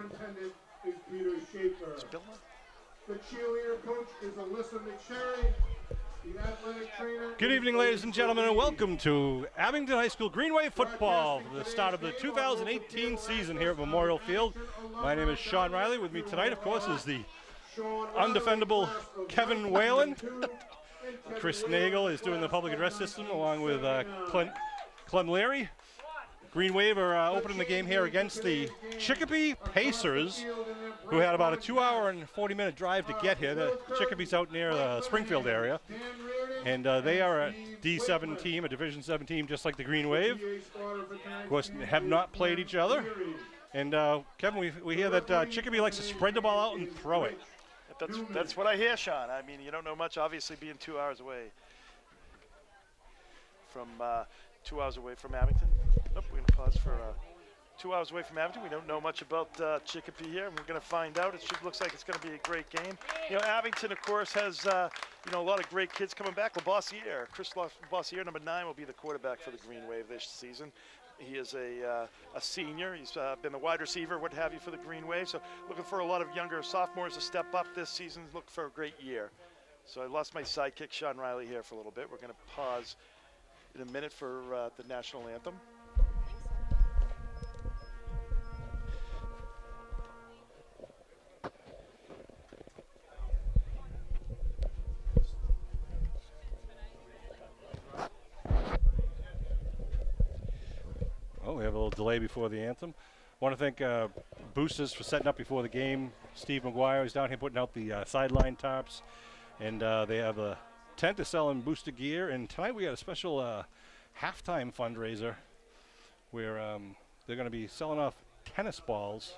superintendent is Peter Schaefer. The cheerleader coach is Alyssa McSherry. The athletic trainer. Good evening, ladies and gentlemen, and welcome to Abington High School Greenway football for the start of the 2018 season here at Memorial Field. My name is Sean Riley. With me tonight, of course, is the undefendable Kevin Whalen. Chris Nagel is doing the public address system along with Clem Leary. Green Wave are opening the game here against the Chicopee Pacers, who had about a 2-hour and 40-minute drive to get here. The Chicopee's out near the Springfield area, and they are a D7 team, a Division 7 team, just like the Green Wave. Of course, have not played each other. And Kevin, we hear that Chicopee likes to spread the ball out and throw it. That's what I hear, Sean. I mean, you don't know much, obviously, being 2 hours away from 2 hours away from Abington. Oh, we're going to pause for 2 hours away from Abington. We don't know much about Chicopee here, and we're going to find out. It looks like it's going to be a great game. You know, Abington, of course, has a lot of great kids coming back. Chris Labossiere, number 9, will be the quarterback for the Green Wave this season. He is a senior. He's been the wide receiver, what have you, for the Green Wave. So looking for a lot of younger sophomores to step up this season. Look for a great year. So I lost my sidekick, Sean Riley, here for a little bit. We're going to pause in a minute for the national anthem. Oh, we have a little delay before the anthem. Want to thank Boosters for setting up before the game. Steve McGuire is down here putting out the sideline tarps, and they have a tent to sell in booster gear. And tonight we got a special halftime fundraiser where they're going to be selling off tennis balls,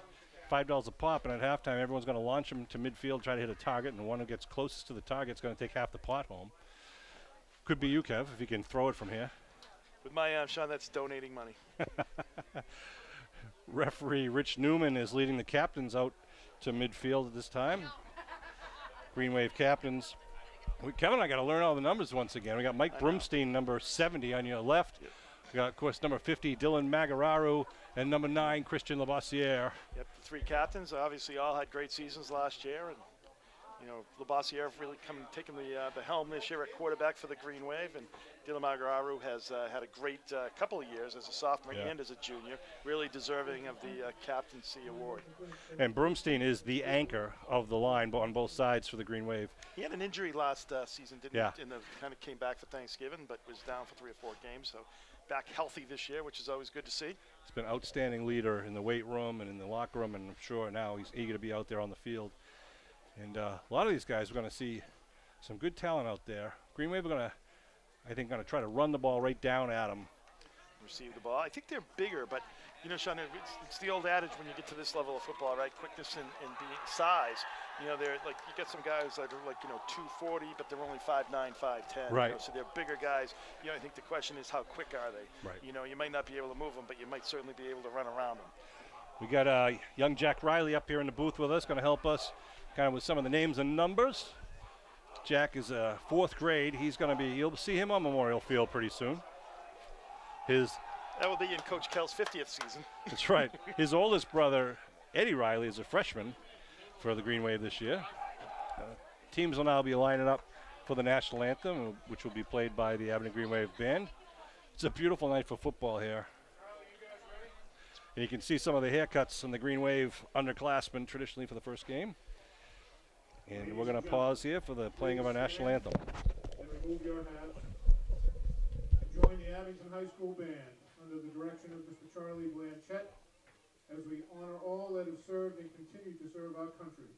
$5 a pop, and at halftime everyone's going to launch them to midfield, try to hit a target, and the one who gets closest to the target is going to take half the pot home. Could be you, Kev, if you can throw it from here. With my arm, Sean, that's donating money. Referee Rich Newman is leading the captains out to midfield at this time. Green Wave captains. Kevin and I got to learn all the numbers once again. We got Mike Broomstein, number 70 on your left. Yep. We got, of course, number 50, Dylan Magararu, and number 9, Christian Labossiere. Yep, the 3 captains obviously all had great seasons last year, and Labossiere really taking the helm this year at quarterback for the Green Wave, and Dylan Magararu has had a great couple of years as a sophomore and as a junior, really deserving of the captaincy award. And Broomstein is the anchor of the line on both sides for the Green Wave. He had an injury last season, didn't he? And kind of came back for Thanksgiving, but was down for 3 or 4 games, so back healthy this year, which is always good to see. He's been an outstanding leader in the weight room and in the locker room, and I'm sure now he's eager to be out there on the field. And a lot of these guys, we're going to see some good talent out there. Green Wave are going to try to run the ball right down at them. Receive the ball. I think they're bigger, but, Sean, it's the old adage when you get to this level of football, right? Quickness and size. They're like, you get some guys that are like, 240, but they're only 5'9", 5'10". Right. So they're bigger guys. I think the question is, how quick are they? Right. You might not be able to move them, but you might certainly be able to run around them. We got young Jack Riley up here in the booth with us, going to help us kind of with some of the names and numbers. Jack is 4th grade. You'll see him on Memorial Field pretty soon. That will be in Coach Kell's 50th season. That's right. His oldest brother, Eddie Riley, is a freshman for the Green Wave this year. Teams will now be lining up for the national anthem, which will be played by the Abington Green Wave Band. It's a beautiful night for football here. And you can see some of the haircuts on the Green Wave underclassmen traditionally for the first game. And we're going to pause here for the playing of our national anthem. And remove your hats. And join the Abington High School Band under the direction of Mr. Charlie Blanchette as we honor all that have served and continue to serve our country,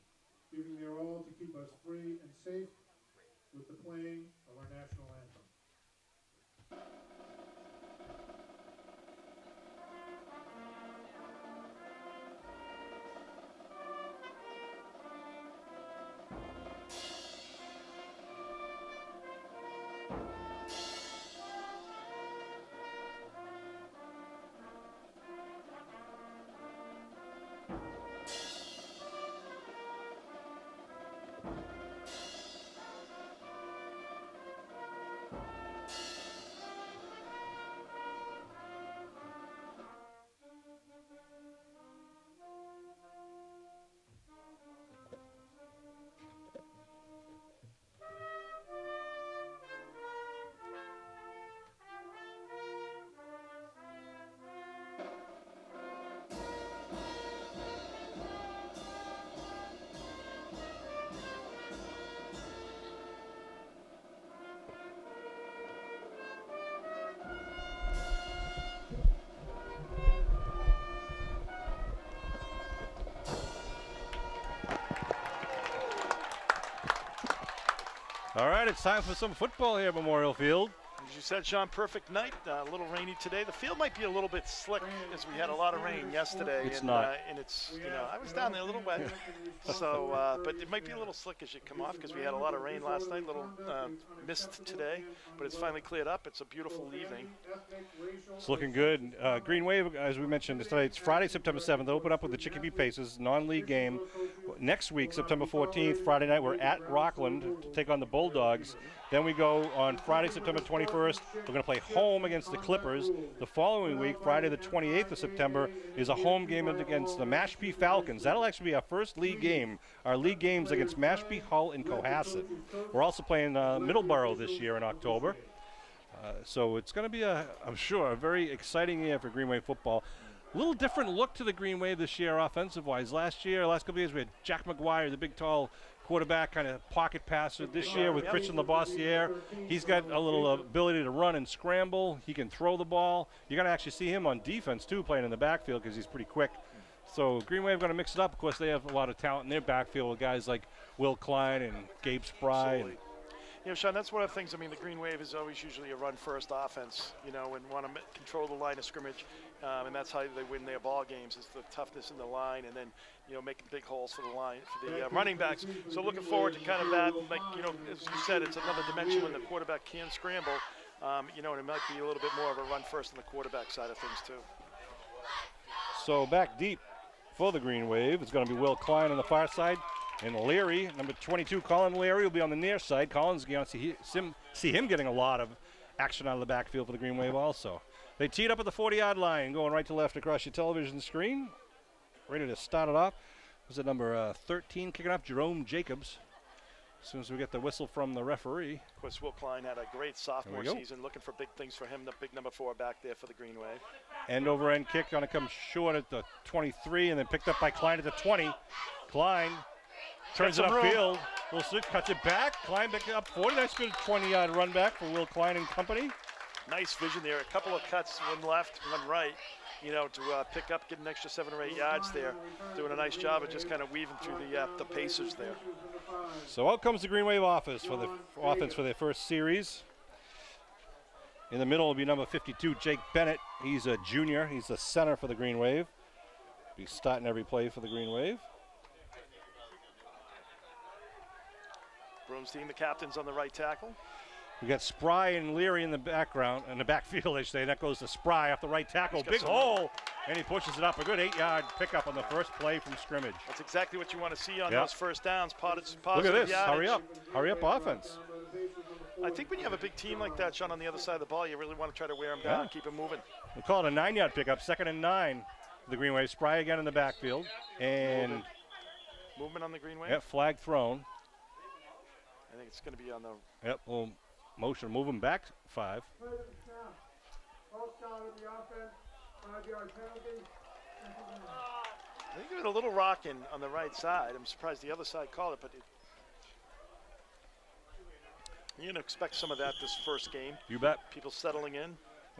giving their all to keep us free and safe with the playing of our national anthem. All right, it's time for some football here at Memorial Field. As you said, Sean, perfect night. A little rainy today. The field might be a little bit slick as we had a lot of rain yesterday. It's not. And it's, I was down there a little wet. So, but it might be a little slick as you come off because we had a lot of rain last night, little mist today. But it's finally cleared up. It's a beautiful evening. It's looking good. Green Wave, as we mentioned today, it's Friday, September 7th. Open up with the Chicopee Pacers, non-league game. Next week, September 14th, Friday night, we're at Rockland to take on the Bulldogs. Then we go on Friday, September 21st. We're going to play home against the Clippers. The following week, Friday the 28th of September, is a home game against the Mashpee Falcons. That'll actually be our first league game. Our league game's against Mashpee, Hull, and Cohasset. We're also playing Middleborough this year in October. So it's going to be, I'm sure, a very exciting year for Green Wave football. A little different look to the Green Wave this year offensive-wise. Last couple of years, we had Jack McGuire, the big, tall quarterback, kind of pocket passer. This year with Christian Labossiere, he's got a little ability to run and scramble. He can throw the ball. You're going to actually see him on defense, too, playing in the backfield because he's pretty quick. So Green Wave going to mix it up. Of course, they have a lot of talent in their backfield with guys like Will Klein and Gabe Spry. Sean, that's one of the things. I mean, the Green Wave is always usually a run-first offense, and want to control the line of scrimmage, and that's how they win their ball games, is the toughness in the line, and then, making big holes for the line, for the running backs. So looking forward to kind of that, like, as you said, it's another dimension when the quarterback can scramble, and it might be a little bit more of a run-first on the quarterback side of things, too. So back deep for the Green Wave, it's going to be Will Klein on the far side. And Leary, number 22, Colin Leary, will be on the near side. Colin's going to see him getting a lot of action out of the backfield for the Green Wave also. They teed up at the 40-yard line, going right to left across your television screen. Ready to start it off. Was it number 13 kicking off, Jerome Jacobs. As soon as we get the whistle from the referee. Of course, Will Klein had a great sophomore season. Looking for big things for him, the big number 4 back there for the Green Wave. End over end kick, going to come short at the 23, and then picked up by Klein at the 20. Klein turns it upfield. Wilson cuts it back. Klein back up 40. Nice good 20-yard run back for Will Klein and company. Nice vision there. A couple of cuts, one left, one right, to pick up, get an extra 7 or 8 yards there. Doing a nice job of just kind of weaving through the Pacers there. So out comes the Green Wave offense for their first series. In the middle will be number 52, Jake Bennett. He's a junior. He's the center for the Green Wave. Be starting every play for the Green Wave. Broomstein, the captain's on the right tackle. We got Spry and Leary in the background, in the backfield, they say. That goes to Spry off the right tackle. Big hole, and he pushes it up. A good 8-yard pickup on the first play from scrimmage. That's exactly what you want to see on those first downs. Positive Look at this. Yardage. Hurry up offense. I think when you have a big team like that, Sean, on the other side of the ball, you really want to try to wear them down and keep them moving. We call it a 9-yard pickup, 2nd and 9 for the Green Wave. Spry again in the backfield. And movement on the Green Wave? Yep, flag thrown. I think it's going to be on the... Yep, well, motion, move him back 5. I think it was a little rocking on the right side. I'm surprised the other side called it, but you're going to expect some of that this first game. You bet. People settling in.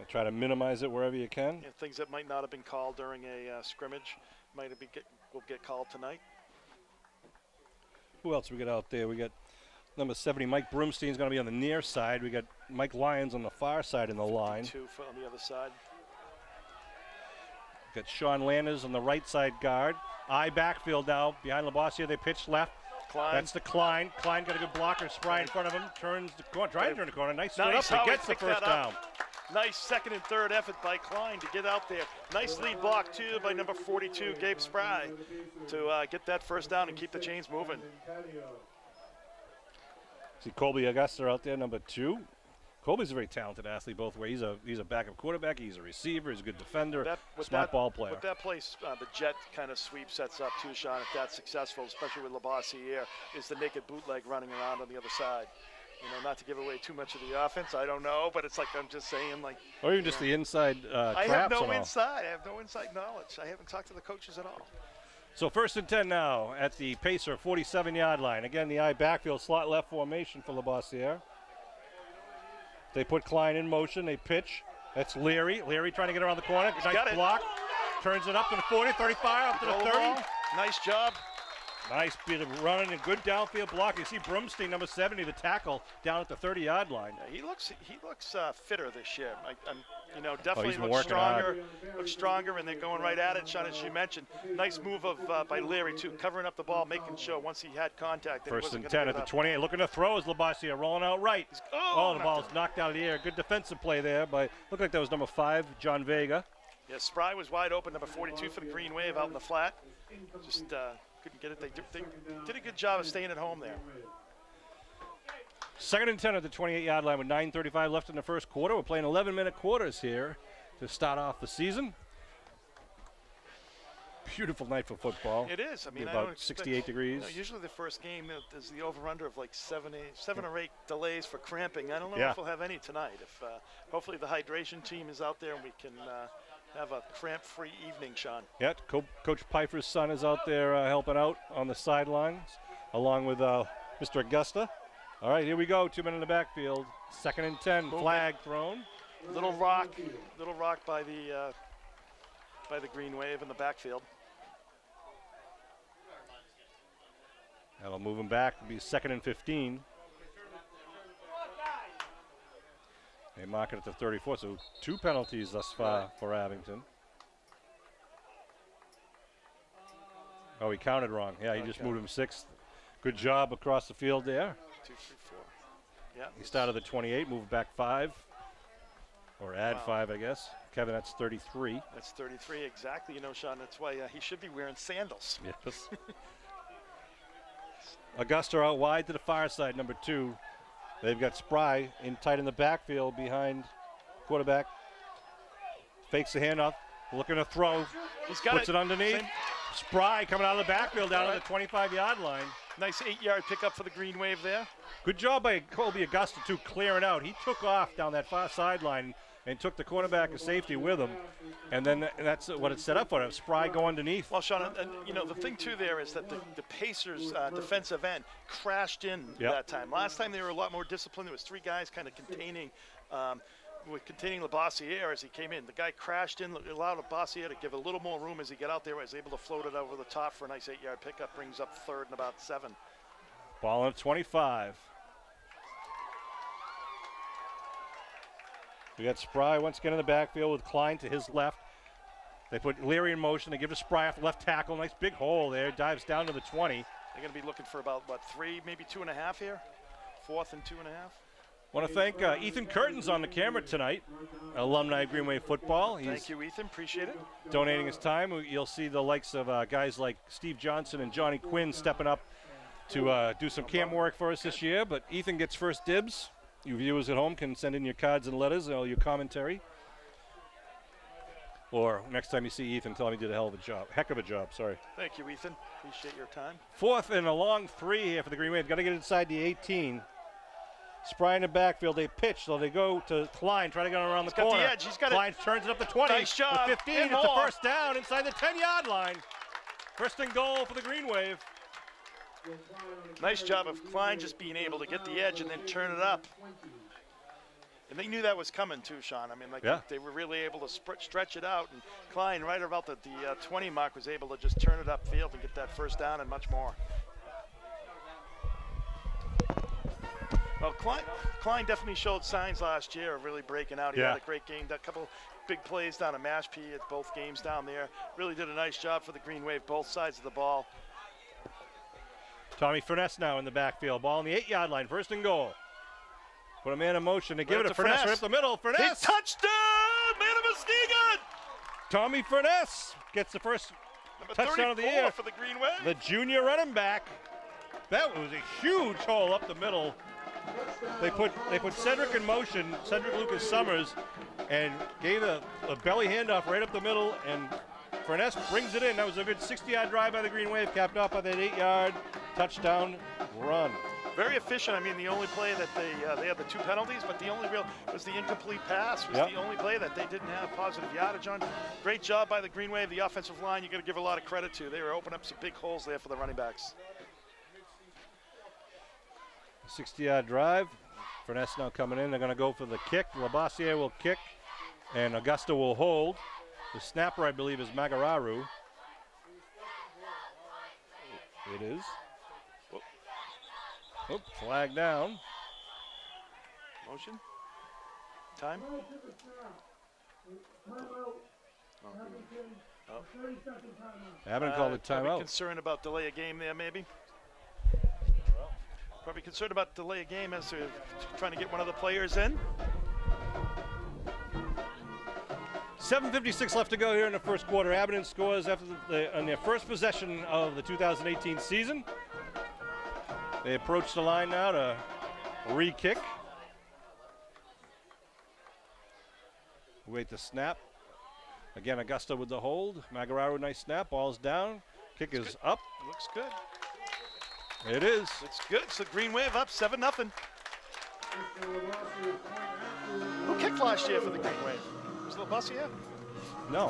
Try to minimize it wherever you can. Things that might not have been called during a scrimmage will get called tonight. Who else we got out there? We got number 70, Mike Broomstein's going to be on the near side. We got Mike Lyons on the far side in the line. 2 on the other side. Got Sean Landers on the right side guard. Backfield now behind Labossiere. They pitch left. Klein. That's the Klein. Klein got a good blocker. Spry in front of him. Turns the corner. Trying to turn the corner. Nice up. He gets the first down. Nice 2nd and 3rd effort by Klein to get out there. Nice lead block, too, by number 42, Gabe Spry, to get that first down and keep the chains moving. See Colby Augusta out there, number 2. Colby's a very talented athlete both ways. He's a backup quarterback. He's a receiver. He's a good defender. Smart ball player. With that place, the jet kind of sweep sets up too, Sean. If that's successful, especially with Labossiere, is the naked bootleg running around on the other side. Not to give away too much of the offense. I don't know, but it's like I'm just saying, like. Or even just the inside traps. I have no inside. I have no inside knowledge. I haven't talked to the coaches at all. So 1st and 10 now at the Pacer 47-yard line. Again, the backfield slot left formation for Labossiere. They put Klein in motion. They pitch. That's Leary. Leary trying to get around the corner. Nice block. Turns it up to the 40, 35, up to the 30. Nice job. Nice bit of running and good downfield block. You see Brumstein, number 70, the tackle, down at the 30-yard line. Yeah, he looks fitter this year. Definitely he's been looks working hard. stronger, and they're going right at it, Sean, as you mentioned. Nice move by Leary, too, covering up the ball, making sure once he had contact. First and 10 at the 28. Looking to throw is Labassiere, rolling out right. The ball's knocked out of the air. Good defensive play there by, looked like that was number 5, John Vega. Yeah, Spry was wide open, number 42 for the Green Wave out in the flat. Just couldn't get it. They did a good job of staying at home there. Second and 10 at the 28-yard line with 9:35 left in the first quarter. We're playing 11-minute quarters here to start off the season. Beautiful night for football. It is. I mean, about 68 degrees. Usually the first game is the over/under of like 7 or 8 delays for cramping. I don't know if we'll have any tonight. Hopefully the hydration team is out there and we can have a cramp-free evening, Sean. Yeah, Coach Pfeiffer's son is out there helping out on the sidelines, along with Mr. Augusta. All right, here we go. 2 men in the backfield. Second and 10. Flag thrown. Little rock by the Green Wave in the backfield. That'll move him back. It'll be second and 15. They mark it at the 34, so 2 penalties thus far for Abington. Oh, he counted wrong. Yeah, he just moved him 6th. Good job across the field there. 2, 3, 4. Yeah. He started at 28, moved back 5. Or add 5, I guess. Kevin, that's 33. That's 33, exactly. Sean, that's why he should be wearing sandals. Yes. Augusta out wide to the far side, number 2. They've got Spry in tight in the backfield behind quarterback. Fakes the handoff, looking to throw. Puts it underneath. Spry coming out of the backfield down to the 25-yard line. Nice 8-yard pickup for the Green Wave there. Good job by Colby Augusta, too, clearing out. He took off down that far sideline and took the cornerback and safety with him. And then that's what it set up for him. Spry go underneath. Well, Sean, the thing, too, there is that the Pacers' defensive end crashed in that time. Last time they were a lot more disciplined. There was 3 guys kind of containing Labassiere as he came in. The guy crashed in, allowed Labassiere to give a little more room as he got out there. Was able to float it over the top for a nice 8-yard pickup. Brings up third and about 7. Ball on 25. We got Spry once again in the backfield with Klein to his left. They put Leary in motion. They give it to Spry off the left tackle. Nice big hole there. Dives down to the 20. They're going to be looking for about, 3, maybe 2.5 here? 4th and 2.5? Want to thank Ethan Curtins on the camera tonight, alumni of Greenway Football. Thank you, Ethan. Appreciate it. Donating his time. You'll see the likes of guys like Steve Johnson and Johnny Quinn stepping up to do some camp work for us this year. But Ethan gets first dibs. You viewers at home can send in your cards and letters or your commentary. Or next time you see Ethan, tell him he did a heck of a job, sorry. Thank you, Ethan. Appreciate your time. 4th and a long 3 here for the Green Wave. Got to get inside the 18. Spry in the backfield. They pitch, so they go to Klein, try to get around the corner. Got the edge. He's got Klein turns it up to 20. Nice job. The 15. It's a first down inside the 10-yard line. First and goal for the Green Wave. Nice job of Klein just being able to get the edge and then turn it up. And they knew that was coming too, Sean. I mean, they were really able to stretch it out. And Klein, right about the 20 mark, was able to just turn it upfield and get that first down and much more. Well, Klein definitely showed signs last year of really breaking out. He had a great game. That couple big plays down at Mashpee at both games down there. Really did a nice job for the Green Wave, both sides of the ball. Tommy Furness now in the backfield. Ball on the 8-yard line. First and goal. Put a man in motion. They give it to Furness right up the middle. Furness. Touchdown! Man of Muskegon! Tommy Furness gets the first touchdown of the year for the Green Wave. The junior running back. That was a huge hole up the middle. They put Cedric in motion, Cedric Lucas Summers, and gave a belly handoff right up the middle, and Furness brings it in. That was a good 60-yard drive by the Green Wave, capped off by that 8-yard touchdown run. Very efficient. I mean, the only play that they had the 2 penalties, but the only real was the incomplete pass was the only play that they didn't have positive yardage on. Great job by the Green Wave, the offensive line. You got to give a lot of credit to. They were opening up some big holes there for the running backs. 60-yard drive. Furness now coming in. They're going to go for the kick. Labassiere will kick, and Augusta will hold. The snapper, I believe, is Magararu. It is. Oh, flag down. Motion. Time. Abington called a Probably timeout. concerned about delay a game there, maybe. Probably concerned about delay a game as they're trying to get one of the players in. 7:56 left to go here in the first quarter. Abington scores after on their first possession of the 2018 season. They approach the line now to re-kick. Wait the snap. Again, Augusta with the hold. Magararo, nice snap. Ball's down. Kick is up. Looks good. It is. It's good. It's the Green Wave up 7-0. Who kicked last year for the Green Wave? Was it Labussie here? No.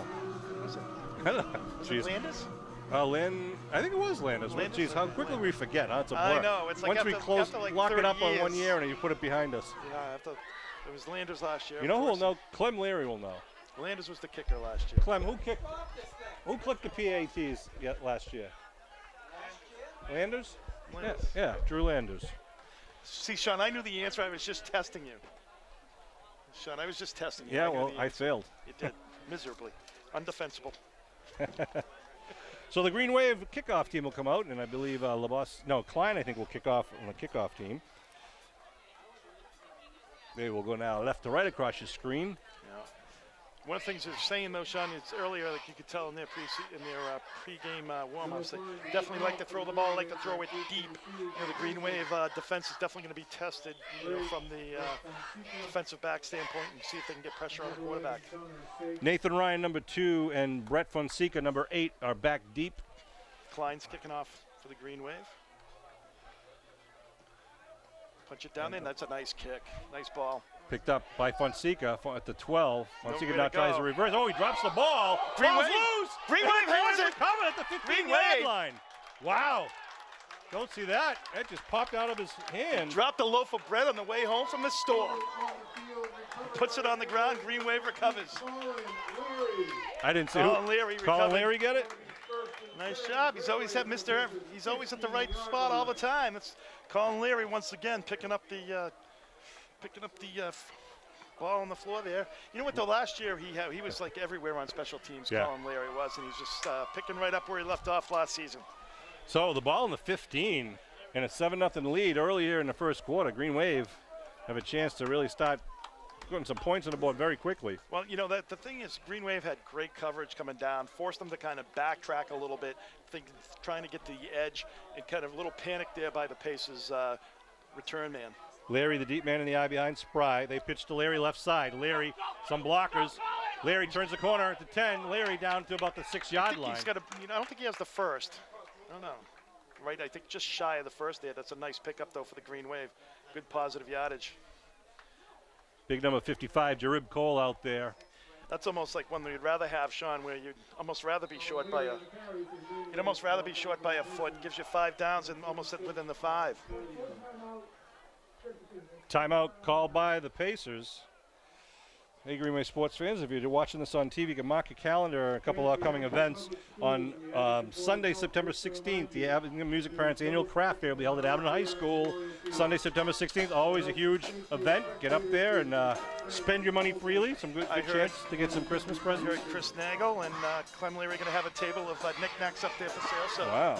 Who was it? Was Jeez. it Landis? I think it was Landis. Landis? Jeez, how quickly we forget. Huh? It's a blur. I know. It's like Once we like lock it 30 up on 1 years. year and you put it behind us. Yeah, it was Landers last year. You know who will know? Clem Leary will know. Landers was the kicker last year. Clem, who clicked the PATs last year? Landers? Landers. Yeah, Drew Landers. See, Sean, I knew the answer. I was just testing you. Sean, I was just testing you. Yeah, I knew well, the I answer. failed. You did. Miserably. Undefensible. So the Green Wave kickoff team will come out, and I believe Klein, I think, will kick off on the kickoff team. They will go now left to right across your screen. Yeah. One of the things they're saying, though, Sean, is earlier, like you could tell in their pre-game warm-ups, they definitely like to throw the ball, like to throw it deep. You know, the Green Wave defense is definitely going to be tested, from the defensive back standpoint, and see if they can get pressure on the quarterback. Nathan Ryan, number 2, and Brett Fonseca, number 8, are back deep. Klein's kicking off for the Green Wave. Punch it down in. That's a nice kick. Nice ball. Picked up by Fonseca at the 12. Fonseca way now to tries go. to reverse. Oh, he drops the ball. Green Ball's Wave. loose. Green Wave has it. Recovered at the Green 15-yard Wave. line. Wow. Don't see that. That just popped out of his hand. Dropped a loaf of bread on the way home from the store. Puts it on the ground. Green Wave recovers. I didn't see Colin Leary Colin recovered. Leary get it? Nice job. He's always at He's always at the right spot all the time. It's Colin Leary once again picking up the ball on the floor there. You know what, though? Last year he was like everywhere on special teams. Yeah. Colin Leary was, and he's just picking right up where he left off last season. So the ball in the 15 and a 7-0 lead earlier in the first quarter. Green Wave have a chance to really start putting some points on the board very quickly. Well, you know, the thing is, Green Wave had great coverage coming down, forced them to kind of backtrack a little bit, trying to get the edge, and kind of a little panic there by the Pacers return man. Larry, the deep man in the eye behind Spry. They pitch to Larry left side. Larry, some blockers. Larry turns the corner at the 10. Larry down to about the 6-yard line. He's got I don't think he has the first. I don't know. Right, I think just shy of the first there. That's a nice pickup, though, for the Green Wave. Good positive yardage. Big number 55, Jarib Cole out there. That's almost like one that you'd rather have, Sean, where you'd almost rather be short by a foot. Gives you 5 downs and almost within the 5. Timeout called by the Pacers. Hey, Greenway sports fans, if you're watching this on TV, you can mark your calendar a couple of upcoming events. On Sunday, September 16th, the Abington Music Parents Annual Craft Fair will be held at Abington High School. Sunday, September 16th, always a huge event. Get up there and spend your money freely. Some good chance to get some Christmas presents. I heard Chris Nagel and Clem Leary are going to have a table of knickknacks up there for sale, so wow.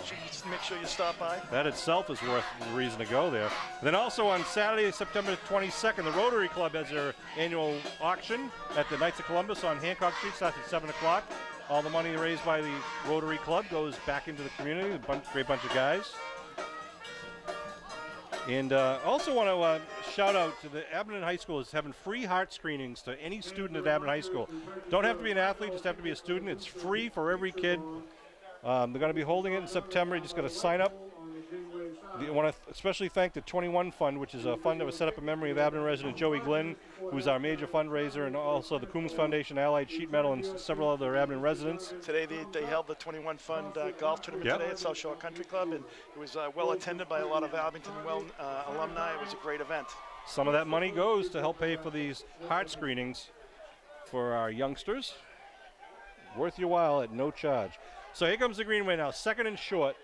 Make sure you stop by. That itself is worth the reason to go there. Then also on Saturday, September 22nd, the Rotary Club has their annual auction at the Knights of Columbus on Hancock Street. Starts at 7 o'clock. All the money raised by the Rotary Club goes back into the community. Great bunch of guys. And also want to shout out to the Abington High School is having free heart screenings to any student at Abington High School. Don't have to be an athlete, just have to be a student. It's free for every kid. They're going to be holding it in September. You just got to sign up. I want to especially thank the 21 Fund, which is a fund that was set up in memory of Abington resident Joey Glynn, who's our major fundraiser, and also the Coombs Foundation, Allied Sheet Metal, and several other Abington residents. Today they held the 21 Fund golf tournament today at South Shore Country Club, and it was well attended by a lot of Abington alumni. It was a great event. Some of that money goes to help pay for these heart screenings for our youngsters. Worth your while at no charge. So here comes the Greenway now, second and short.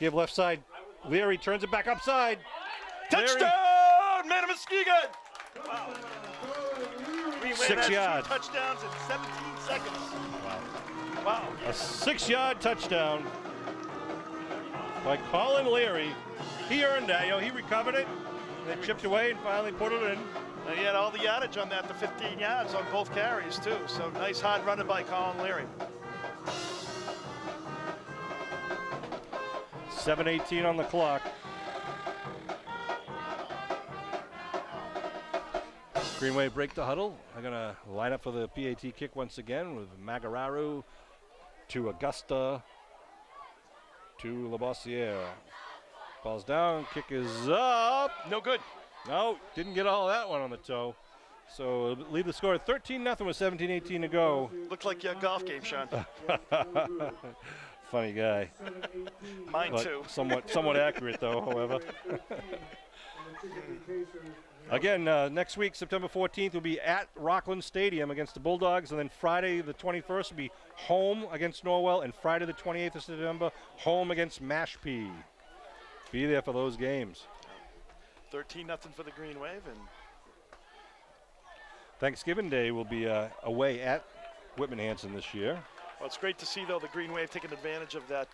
Give left side. Leary turns it back upside. Touchdown! Man of Muskegon! Wow. 6 yards. 2 touchdowns in 17 seconds. Wow. A 6-yard touchdown by Colin Leary. He earned that. He recovered it. They chipped away and finally put it in. And he had all the yardage on that, the 15 yards on both carries, too. So nice hard running by Colin Leary. 7:18 on the clock. Green Wave break the huddle. They're going to line up for the PAT kick once again with Magararu to Augusta to Labossiere. Ball's down, kick is up. No good. No, didn't get all that one on the toe. So leave the score at 13-0 with 17:18 to go. Looked like your golf game, Sean. Funny guy. Mine But too. somewhat accurate though, however. Again, next week, September 14th, will be at Rockland Stadium against the Bulldogs, and then Friday the 21st will be home against Norwell, and Friday the 28th of September, home against Mashpee. Be there for those games. 13-0 for the Green Wave, and Thanksgiving Day will be away at Whitman-Hanson this year. well, it's great to see though the Green Wave taking advantage of that,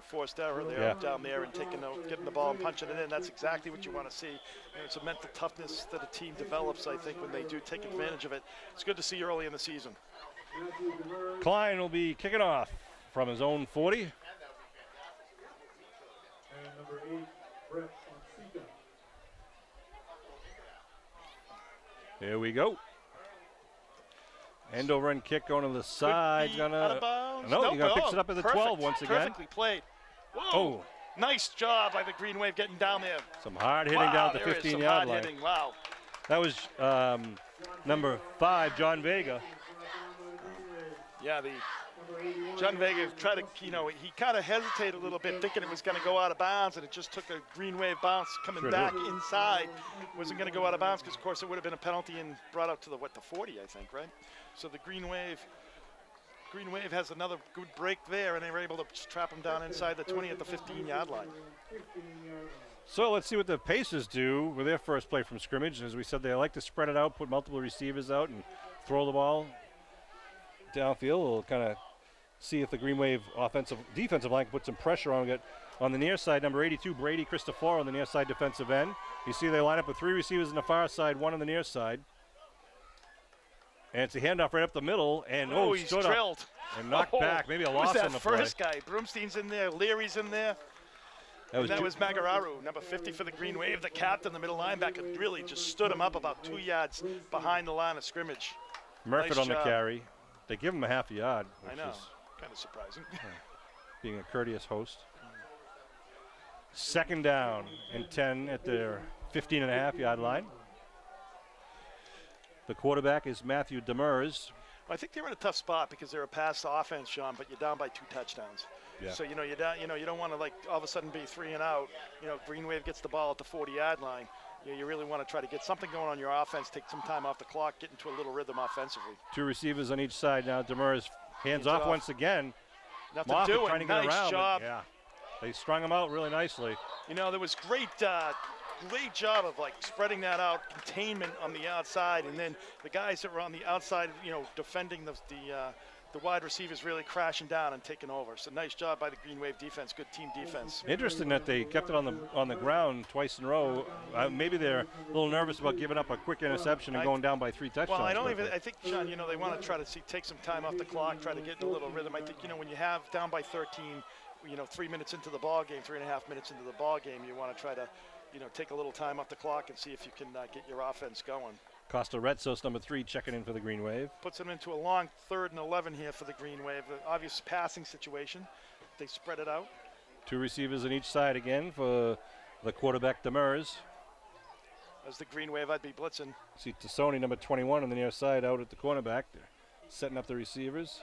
forced error there down there and getting the ball and punching it in. That's exactly what you want to see. It's a mental toughness that a team develops, I think, when they do take advantage of it. It's good to see early in the season. Klein will be kicking off from his own 40. And number 8, Brett Fonseca. Here we go. End over end kick going to the side. Out of bounds. No, you're going to fix it up at the 12 perfect. once again. Perfectly played. Whoa. Oh, Nice job by the Green Wave getting down there. some hard hitting Wow, down at the there is some 15-yard hard line. hitting. Wow. That was number 5, John Vega. Yeah, John Vega tried to, he kind of hesitated a little bit, thinking it was going to go out of bounds, and it just took a Green Wave bounce coming Sure back did. inside. Wasn't going to go out of bounds because, of course, it would have been a penalty and brought out to the 40, I think, right? So the Green Wave has another good break there, and they were able to trap him down inside the 20 at the 15-yard line. So let's see what the Pacers do with their first play from scrimmage. As we said, they like to spread it out, put multiple receivers out, and throw the ball downfield. We'll kind of see if the Green Wave defensive line can put some pressure on it. On the near side, number 82, Brady Christopher on the near side defensive end. You see they line up with 3 receivers on the far side, 1 on the near side. And it's a handoff right up the middle, and He's stood drilled. up and knocked back. Maybe a loss on the play. First guy? Broomstein's in there, Leary's in there. That was Magararu, number 50 for the Green Wave, the captain, the middle linebacker, really just stood him up about 2 yards behind the line of scrimmage. Murphy Nice on the job. carry. They give him a half a yard, I which know, is kind of surprising. being a courteous host. Second down and 10 at their 15.5-yard line. The quarterback is Matthew Demers. Well, I think they're in a tough spot because they're a pass offense, Sean, but you're down by 2 touchdowns. Yeah. So, you're down, you don't want to, all of a sudden be 3 and out. Green Wave gets the ball at the 40-yard line. You really want to try to get something going on your offense, take some time off the clock, get into a little rhythm offensively. 2 receivers on each side now. Demers hands off once again. Nothing Moffitt doing. trying to get Nice around. job. Yeah. They strung him out really nicely. There was great job of spreading that out, containment on the outside, and then the guys that were on the outside, defending the wide receivers really crashing down and taking over. So nice job by the Green Wave defense, good team defense. Interesting that they kept it on the ground twice in a row. Maybe they're a little nervous about giving up a quick interception and going down by 3 touchdowns. Well, I think, John, they want to try to take some time off the clock, try to get in a little rhythm. I think, when you have down by 13, 3 minutes into the ball game, 3.5 minutes into the ball game, you want to try to, take a little time off the clock and see if you can get your offense going. Costa Retsos, number 3, checking in for the Green Wave. Puts them into a long 3rd and 11 here for the Green Wave. The obvious passing situation. They spread it out. 2 receivers on each side again for the quarterback, Demers. As the Green Wave, I'd be blitzing. See Tassoni, number 21, on the near side out at the cornerback. They're setting up the receivers.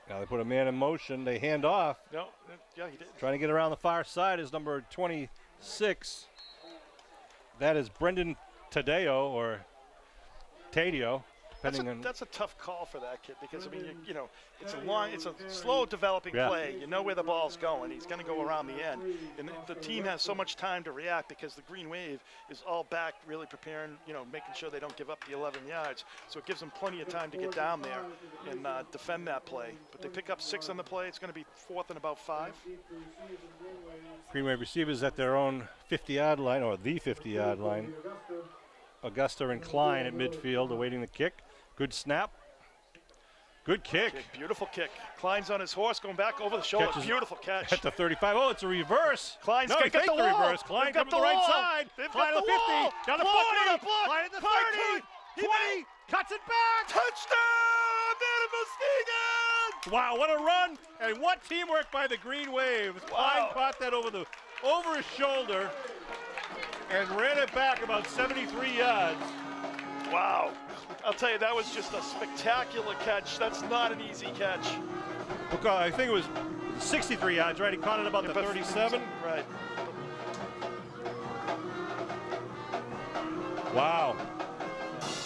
Now they put a man in motion. They hand off. No, yeah, he did. Trying to get around the far side is number 26. That is Brendan Tadeo, or Tadio. depending on. That's a tough call for that kid because I mean, you know, it's a slow developing play. You know where the ball's going. He's going to go around the end, and the team has so much time to react because the Green Wave is all back, really preparing, you know, making sure they don't give up the 11 yards. So it gives them plenty of time to get down there and defend that play. But they pick up 6 on the play. It's going to be 4th and about 5. Green Wave receivers at their own 50-yard line, or the 50-yard line. Augusta and Klein at midfield awaiting the kick. Good snap. Good kick. Beautiful kick. Klein's on his horse going back over the shoulder. Catches beautiful catch. At the 35. Oh, it's a reverse. Klein's no, he faked the reverse. Klein got comes to the right side. Klein at the 50. Down the 40. Klein at the 30. 20. Cuts it back. Touchdown! Nana Muskegon! Wow, what a run. And what teamwork by the Green Wave. Klein caught that over his shoulder and ran it back about 73 yards. Wow. I'll tell you, that was just a spectacular catch. That's not an easy catch. Look, I think it was 63 yards, right? He caught it about the 37. Right. Wow.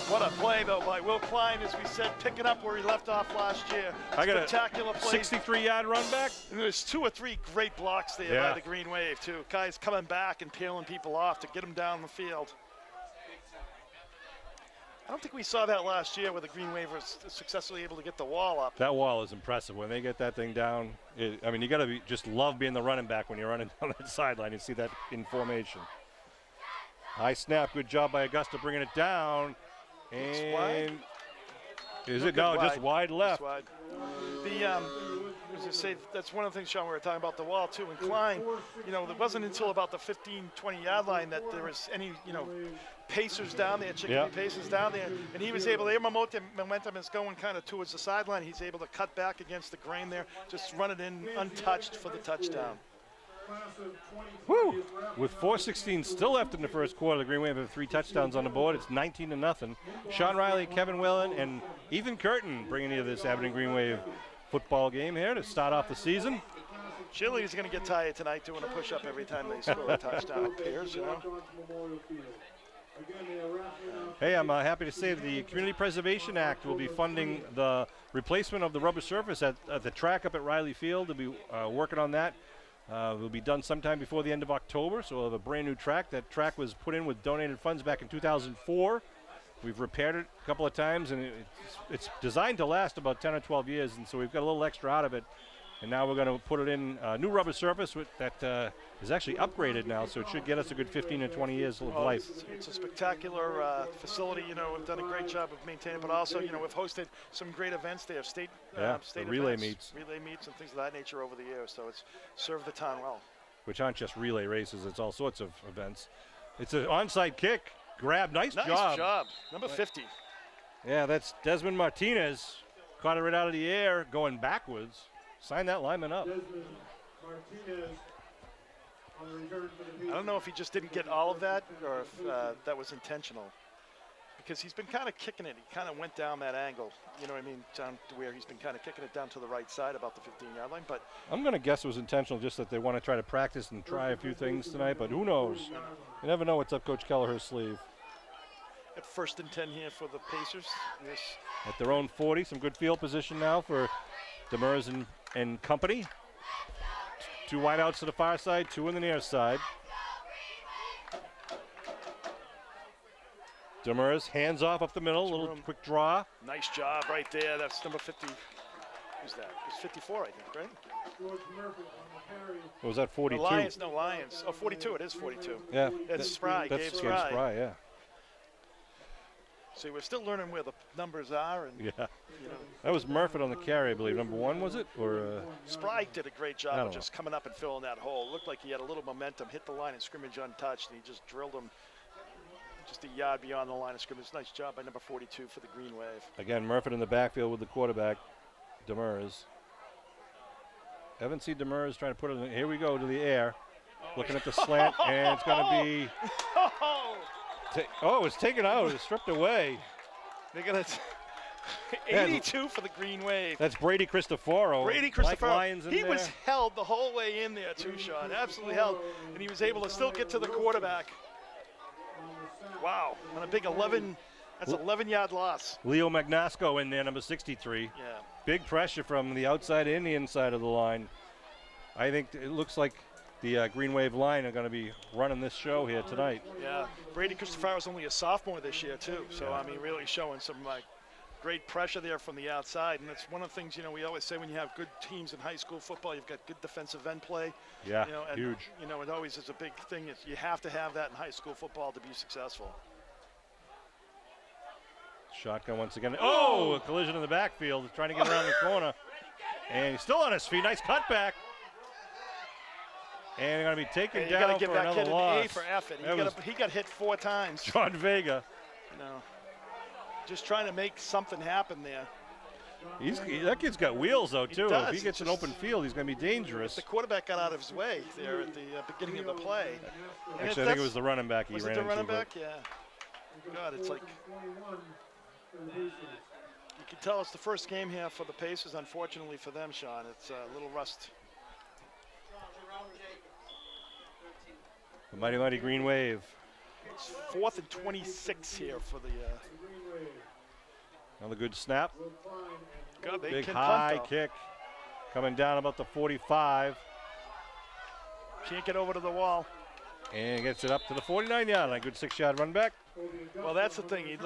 What a play, though, by Will Klein, as we said, picking up where he left off last year. I got spectacular play. 63-yard run back. And there's 2 or 3 great blocks there by the Green Wave, too. Guys coming back and peeling people off to get them down the field. I don't think we saw that last year where the Green Wave was successfully able to get the wall up. That wall is impressive. When they get that thing down, I mean, you got to just love being the running back when you're running down that sideline. You see that in formation. High snap. Good job by Augusta bringing it down. And is it? No, just wide left. Just wide. As I say, that's one of the things, Sean, we were talking about the wall, too. And Klein, you know, it wasn't until about the 15, 20-yard line that there was any, you know, pacers down there, Chicopee pacers down there. And he was able, their momentum is going kind of towards the sideline. He's able to cut back against the grain there, just run it in untouched for the touchdown. Woo! With 4:16 still left in the first quarter, the Green Wave have 3 touchdowns on the board. It's 19-0. Sean Riley, Kevin Whelan, and Ethan Curtin bringing you this Abington Green Wave football game here to start off the season. Cheerleaders are going to get tired tonight doing a push-up every time they score a touchdown. It appears, you know. Hey, I'm happy to say that the Community Preservation Act will be funding the replacement of the rubber surface at the track up at Riley Field. They'll be working on that. It will be done sometime before the end of October, so we'll have a brand new track. That track was put in with donated funds back in 2004. We've repaired it a couple of times, and it's designed to last about 10 or 12 years, and so we've got a little extra out of it. And now we're going to put it in a new rubber surface that is actually upgraded now, so it should get us a good 15 to 20 years of life. It's a spectacular facility. You know, we've done a great job of maintaining, but also, you know, we've hosted some great events there, state relay meets and things of that nature over the years. So it's served the town well. Which aren't just relay races; it's all sorts of events. It's an onside kick grab. Nice job. Nice job. Number 50. Yeah, that's Desmond Martinez. Caught it right out of the air, going backwards. Sign that lineman up. I don't know if he just didn't get all of that or if that was intentional. Because he's been kind of kicking it. He kind of went down that angle, you know what I mean, down to where he's been kind of kicking it down to the right side about the 15-yard line. But I'm going to guess it was intentional, just that they want to try to practice and try a few things tonight, but who knows? You never know what's up Coach Kelleher's sleeve. At 1st and 10 here for the Pacers. Yes. At their own 40, some good field position now for Demers and company. 2 wideouts to the far side, 2 in the near side. Demers hands off up the middle, a little quick draw. Nice job right there. That's number 50. Who's that? It's 54, I think, right? Or was that 42? Lions, no, Lions. Oh, 42, it is 42. Yeah. That's Spry, Gabe Spry. Spry, yeah. See, we're still learning where the numbers are. And, yeah. You know. That was Murphy on the carry, I believe. Number 1, was it? Or Spry did a great job of just coming up and filling that hole. It looked like he had a little momentum, hit the line of scrimmage untouched, and he just drilled him just a yard beyond the line of scrimmage. Nice job by number 42 for the Green Wave. Again, Murphy in the backfield with the quarterback, Demers. Haven't seen Demers trying to put it in. Here we go to the air. Looking at the slant, and it's going to be. It's taken out. It's stripped away. They're going to. 82 for the Green Wave. That's Brady Cristoforo. Brady Cristoforo. He was held the whole way in there, too, Sean. Absolutely held. And he was able to still get to the quarterback. Wow. On a big 11 That's an 11-yard loss. Leo Magnasco in there, number 63. Yeah. Big pressure from the outside and the inside of the line. I think it looks like the Green Wave line are going to be running this show here tonight. Yeah. Brady Cristofaro's only a sophomore this year, too. So, I mean, really showing some great pressure there from the outside. And that's one of the things, you know, we always say when you have good teams in high school football, you've got good defensive end play. Yeah, you know, and, huge. You know, it always is a big thing. You have to have that in high school football to be successful. Shotgun once again. Oh, a collision in the backfield. Trying to get around the corner. And he's still on his feet. Nice cutback. And going to be taken down for another loss. A for effort. He got hit 4 times. John Vega. You know, just trying to make something happen there. That kid's got wheels, though, too. Does. If he gets an open field, he's going to be dangerous. The quarterback got out of his way there at the beginning of the play. Actually, I think it was the running back he ran into. Was it the running back? Yeah. God, it's like... You can tell it's the first game here for the Pacers, unfortunately for them, Sean. It's a little rust. The mighty Green Wave. It's 4th and 26 here for the... Another good snap. God, big high kick. Coming down about the 45. Can't get over to the wall. And gets it up to the 49-yard line. Good 6-yard run back. Well, that's the thing. He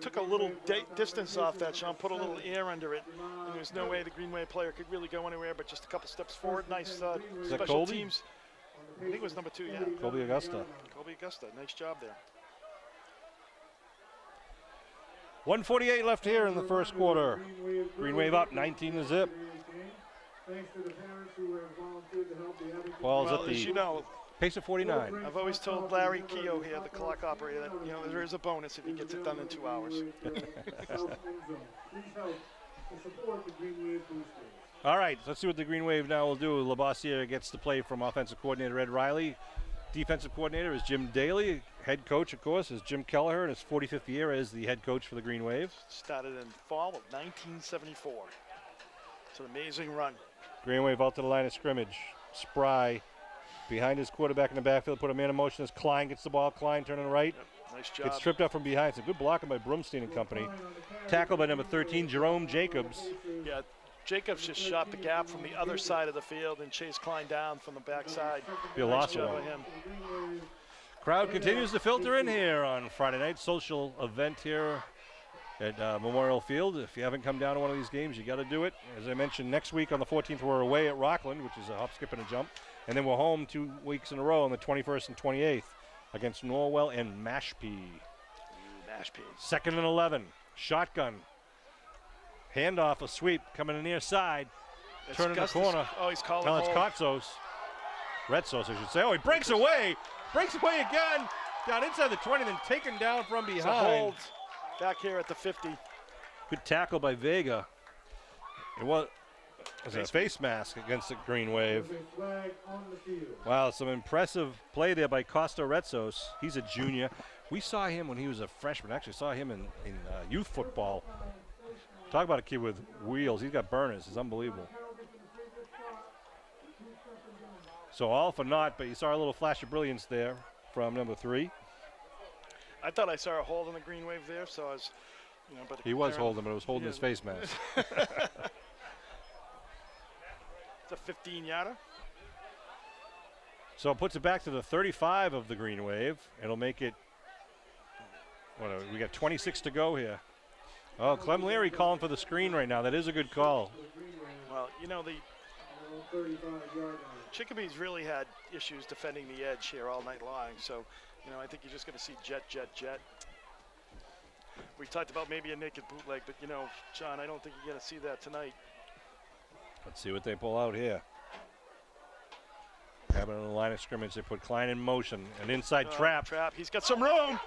took a little distance off that, Sean, put a little air under it. And there's no way the Green Wave player could really go anywhere but just a couple steps forward. Nice special teams. I think it was number 2, yeah. Colby Augusta. Colby Augusta. Nice job there. 1:48 left here in the first quarter. Green Wave up 19-0. Ball's at the as you know, pace of 49. I've always told Larry Keogh here, the clock operator, that there is a bonus if he gets it done in 2 hours. All right, let's see what the Green Wave now will do. Labossiere gets the play from offensive coordinator Ed Riley. Defensive coordinator is Jim Daly. Head coach, of course, is Jim Kelleher in his 45th year as the head coach for the Green Wave. Started in fall of 1974. It's an amazing run. Green Wave out to the line of scrimmage. Spry behind his quarterback in the backfield, put a man in motion as Klein gets the ball. Klein turning right. Yep, nice job. Gets tripped up from behind. It's a good blocking by Brumstein and company. Tackled by number 13, Jerome Jacobs. Yeah, Jacobs just shot the gap from the other side of the field and chased Klein down from the backside. Be a loss job by him. Crowd continues to filter in here on Friday night. Social event here at Memorial Field. If you haven't come down to one of these games, you got to do it. As I mentioned, next week on the 14th, we're away at Rockland, which is a hop, skip, and a jump. And then we're home 2 weeks in a row on the 21st and 28th against Norwell and Mashpee. Mashpee. 2nd and 11. Shotgun. Handoff, a sweep coming in near side. Turning the corner. Oh, he's calling. No, it's Kotzos. Retsos, I should say. Oh, he breaks away. Breaks away again. Down inside the 20, then taken down from behind. It's a hold back here at the 50. Good tackle by Vega. It was a face mask against the Green Wave. Wow, some impressive play there by Costa Retsos. He's a junior. We saw him when he was a freshman. Actually saw him in youth football. Talk about a kid with wheels. He's got burners. It's unbelievable. So all for naught, but you saw a little flash of brilliance there from number 3. I thought I saw a hold on the Green Wave there, so I was, but he was holding, but it was holding his face mask. It's a 15-yarder. So it puts it back to the 35 of the Green Wave. It'll make it, we got 26 to go here. Oh, Clem Leary calling for the screen right now. That is a good call. Well, the Chicopee's really had issues defending the edge here all night long. So, I think you're just going to see jet. We talked about maybe a naked bootleg, but, John, I don't think you're going to see that tonight. Let's see what they pull out here. Having on the line of scrimmage, they put Klein in motion. An inside trap. He's got some room.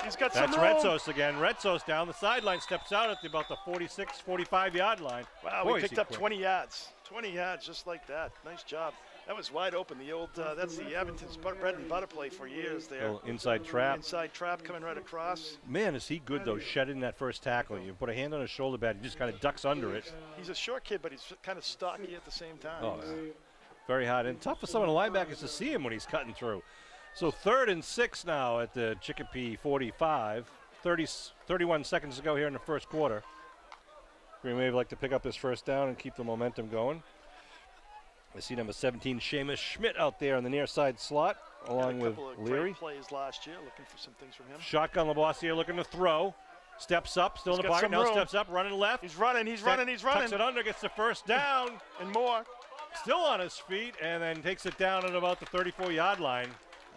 That's Retsos again. Retsos down the sideline, steps out at about the 46, 45-yard line. Wow, we picked up 20 yards. 20 yards just like that. Nice job. That was wide open. The old, that's the Abington's bread and butter play for years there. Little inside trap. Inside trap coming right across. Man, is he good, though, shedding that first tackle. You put a hand on his shoulder pad, he just kind of ducks under it. He's a short kid, but he's kind of stocky at the same time. Oh, yeah. Very hard. And tough for some of the linebackers to see him when he's cutting through. So 3rd and 6 now at the Chicopee 45. 31 seconds to go here in the first quarter. Green Wave like to pick up this first down and keep the momentum going. I see number 17, Seamus Schmidt out there on the near side slot, along with Leary. Plays last year, looking for some things from him. Shotgun Labossiere looking to throw. Steps up, still in the pocket. Now steps up, running left. He's running. Tucks it under, gets the first down. And more. Still on his feet, and then takes it down at about the 34-yard line.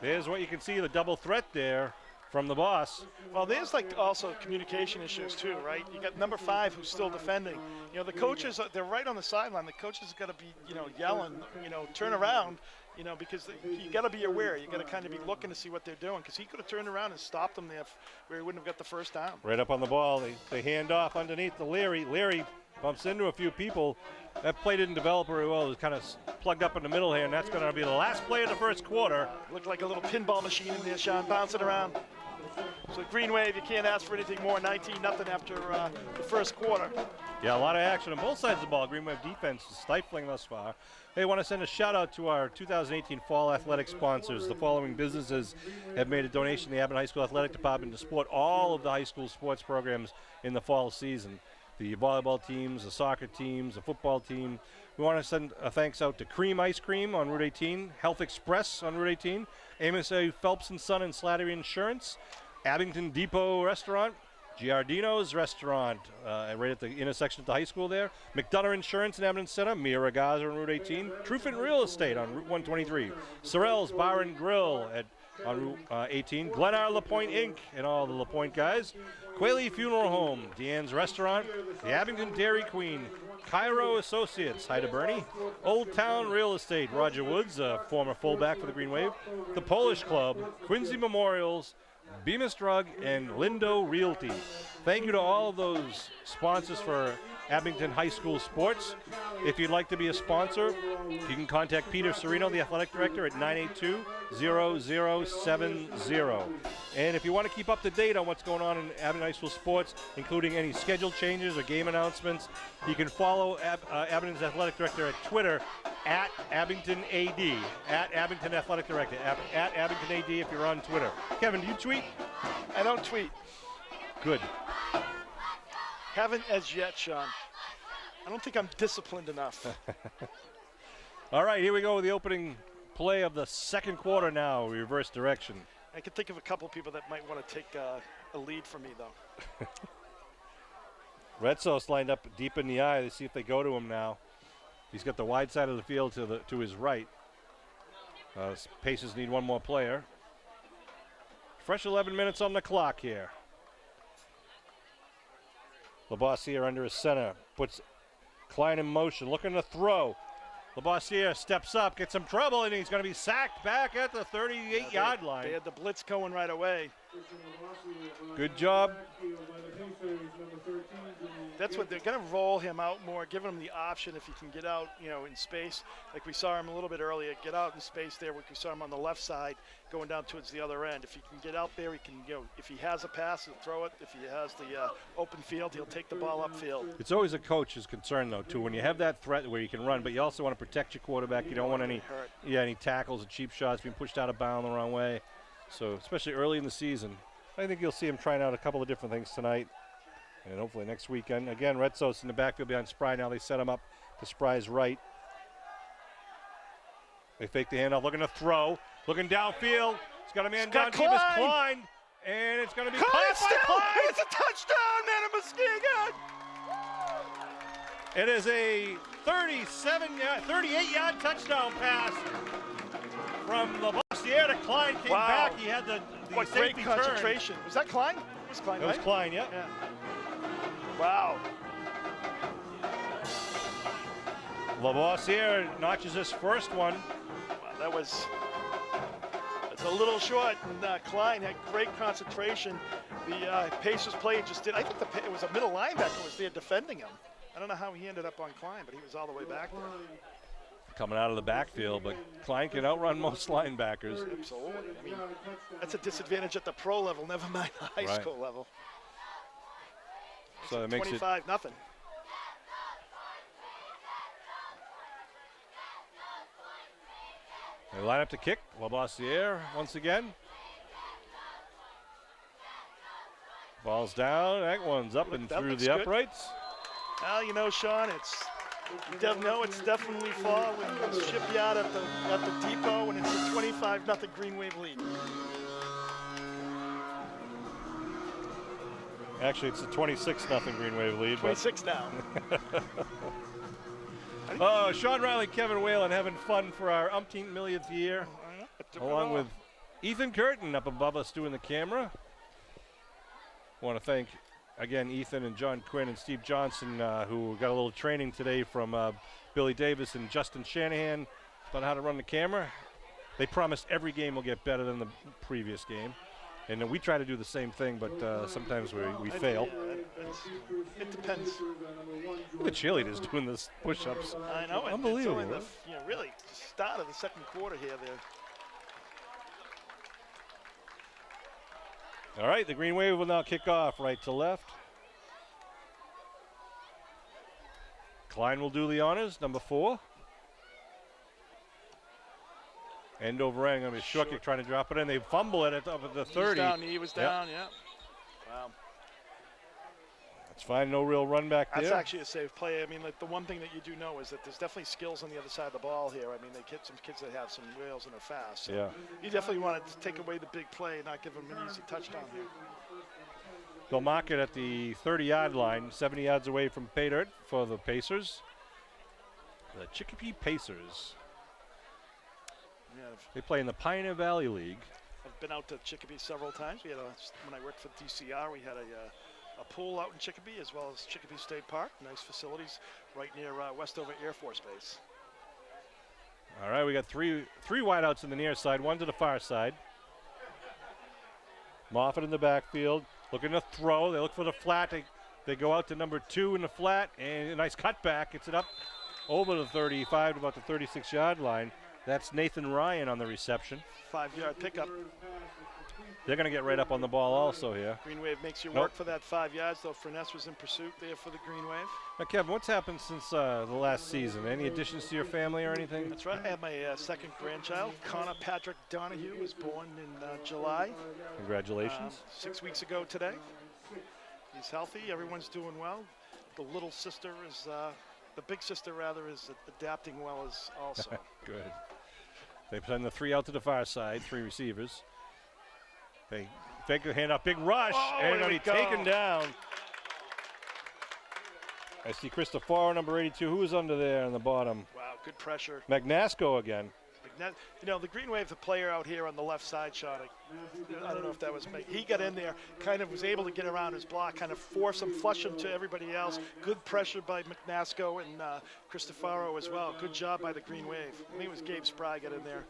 There's what you can see, the double threat there from the boss. Well, there's like also communication issues too, right? You got number 5 who's still defending. You know, the coaches, they're right on the sideline. The coaches got to be, yelling, turn around, because you got to be aware. You got to kind of be looking to see what they're doing, because he could have turned around and stopped them there where he wouldn't have got the first down. Right up on the ball. They hand off underneath to Leary. Leary bumps into a few people. That play didn't develop very well. It was kind of plugged up in the middle here, and that's going to be the last play of the first quarter. Looked like a little pinball machine in there, Sean, bouncing around. So Green Wave, you can't ask for anything more. 19-0 after the first quarter. Yeah, a lot of action on both sides of the ball. Green Wave defense is stifling thus far. Hey, want to send a shout out to our 2018 Fall Athletic sponsors. The following businesses have made a donation to the Abington High School Athletic Department to support all of the high school sports programs in the fall season. The volleyball teams, the soccer teams, the football team. We want to send a thanks out to Cream Ice Cream on Route 18, Health Express on Route 18, Amos A. Phelps & Son and Slattery Insurance, Abington Depot Restaurant, Giardino's Restaurant, right at the intersection at the high school there, McDonough Insurance in Abington Center, Mia Ragazza on Route 18, Trufant Real Estate on Route 123, Sorrell's Bar and Grill on Route 18, Glenar LaPointe Inc. and all the LaPointe guys, Quayle Funeral Home, Deanne's Restaurant, the Abington Dairy Queen, Cairo Associates, hi to Bernie, Old Town Real Estate, Roger Woods, a former fullback for the Green Wave, the Polish Club, Quincy Memorials, Bemis Drug, and Lindo Realty. Thank you to all of those sponsors for Abington High School Sports. If you'd like to be a sponsor, you can contact Peter Serino, the athletic director, at 982-0070. And if you want to keep up to date on what's going on in Abington High School sports, including any schedule changes or game announcements, you can follow Abington's athletic director at Twitter at Abington AD, at Abington Athletic Director, at Abington AD if you're on Twitter. Kevin, do you tweet? I don't tweet. Good. Haven't as yet, Sean. I don't think I'm disciplined enough. All right, here we go with the opening play of the second quarter now, reverse direction. I can think of a couple people that might want to take a lead from me, though. Red Sox lined up deep in the eye. Let's see if they go to him now. He's got the wide side of the field to his right. Pacers need one more player. Fresh 11 minutes on the clock here. Labossiere under his center, puts Klein in motion, looking to throw. Labossiere steps up, gets some trouble, and he's going to be sacked back at the 38-yard line. They had the blitz going right away. Good job. That's what they're going to roll him out more, giving him the option if he can get out, in space. Like we saw him a little bit earlier, get out in space there. We saw him on the left side going down towards the other end. If he can get out there, he can, if he has a pass, he'll throw it. If he has the open field, he'll take the ball upfield. It's always a coach's concern, though, too, when you have that threat where you can run, but you also want to protect your quarterback. You don't want any tackles or cheap shots being pushed out of bounds the wrong way. So, especially early in the season, I think you'll see him trying out a couple of different things tonight. And hopefully next weekend. Again, Red Sox in the backfield behind Spry. Now they set him up to Spry's right. They fake the handoff, looking to throw. Looking downfield. He's got a man down deep as Klein. And it's going to be caught by Klein. It's a touchdown, man. Muskegon. It is a 38-yard touchdown pass from Labossiere to Klein. Came back. He had the what great concentration. Was that Klein? It was Klein, right? It was Klein, yeah. Wow. Labossiere notches his first one. Wow, that's a little short, and Klein had great concentration. The Pacers play just did. I think it was a middle linebacker was there defending him. I don't know how he ended up on Klein, but he was all the way back there. Coming out of the backfield, but Klein can outrun most linebackers. Absolutely. I mean, that's a disadvantage at the pro level, never mind the high school level. So that makes it 25-0. They line up to kick. Labossiere once again. Ball's down. That one's up and through the uprights. Well, you know, Sean, it's definitely fall when you ship you out at the depot when it's a 25-0 Green Wave lead. Actually, it's a 26-0 Green Wave lead. 26 now. Oh, Sean Riley, Kevin Whalen having fun for our umpteenth millionth year, along with Ethan Curtin up above us doing the camera. Want to thank, again, Ethan and John Quinn and Steve Johnson, who got a little training today from Billy Davis and Justin Shanahan about how to run the camera. They promised every game will get better than the previous game. And we try to do the same thing, but sometimes we fail. It depends. Look at the cheerleaders doing this push-ups. I know. Unbelievable. It's only really the start of the second quarter here. All right, the Green Wave will now kick off right to left. Klein will do the honors, number 4. End over end, going to be short kick trying to drop it in. They fumble it up at the 30. He was down, yeah. Wow. That's fine, no real run back there. That's actually a safe play. I mean, like, the one thing that you do know is that there's definitely skills on the other side of the ball here. I mean, they get some kids that have some wheels and are fast. So yeah. You definitely want to take away the big play and not give them an easy touchdown here. They'll mark it at the 30-yard line, 70 yards away from pay dirt for the Pacers. The Chicopee Pacers. Yeah, they play in the Pioneer Valley League. I've been out to Chicopee several times. We had when I worked for DCR, we had a pool out in Chicopee as well as Chicopee State Park. Nice facilities right near Westover Air Force Base. All right, we got three wideouts in the near side, one to the far side. Moffitt in the backfield, looking to throw. They look for the flat. They go out to number 2 in the flat, and a nice cutback. Gets it up over the 35 to about the 36-yard line. That's Nathan Ryan on the reception. 5-yard pickup. They're going to get right up on the ball also here. Green Wave makes you work for that 5 yards, though. Furness was in pursuit there for the Green Wave. Now, Kevin, what's happened since the last season? Any additions to your family or anything? That's right. I have my second grandchild. Connor Patrick Donahue was born in July. Congratulations. 6 weeks ago today. He's healthy. Everyone's doing well. The little sister is, the big sister rather, is adapting well as also. Good. They send the 3 out to the far side, 3 receivers. They fake the hand up, big rush, and going to be taken down. I see Christopher, number 82. Who is under there on the bottom? Wow, good pressure. Magnasco again. You know, the Green Wave, the player out here on the left side, Sean, I don't know if that was me. He got in there, kind of was able to get around his block, kind of force him, flush him to everybody else. Good pressure by Magnasco and Cristofaro as well. Good job by the Green Wave. I think it was Gabe Spry got in there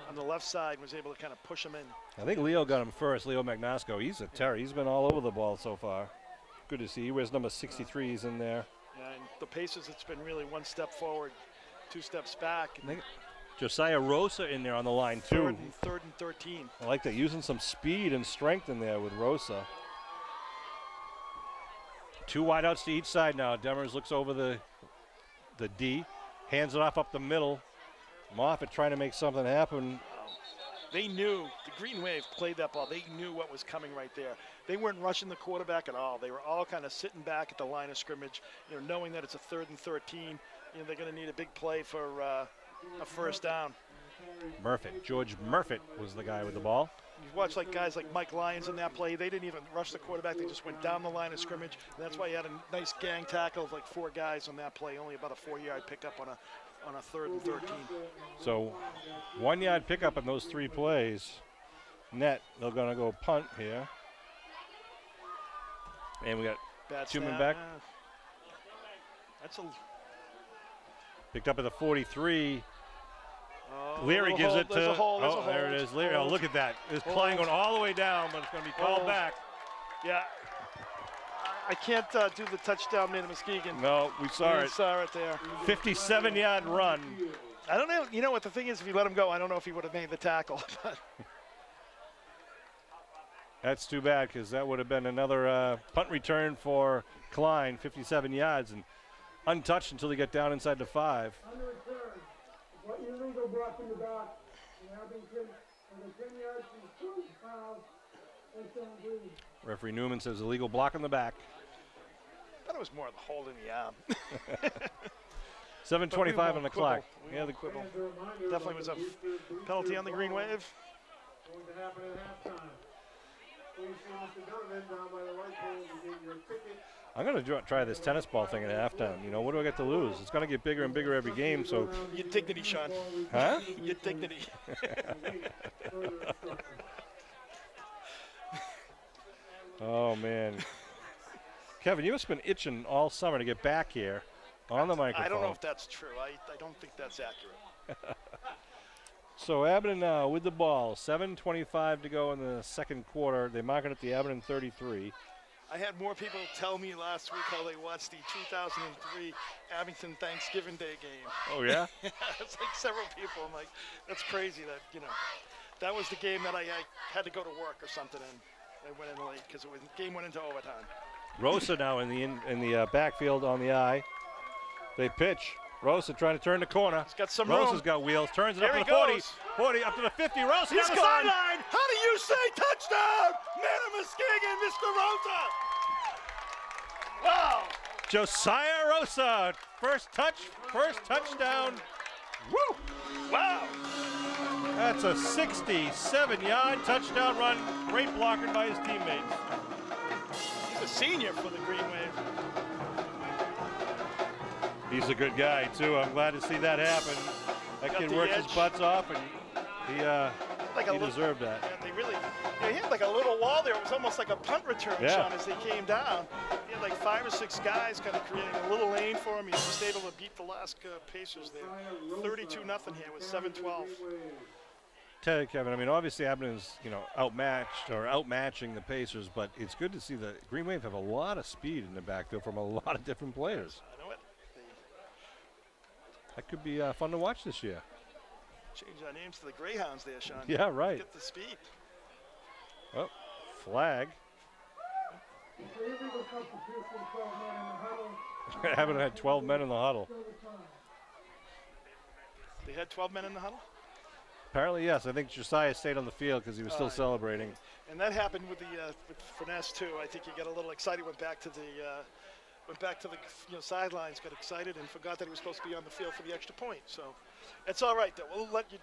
on the left side and was able to kind of push him in. I think Leo got him first, Leo Magnasco. He's a terror. He's been all over the ball so far. Good to see. He wears number 63. He's in there. Yeah, and the Pacers, it's been really 1 step forward, 2 steps back. Josiah Rosa in there on the line, too. Third and 13. I like that, using some speed and strength in there with Rosa. 2 wideouts to each side now. Demers looks over the D, hands it off up the middle. Moffitt trying to make something happen. They knew, the Green Wave played that ball. They knew what was coming right there. They weren't rushing the quarterback at all. They were all kind of sitting back at the line of scrimmage, knowing that it's a 3rd and 13. They're going to need a big play for a first down. Murfitt, George Murfitt was the guy with the ball. You watch guys like Mike Lyons in that play. They didn't even rush the quarterback. They just went down the line of scrimmage. And that's why you had a nice gang tackle of 4 guys on that play. Only about a 4-yard pickup on a 3rd and 13. So 1-yard pickup in those 3 plays. Net, they're going to go punt here. And we got Tuman back. That's a picked up at the 43. Leary gives it to. There it is. Leary. Oh, look at that. It's Klein going all the way down, but it's going to be called back. Yeah. I can't do the touchdown made of Muskegon. No, we saw it. Saw it there. 57-yard run. I don't know. You know what the thing is? If you let him go, I don't know if he would have made the tackle. That's too bad, because that would have been another punt return for Klein, 57 yards, and untouched until they get down inside the 5. What illegal block in the back in Abington, and the 10 yards from foul, Referee Newman says illegal block on the back. I thought it was more of the hold in the arm. 7:25 on the clock. Yeah, the quibble. Definitely was a penalty on the green wave. Going to happen at halftime. Please see Mr. Donovan down by the light pole to get your ticket. I'm going to try this tennis ball thing at halftime. You know, what do I get to lose? It's going to get bigger and bigger every game, so. Your dignity, Sean. Huh? Your dignity. Oh, man. Kevin, you must have been itching all summer to get back here on the microphone. I don't know if that's true. I don't think that's accurate. So Abington now with the ball. 7:25 to go in the second quarter. They mark it at the Abington 33. I had more people tell me last week how they watched the 2003 Abington Thanksgiving Day game. Oh, yeah? It's like several people. I'm like, that's crazy that, that was the game that I had to go to work or something, and I went in late because the game went into overtime. Rosa now in the backfield on the eye. They pitch. Rosa trying to turn the corner. He's got some Rosa's room. got wheels. Turns it Here up to he the 40. goes. 40 up to the 50. Rosa He's down the gone. sideline. How do you say touchdown? Man Muskegon, Mr. Rosa. Wow. Josiah Rosa. First touchdown. Woo! Wow. That's a 67-yard touchdown run. Great blocking by his teammates. He's a senior for the Green Wave. He's a good guy, too. I'm glad to see that happen. That Got kid the worked edge. his butts off, and he deserved that. Yeah, they really, he had like a little wall there. It was almost like a punt return, Yeah. Sean, as they came down. He had like 5 or 6 guys kind of creating a little lane for him. He was just able to beat the last Pacers there. 32-0 here with 7:12. Tell you, Kevin, I mean, obviously Abington's, outmatching the Pacers, but it's good to see the Green Wave have a lot of speed in the backfield from a lot of different players. I know it. That could be fun to watch this year. Change our names to the Greyhounds there, Sean. Yeah, right. Get the speed. Oh, flag. Abington had 12 men in the huddle. They had 12 men in the huddle? Apparently, yes. I think Josiah stayed on the field because he was still celebrating. And that happened with with Finesse too. I think he got a little excited, went back to the sidelines, got excited, and forgot that he was supposed to be on the field for the extra point. So it's all right, though. We'll let you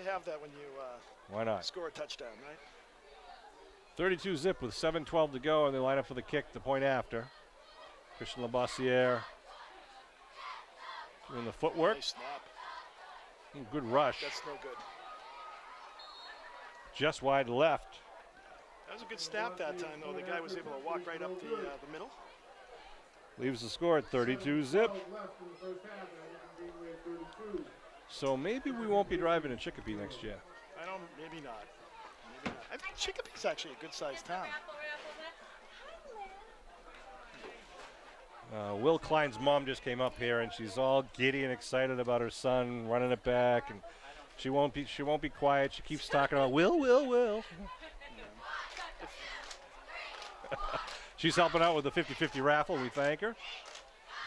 have that when you Why not? score a touchdown, right? 32 zip with 7:12 to go, and they line up for the kick the point after. Christian Labossiere doing the footwork. Nice snap. Good rush. That's no good. Just wide left. That was a good snap that time, though. The guy was able to walk right up the middle. Leaves the score at 32 zip. So maybe we won't be driving to Chicopee next year. Maybe not. I think Chicopee's actually a good-sized town. Will Klein's mom just came up here, and she's all giddy and excited about her son running it back, and she won't be quiet. She keeps talking about Will. She's helping out with the 50-50 raffle. We thank her.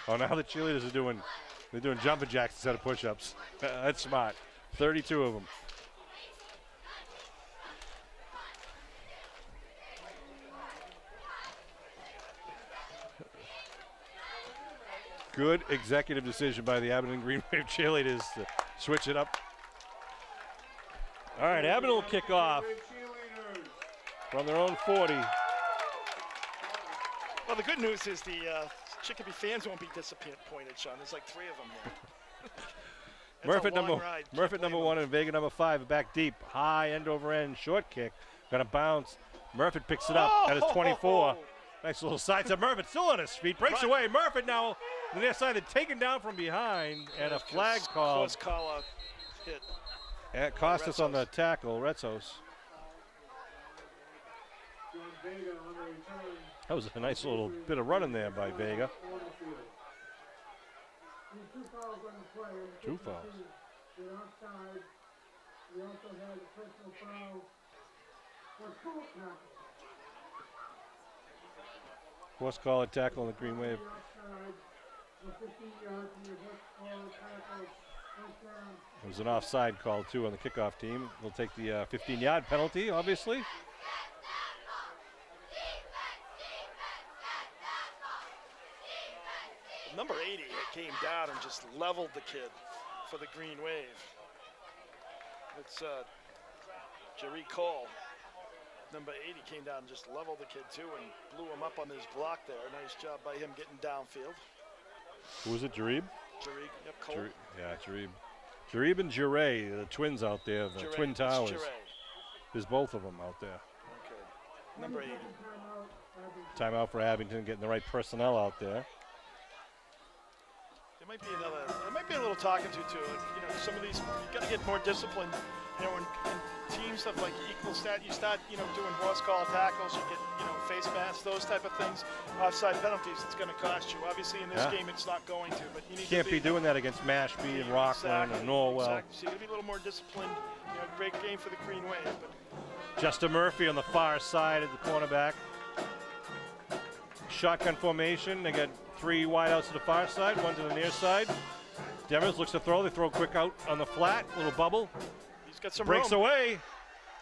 Oh, now the cheerleaders they're doing jumping jacks instead of push-ups. That's smart. 32 of them. Good executive decision by the Abington Green Wave cheerleaders to switch it up. All right, Abington will kick off from their own 40. Well, the good news is the Chicopee fans won't be disappointed, Sean. There's like 3 of them here. Murphy number 1 and Vega number 5 back deep. High end over end, short kick. Gonna bounce. Murphy picks it up at his 24. Nice little side to Murphy, still on his feet. Breaks away. Murphy now on the near side, they're taken down from behind, and a flag call. Close call hit. It cost us on the tackle, Retzos. That was a nice little bit of running there by Vega. 2 fouls. What's called a tackle on the Green Wave? It was an offside call, too, on the kickoff team. They'll take the 15-yard penalty, obviously. Number 80 came down and just leveled the kid for the Green Wave. It's Jerry Cole. Number 80 came down and just leveled the kid too and blew him up on his block there. Nice job by him getting downfield. Who was it, Jareeb? Jareeb, yep, Cole. Jareeb. Jareeb and Jure, the twins out there, the Twin Towers. There's both of them out there. Okay. Number 80. Timeout for Abington, getting the right personnel out there. There might be a little talking to too. You know, some of these, you got to get more disciplined. You know, when teams have like equal stat, you start, you know, doing horse call tackles, you get, you know, face masks, those type of things, offside penalties. It's going to cost you. Obviously, in this game, it's not going to. But you can't be doing that against Mashpee and Rockland and Norwell. Exactly. So you got to be a little more disciplined. You know, great game for the Green Wave. But Justin Murphy on the far side at the cornerback. Shotgun formation. They got 3 wideouts to the far side, 1 to the near side. Demers looks to throw. They throw quick out on the flat, little bubble. He's got some breaks room. Away.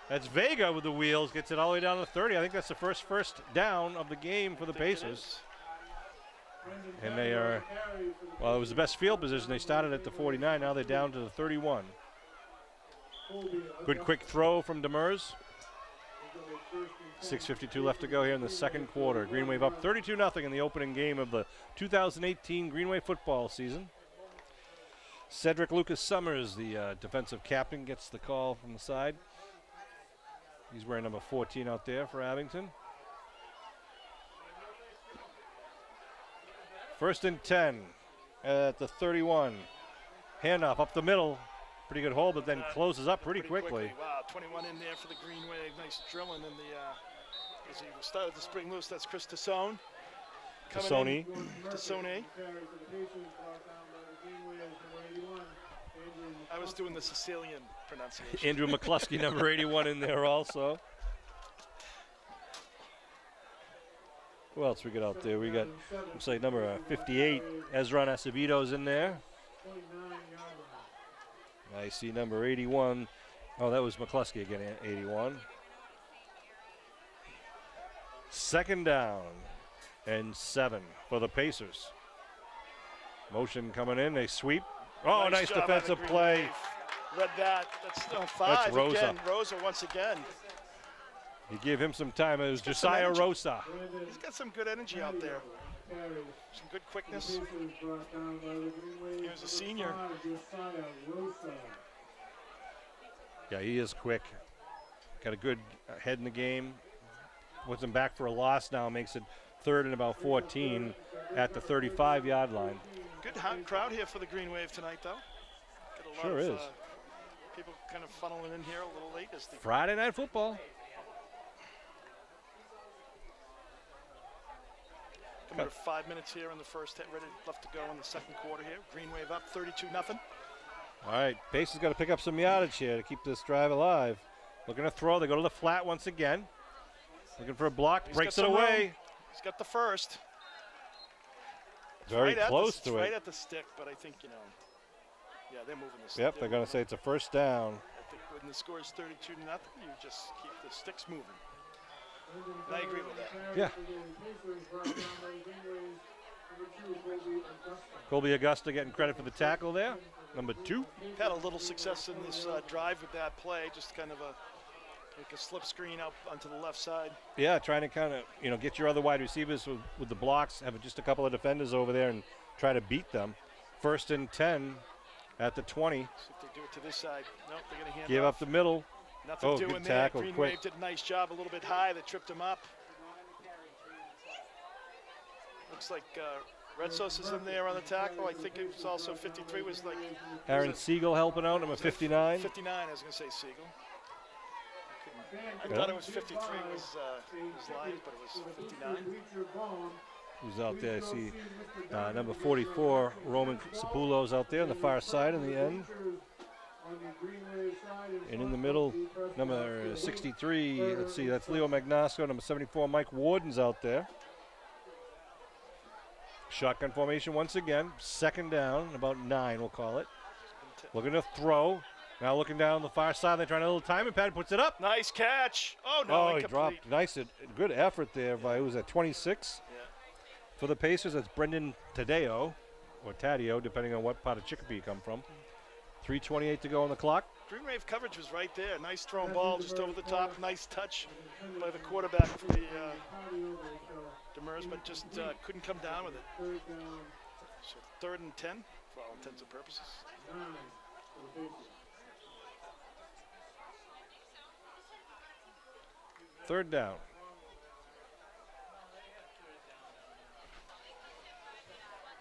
That's Vega with the wheels. Gets it all the way down to 30. I think that's the first down of the game for the Pacers. And they are, well, it was the best field position. They started at the 49. Now they're down to the 31. Good quick throw from Demers. 6:52 left to go here in the second quarter. Green Wave up 32-0 in the opening game of the 2018 Green Wave football season. Cedric Lucas Summers, the defensive captain, gets the call from the side. He's wearing number 14 out there for Abington. 1st and 10 at the 31. Handoff up the middle. Pretty good hole, but then closes up pretty quickly. Wow, 21 in there for the Green Wave. Nice drilling in the, as he started to spring loose. That's Chris Tassone. Tassone. I was doing the Sicilian pronunciation. Andrew McCluskey, number 81 in there also. Who else we got out there? We got, looks like number 58, Ezron Acevedo's in there. I see number 81. Oh, that was McCluskey again, 81. 2nd down and 7 for the Pacers. Motion coming in, they sweep. Oh, nice defensive play. Read that. That's 5 That's Rosa. again. Rosa once again. You give him some time. It was Josiah Rosa. He's got some good energy out there. Some good quickness. He was a senior. Yeah, he is quick. Got a good head in the game. Puts him back for a loss now. Makes it 3rd and about 14 at the 35-yard line. Good crowd here for the Green Wave tonight, though. Got a lot of people kind of funneling in here a little late. As the Friday night football. About 5 minutes here in the first, ready left to go in the second quarter here. Green Wave up 32-0. All right, Pacers got to pick up some yardage here to keep this drive alive. Looking to throw. They go to the flat once again. Looking for a block. Breaks it away. Room. He's got the first. Very close to it. Right at the stick, but I think, you know, yeah, they're moving the stick. Yep, they're going to say it's a 1st down. I think when the score is 32-0, you just keep the sticks moving. And I agree with that. Yeah. Colby Augusta getting credit for the tackle there. Number 2. Had a little success in this drive with that play, just kind of like a slip screen out onto the left side. Yeah, trying to kind of, you know, get your other wide receivers with the blocks, have just a couple of defenders over there and try to beat them. 1st and 10 at the 20. See if they do it to this side. Nope, they're going to hand Give off. up the middle. Nothing doing good there. tackle, Green quick. Wave did a nice job, a little bit high. They tripped him up. Looks like Red Sauce is in there on the tackle. I think it was also 53 was like... Aaron Siegel helping out, number 59. 59, I was going to say Siegel. I thought it was 53 was lines, but it was 59. Who's out there? I see number 44, Roman Sapulo's out there on the far side in the end. And in the middle, number 63, let's see, that's Leo Magnasco. Number 74, Mike Warden's out there. Shotgun formation once again. 2nd down, about 9, we'll call it. Looking to throw. Now looking down the far side, they're trying a little time, and Patton puts it up. Nice catch. Oh, no, oh, he dropped. Nice, good effort there by, who was that, 26? Yeah. For the Pacers, that's Brendan Tadeo. or Taddeo, depending on what part of Chicopee you come from. 3:28 to go on the clock. Green Wave coverage was right there. Nice thrown ball just over the top. Nice touch by the quarterback for the Demers, but just couldn't come down with it. So 3rd and 10 for all intents and purposes. 3rd down.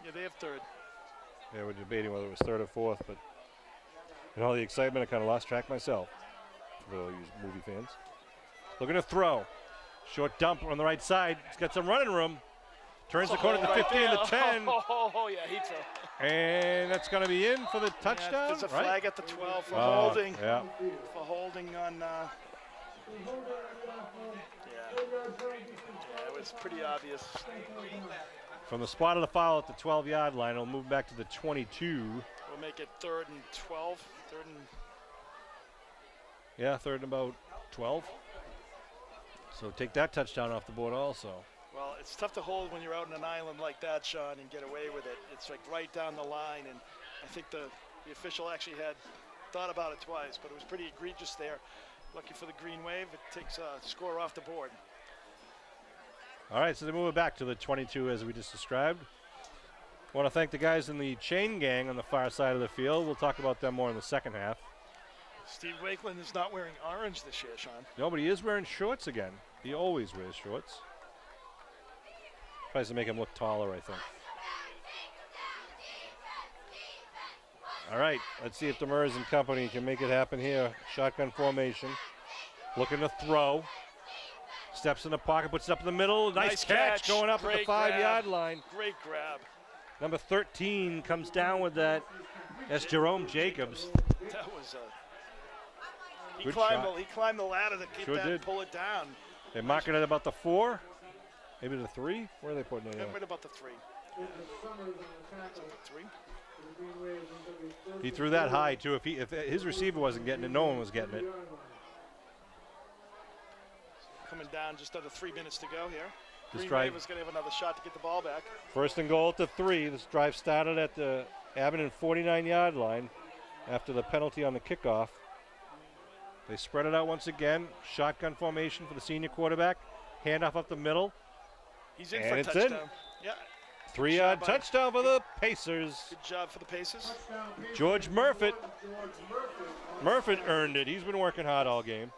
Yeah, they have 3rd. Yeah, we're debating whether it was 3rd or 4th, but in all the excitement, I kind of lost track myself, for all you movie fans. Looking to throw. Short dump on the right side. He's got some running room. Turns the corner to the 15, the 10. Oh, yeah, he threw. And that's going to be in for the touchdown, Yeah, there's a right? flag at the 12 for holding. Yeah. For holding on. Yeah, it was pretty obvious. From the spot of the foul at the 12-yard line, it'll move back to the 22. We'll make it 3rd and 12. 3rd and. Yeah, 3rd and about 12. So take that touchdown off the board also. Well, it's tough to hold when you're out on an island like that, Sean, and get away with it. It's like right down the line, and I think the official actually had thought about it twice, but it was pretty egregious there. Lucky for the Green Wave, it takes a score off the board. All right, so they move it back to the 22 as we just described. I want to thank the guys in the chain gang on the far side of the field. We'll talk about them more in the second half. Steve Wakeland is not wearing orange this year, Sean. No, but he is wearing shorts again. He always wears shorts. Tries to make him look taller, I think. All right, let's see if Demers and company can make it happen here. Shotgun formation. Looking to throw. Steps in the pocket, puts it up in the middle. Nice catch going up at the 5-yard line. Great grab. Number 13 comes down with that. That's Jerome Jacobs. That was a. He Good climbed shot. He climbed the ladder to get Sure that did. and pull it down. They're marking it about the 4, maybe the 3. Where are they putting it? Right about the 3. 3. He threw that high too. If his receiver wasn't getting it, no one was getting it. Coming down just under 3 minutes to go here. This Green drive- Wave is going to have another shot to get the ball back. 1st and goal at the 3. This drive started at the Abington 49-yard line after the penalty on the kickoff. They spread it out once again. Shotgun formation for the senior quarterback. Handoff up the middle. He's in And for a it's touchdown. in. Yeah. 3-yard by- touchdown for the Pacers. Good job for the Pacers. George Murfitt. Murfitt earned it. He's been working hard all game.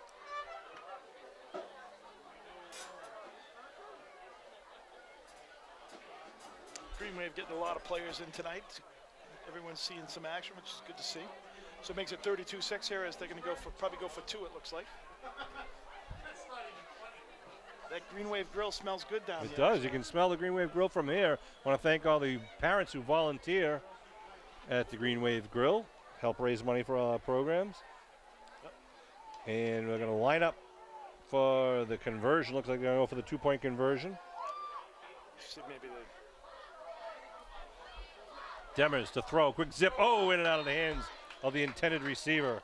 Green Wave getting a lot of players in tonight. Everyone's seeing some action, which is good to see. So it makes it 32-6 here as they're going to probably go for 2, it looks like. That Green Wave grill smells good down here. It does. You can smell the Green Wave Grill from here. I want to thank all the parents who volunteer at the Green Wave Grill, help raise money for all our programs. And we're going to line up for the conversion. Looks like they're going to go for the 2-point conversion. See maybe Demers to throw. Quick zip. Oh, in and out of the hands of the intended receiver.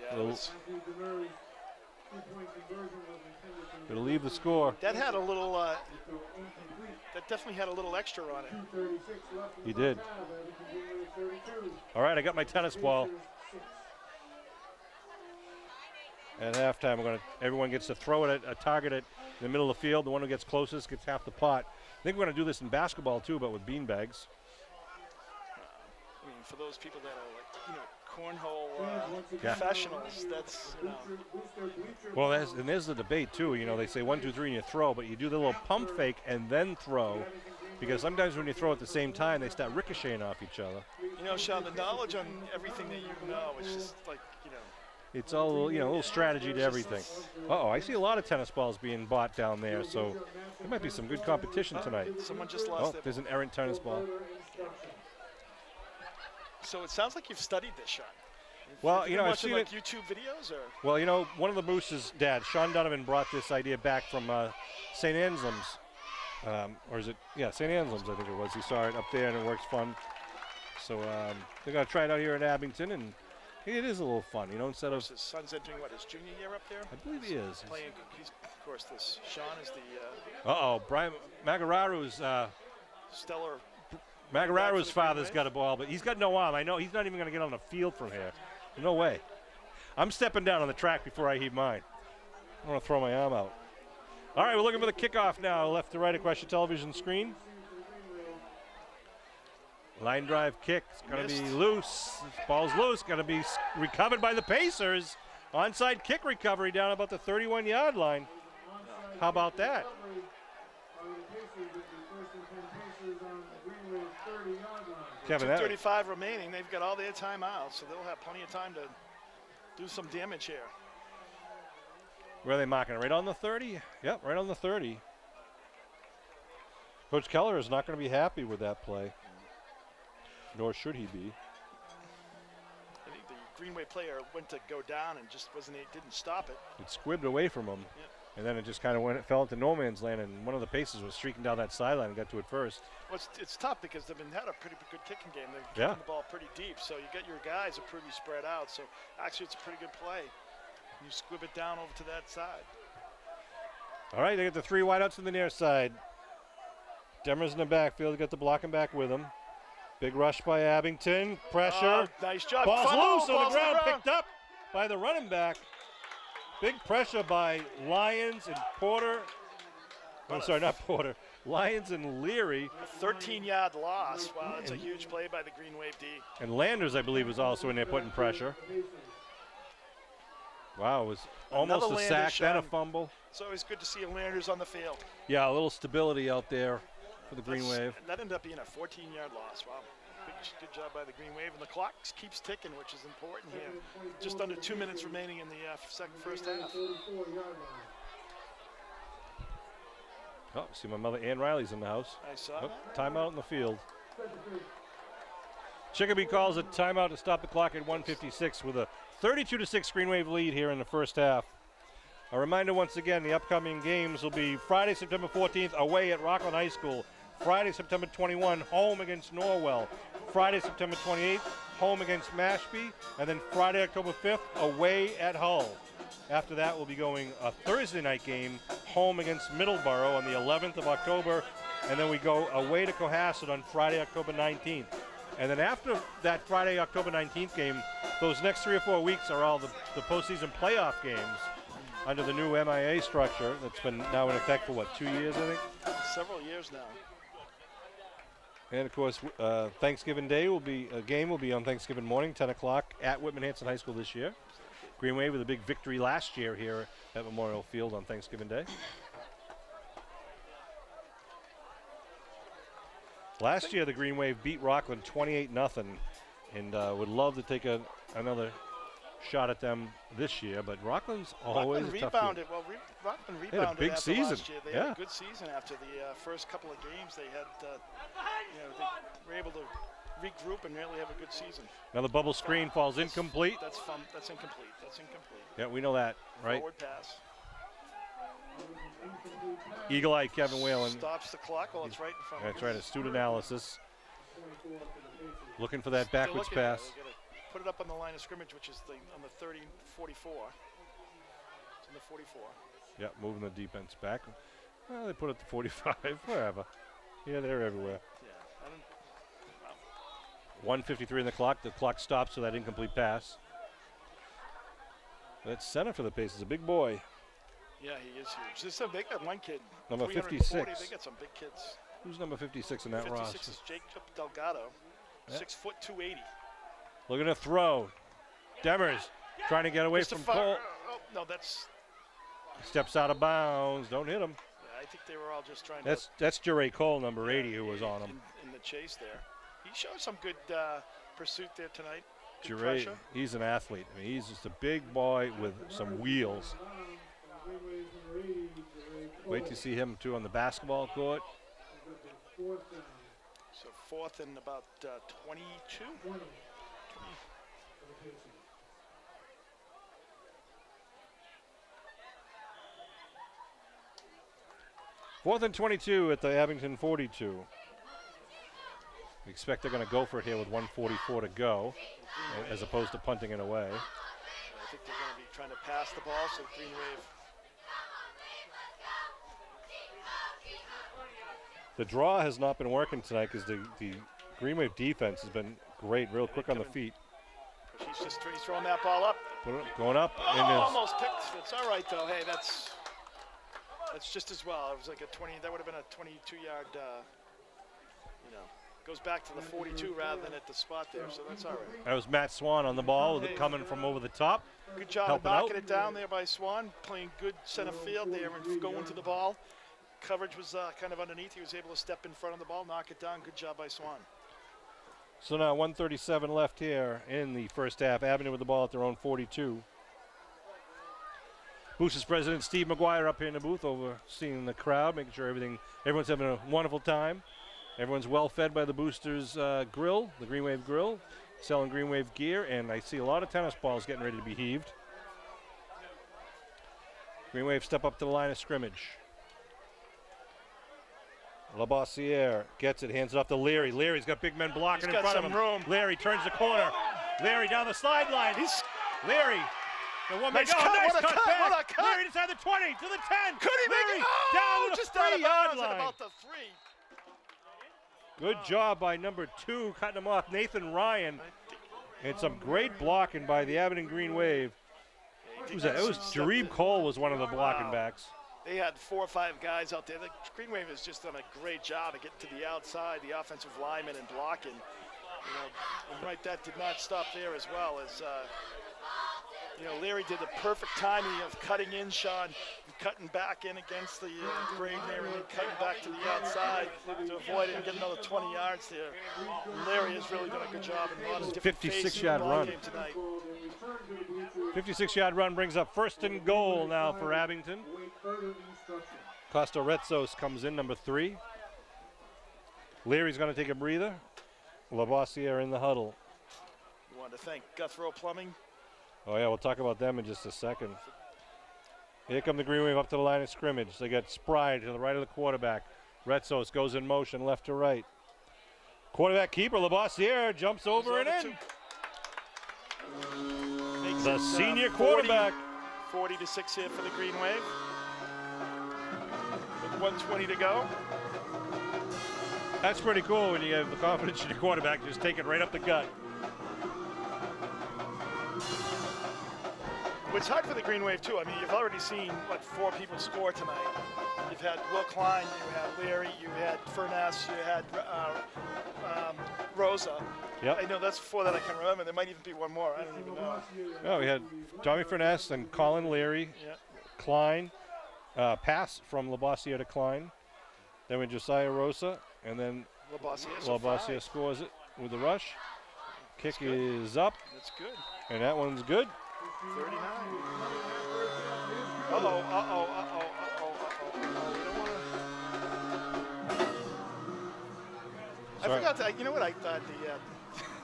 yeah, it was, It'll leave the score. that had a little. That definitely had a little extra on it. He did. All right, I got my tennis ball. At halftime, everyone gets to throw it at a target in the middle of the field. The one who gets closest gets half the pot. I think we're going to do this in basketball too, but with beanbags. I mean, for those people that are like, cornhole professionals, that's, Well, there's the debate too. They say 1, 2, 3 and you throw, but you do the little pump fake and then throw, because sometimes when you throw at the same time, they start ricocheting off each other. Sean, the knowledge on everything that you know is just like, It's all, a little strategy to everything. Uh-oh, I see a lot of tennis balls being bought down there, so there might be some good competition tonight. Someone just lost there's an errant tennis ball. So it sounds like you've studied this, Sean. Well, Have you I've watching seen like it. YouTube videos or? Well, one of the boosters' dad, Sean Donovan, brought this idea back from St. Anselm's. Or is it? Yeah, St. Anselm's, I think it was. He saw it up there and it works fun. So they're going to try it out here in Abington, and it is a little fun, instead of. His son's entering his junior year up there? I believe he is. Playing, of course, Sean is the Uh-oh, Brian Magararu's stellar Magararu's father's got a ball, but he's got no arm. I know he's not even going to get on the field from here. No way. I'm stepping down on the track before I heave mine. I want to throw my arm out. All right, we're looking for the kickoff now, left to right across your television screen. Line drive kick. It's going to be loose. This ball's loose. Going to be recovered by the Pacers. Onside kick recovery down about the 31-yard line. How about that? 2:35 remaining. They've got all their timeouts, so they'll have plenty of time to do some damage here. Where are they marking it? Right on the 30? Yep, right on the 30. Coach Keller is not going to be happy with that play. Nor should he be. I think the Greenway player went to go down and just didn't stop it. It squibbed away from him. Yep. And then it just kind of fell into no man's land, and one of the Pacers was streaking down that sideline and got to it first. Well, it's tough because they've had a pretty good kicking game. They've kicked the ball pretty deep, so you get your guys are pretty spread out. So actually, it's a pretty good play. You squib it down over to that side. All right, they get the 3 wideouts on the near side. Demers in the backfield, got the blocking back with him. Big rush by Abington. Pressure. Nice job. Ball's loose on the ground, picked up by the running back. Big pressure by Lyons and Porter. I'm sorry, not Porter. Lyons and Leary. 13-yard loss. Wow, that's a huge play by the Green Wave D. And Landers, I believe, was also in there putting pressure. Wow, it was almost a sack, then a fumble. It's always good to see Landers on the field. Yeah, a little stability out there for the Green Wave. That ended up being a 14-yard loss. Wow. Good job by the Green Wave, and the clock keeps ticking, which is important here. Just under 2 minutes remaining in the first half. Oh, see my mother Ann Riley's in the house. I saw that. Timeout in the field. Chicopee calls a timeout to stop the clock at 1:56 with a 32-6 Green Wave lead here in the first half. A reminder once again, the upcoming games will be Friday, September 14th, away at Rockland High School. Friday, September 21, home against Norwell. Friday, September 28th, home against Mashpee. And then Friday, October 5th, away at Hull. After that, we'll be going a Thursday night game, home against Middleborough on the 11th of October. And then we go away to Cohasset on Friday, October 19th. And then after that Friday, October 19th game, those next 3 or 4 weeks are all the postseason playoff games under the new MIA structure that's been now in effect for, what, 2 years, I think? Several years now. And, of course, Thanksgiving Day will be on Thanksgiving morning, 10 o'clock at Whitman-Hanson High School this year. Green Wave with a big victory last year here at Memorial Field on Thanksgiving Day. Last year, the Green Wave beat Rockland 28-0, and would love to take another shot at them this year, but Rockland's always a tough team. Well, Rockland rebounded. They had a big season. Last year. They had a good season after the first couple of games. They had, they were able to regroup and really have a good season. Now the bubble screen falls incomplete. That's fun. That's incomplete. That's incomplete. Yeah, we know that, right? Forward pass. Eagle Eye Kevin Whalen. Stops the clock. Well, it's right in front of That's right, astute analysis. Looking for that backwards pass. Put it up on the line of scrimmage, which is on the 30-44. It's in the 44. Yeah, moving the defense back. Well, they put it to 45, wherever. Yeah, they're everywhere. Yeah. 1:53 in the clock. The clock stops with that incomplete pass. That's center for the Pacers, a big boy. Yeah, he is huge. They got one kid. Number 56. 56. They got some big kids. Who's number 56 in that roster? 56 is Jacob Delgado, Yeah. 6 foot 280. Looking to throw. Demers trying to get away from Cole. Oh, no, that's. Steps out of bounds. Don't hit him. Yeah, I think they were all just trying That's Jure Cole, number 80, who was on him. In the chase there. He showed some good pursuit there tonight. Jure, he's an athlete. I mean, he's just a big boy with some wheels. Wait to see him, too, on the basketball court. So fourth and about 22. 4th and 22 at the Abington 42. We expect they're going to go for it here with 1:44 to go, as opposed to punting it away. I think they're going to be trying to pass the ball, so Green Wave. The draw has not been working tonight because the Green Wave defense has been great, real quick on the feet. He's throwing that ball up. Going up. Oh, almost picked. It's all right, though. Hey, that's just as well. It was like a 20. That would have been a 22-yard, goes back to the 42 rather than at the spot there, so that's all right. That was Matt Swan on the ball, with it coming from over the top. Good job of knocking it down there by Swan, playing good center field there and going to the ball. Coverage was kind of underneath. He was able to step in front of the ball, knock it down. Good job by Swan. So now 1:37 left here in the first half. Abington with the ball at their own 42. Boosters president Steve McGuire up here in the booth overseeing the crowd, making sure everyone's having a wonderful time. Everyone's well fed by the Boosters grill, the Green Wave grill, selling Green Wave gear, and I see a lot of tennis balls getting ready to be heaved. Green Wave step up to the line of scrimmage. Labossiere gets it, hands it off to Leary. Leary's got big men blocking in front of him. Room. Leary turns the corner. Leary down the sideline. Leary. The one nice cut. Nice cut back. What a cut. Leary inside the 20 to the 10. Could he Leary make it? down the just 3-yard line. About the 3. Good job by number 2, cutting him off, Nathan Ryan. And some great blocking by the Abington Green Wave. It was Jareeb Cole was one of the blocking backs. They had 4 or 5 guys out there. The Green Wave has just done a great job of getting to the outside, the offensive linemen, and blocking. And right, that did not stop there as well. As Leary did the perfect timing of cutting in, Sean, and cutting back in against the grade there, and then cutting back to the outside to avoid it and get another 20 yards there. And Leary has really done a good job in a lot of different 56-yard run. 56-yard run brings up 1st and goal now for Abington. Costa Retzos comes in, number 3. Leary's going to take a breather. Labossiere in the huddle. You want to thank Guthrow Plumbing. Oh, yeah, we'll talk about them in just a second. Here come the Green Wave up to the line of scrimmage. They got Spry to the right of the quarterback. Retzos goes in motion left to right. Quarterback keeper, Labossiere jumps over and in. The senior quarterback. 40-6 here for the Green Wave. With 1:20 to go. That's pretty cool when you have the confidence in your quarterback to just take it right up the gut. It's hard for the Green Wave, too. I mean, you've already seen, 4 people score tonight. You've had Will Klein, you had Leary, you had Furness, you had Rosa. Yep. I know that's 4 that I can remember. There might even be one more. I don't even know. No, we had Tommy Furness and Colin Leary, Klein, pass from Labossiere to Klein. Then we Josiah Rosa, and then Labossiere scores it with the rush. Kick is up. That's good. And that one's good. 39. I forgot to, you know what I thought?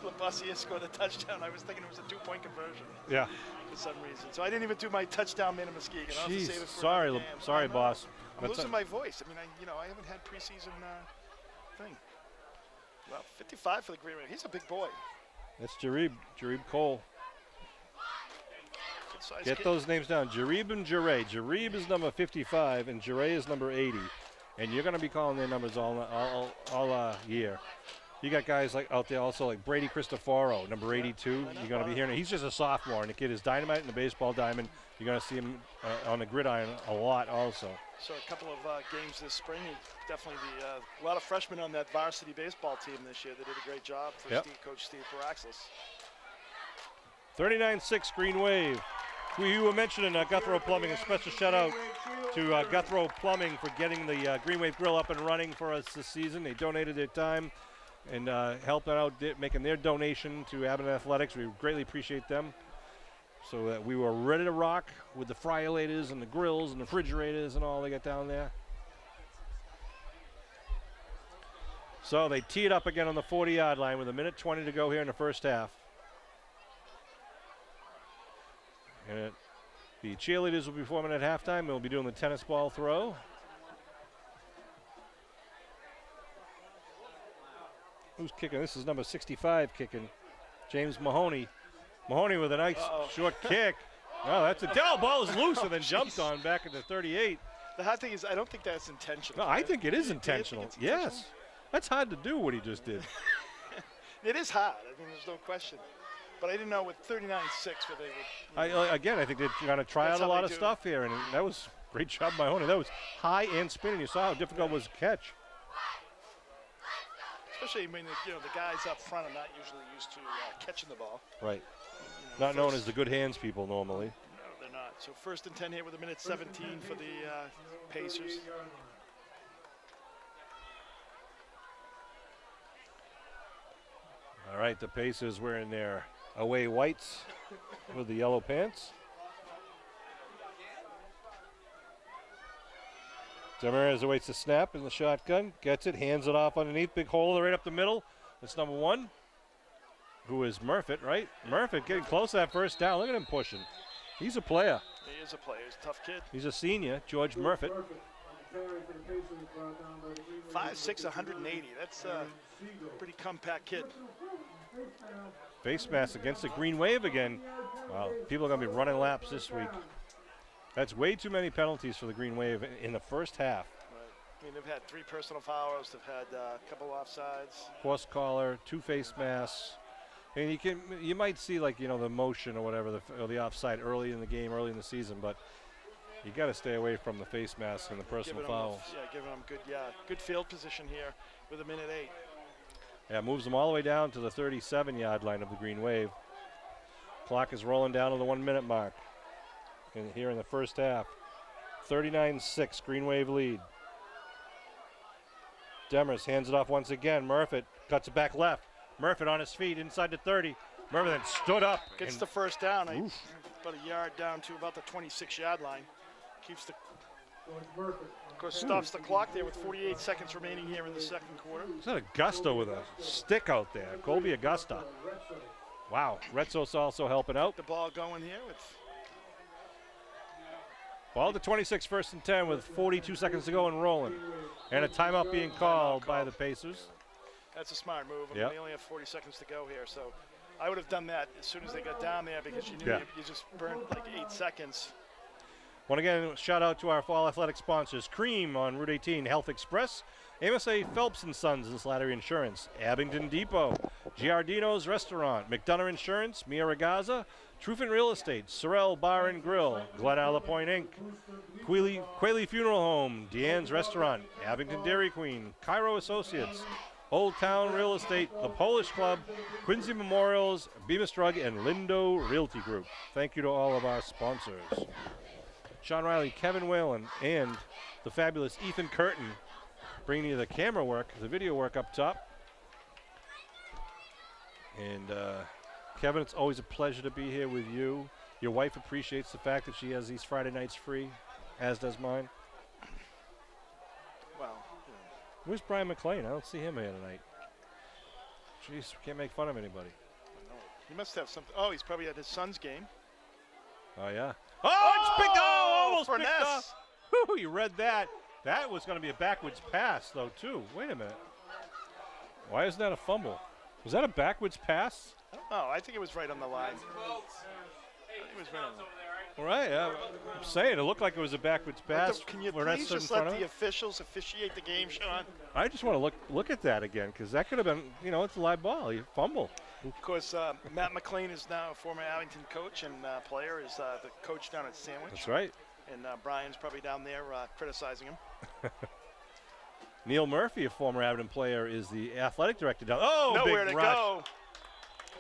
Labossiere scored a touchdown. I was thinking it was a 2-point conversion. Yeah. For some reason. So I didn't even do my touchdown man of Muskegon. Jeez, sorry, boss. I'm losing my voice. I mean, I haven't had preseason thing. Well, 55 for the Green Wave. He's a big boy. That's Jareeb Cole. Get those names down. Jareeb and Jure. Jareeb is number 55 and Jure is number 80. And you're going to be calling their numbers all year. You got guys like out there also like Brady Cristoforo, number 82. You're going to be hearing. He's just a sophomore, and the kid is dynamite in the baseball diamond. You're going to see him on the gridiron a lot also. So a couple of games this spring. Definitely a lot of freshmen on that varsity baseball team this year. They did a great job for Coach Steve Paraxis. 39-6 Green Wave. We were mentioning Guthrow Plumbing. A special shout out to Guthrow Plumbing for getting the Green Wave Grill up and running for us this season. They donated their time and helping out, making their donation to Abington Athletics. We greatly appreciate them. So that we were ready to rock with the friolators and the grills and the refrigerators and all they got down there. So they tee it up again on the 40-yard line with 1:20 to go here in the first half. And the cheerleaders will be forming at halftime. They'll be doing the tennis ball throw. Who's kicking? This is number 65 kicking. James Mahoney. Mahoney with a nice short kick. Oh, that's a ball is loose and then jumped on back at the 38. The hard thing is I don't think that's intentional. No, I think it is intentional. Yes. That's hard to do what he just did. It is hard. I mean, there's no question. But I didn't know with 39.6 what they would. Again, I think they're going to try That's out a how lot they of do. stuff here, and that was a great job by Honey. That was high and spinning. You saw how difficult it was to catch. Especially when the guys up front are not usually used to catching the ball. Right. Not known as the good hands people normally. No, they're not. So 1st and 10 here with 1:17 for the Pacers. All right, the Pacers wearing their away whites with the yellow pants. Demirez awaits the snap in the shotgun, gets it, hands it off underneath, big hole right up the middle. That's number 1, who is Murfitt, right? Murfitt getting close to that first down. Look at him pushing. He's a player. He is a player. He's a tough kid. He's a senior, George Murfitt. 5'6", 180. That's a pretty compact kid. Face mask against the Green Wave again. Wow, people are going to be running laps this week. That's way too many penalties for the Green Wave in the first half. Right. I mean, they've had 3 personal fouls. They've had a couple offsides. Horse collar, 2 face masks. And you might see the motion or whatever, or the offside early in the game, early in the season, but you got to stay away from the face mask and the personal fouls. Giving them good field position here with 1:08. Yeah, moves them all the way down to the 37-yard line of the Green Wave. Clock is rolling down to the 1-minute mark. And here in the first half, 39-6, Green Wave lead. Demers hands it off once again. Murfitt cuts it back left. Murfitt on his feet inside the 30. Murfitt then stood up. Gets the first down. About a yard down to about the 26-yard line. Keeps the. Of course, stops the clock there with 48 seconds remaining here in the second quarter. Is that Augusta with a stick out there? Colby Augusta. Wow. Retzo's also helping out. The ball going here with. Ball to 26, 1st and 10 with 42 seconds to go and rolling. And a timeout being called by the Pacers. That's a smart move. Yep. They only have 40 seconds to go here, so I would have done that as soon as they got down there because you knew you just burned like 8 seconds. Once again, shout out to our fall athletic sponsors: Cream on Route 18, Health Express, Amos A. Phelps and Sons and Slattery Insurance, Abington Depot, Giardino's Restaurant, McDonough Insurance, Mia Ragazza, Truffin Real Estate, Sorrel Bar and Grill, Glen Isle Point Inc., Quayle Funeral Home, Deanne's Restaurant, Abington Dairy Queen, Cairo Associates, Old Town Real Estate, The Polish Club, Quincy Memorials, Bemis Drug, and Lindo Realty Group. Thank you to all of our sponsors. Sean Riley, Kevin Whalen, and the fabulous Ethan Curtin bringing you the camera work, the video work up top. And Kevin, it's always a pleasure to be here with you. Your wife appreciates the fact that she has these Friday nights free, as does mine. Well, Where's Brian McLean? I don't see him here tonight. Jeez, we can't make fun of anybody. he must have something. Oh, he's probably at his son's game. Oh, yeah. Oh, it's picked off! Almost picked finesse. off. Whew, you read that. That was going to be a backwards pass, though, too. Wait a minute. Why isn't that a fumble? Was that a backwards pass? Oh, I think it was right on the line. I think it was right on the line. All right, I'm saying it looked like it was a backwards pass. Can you where that please stood in just front let of the it. officials officiate the game, Sean? I just want to look at that again because that could have been, it's a live ball. You fumble. Of course, Matt McLean is now a former Abington coach and player, is the coach down at Sandwich. That's right. And Brian's probably down there criticizing him. Neil Murphy, a former Abington player, is the athletic director down. Oh, nowhere big to rush. go.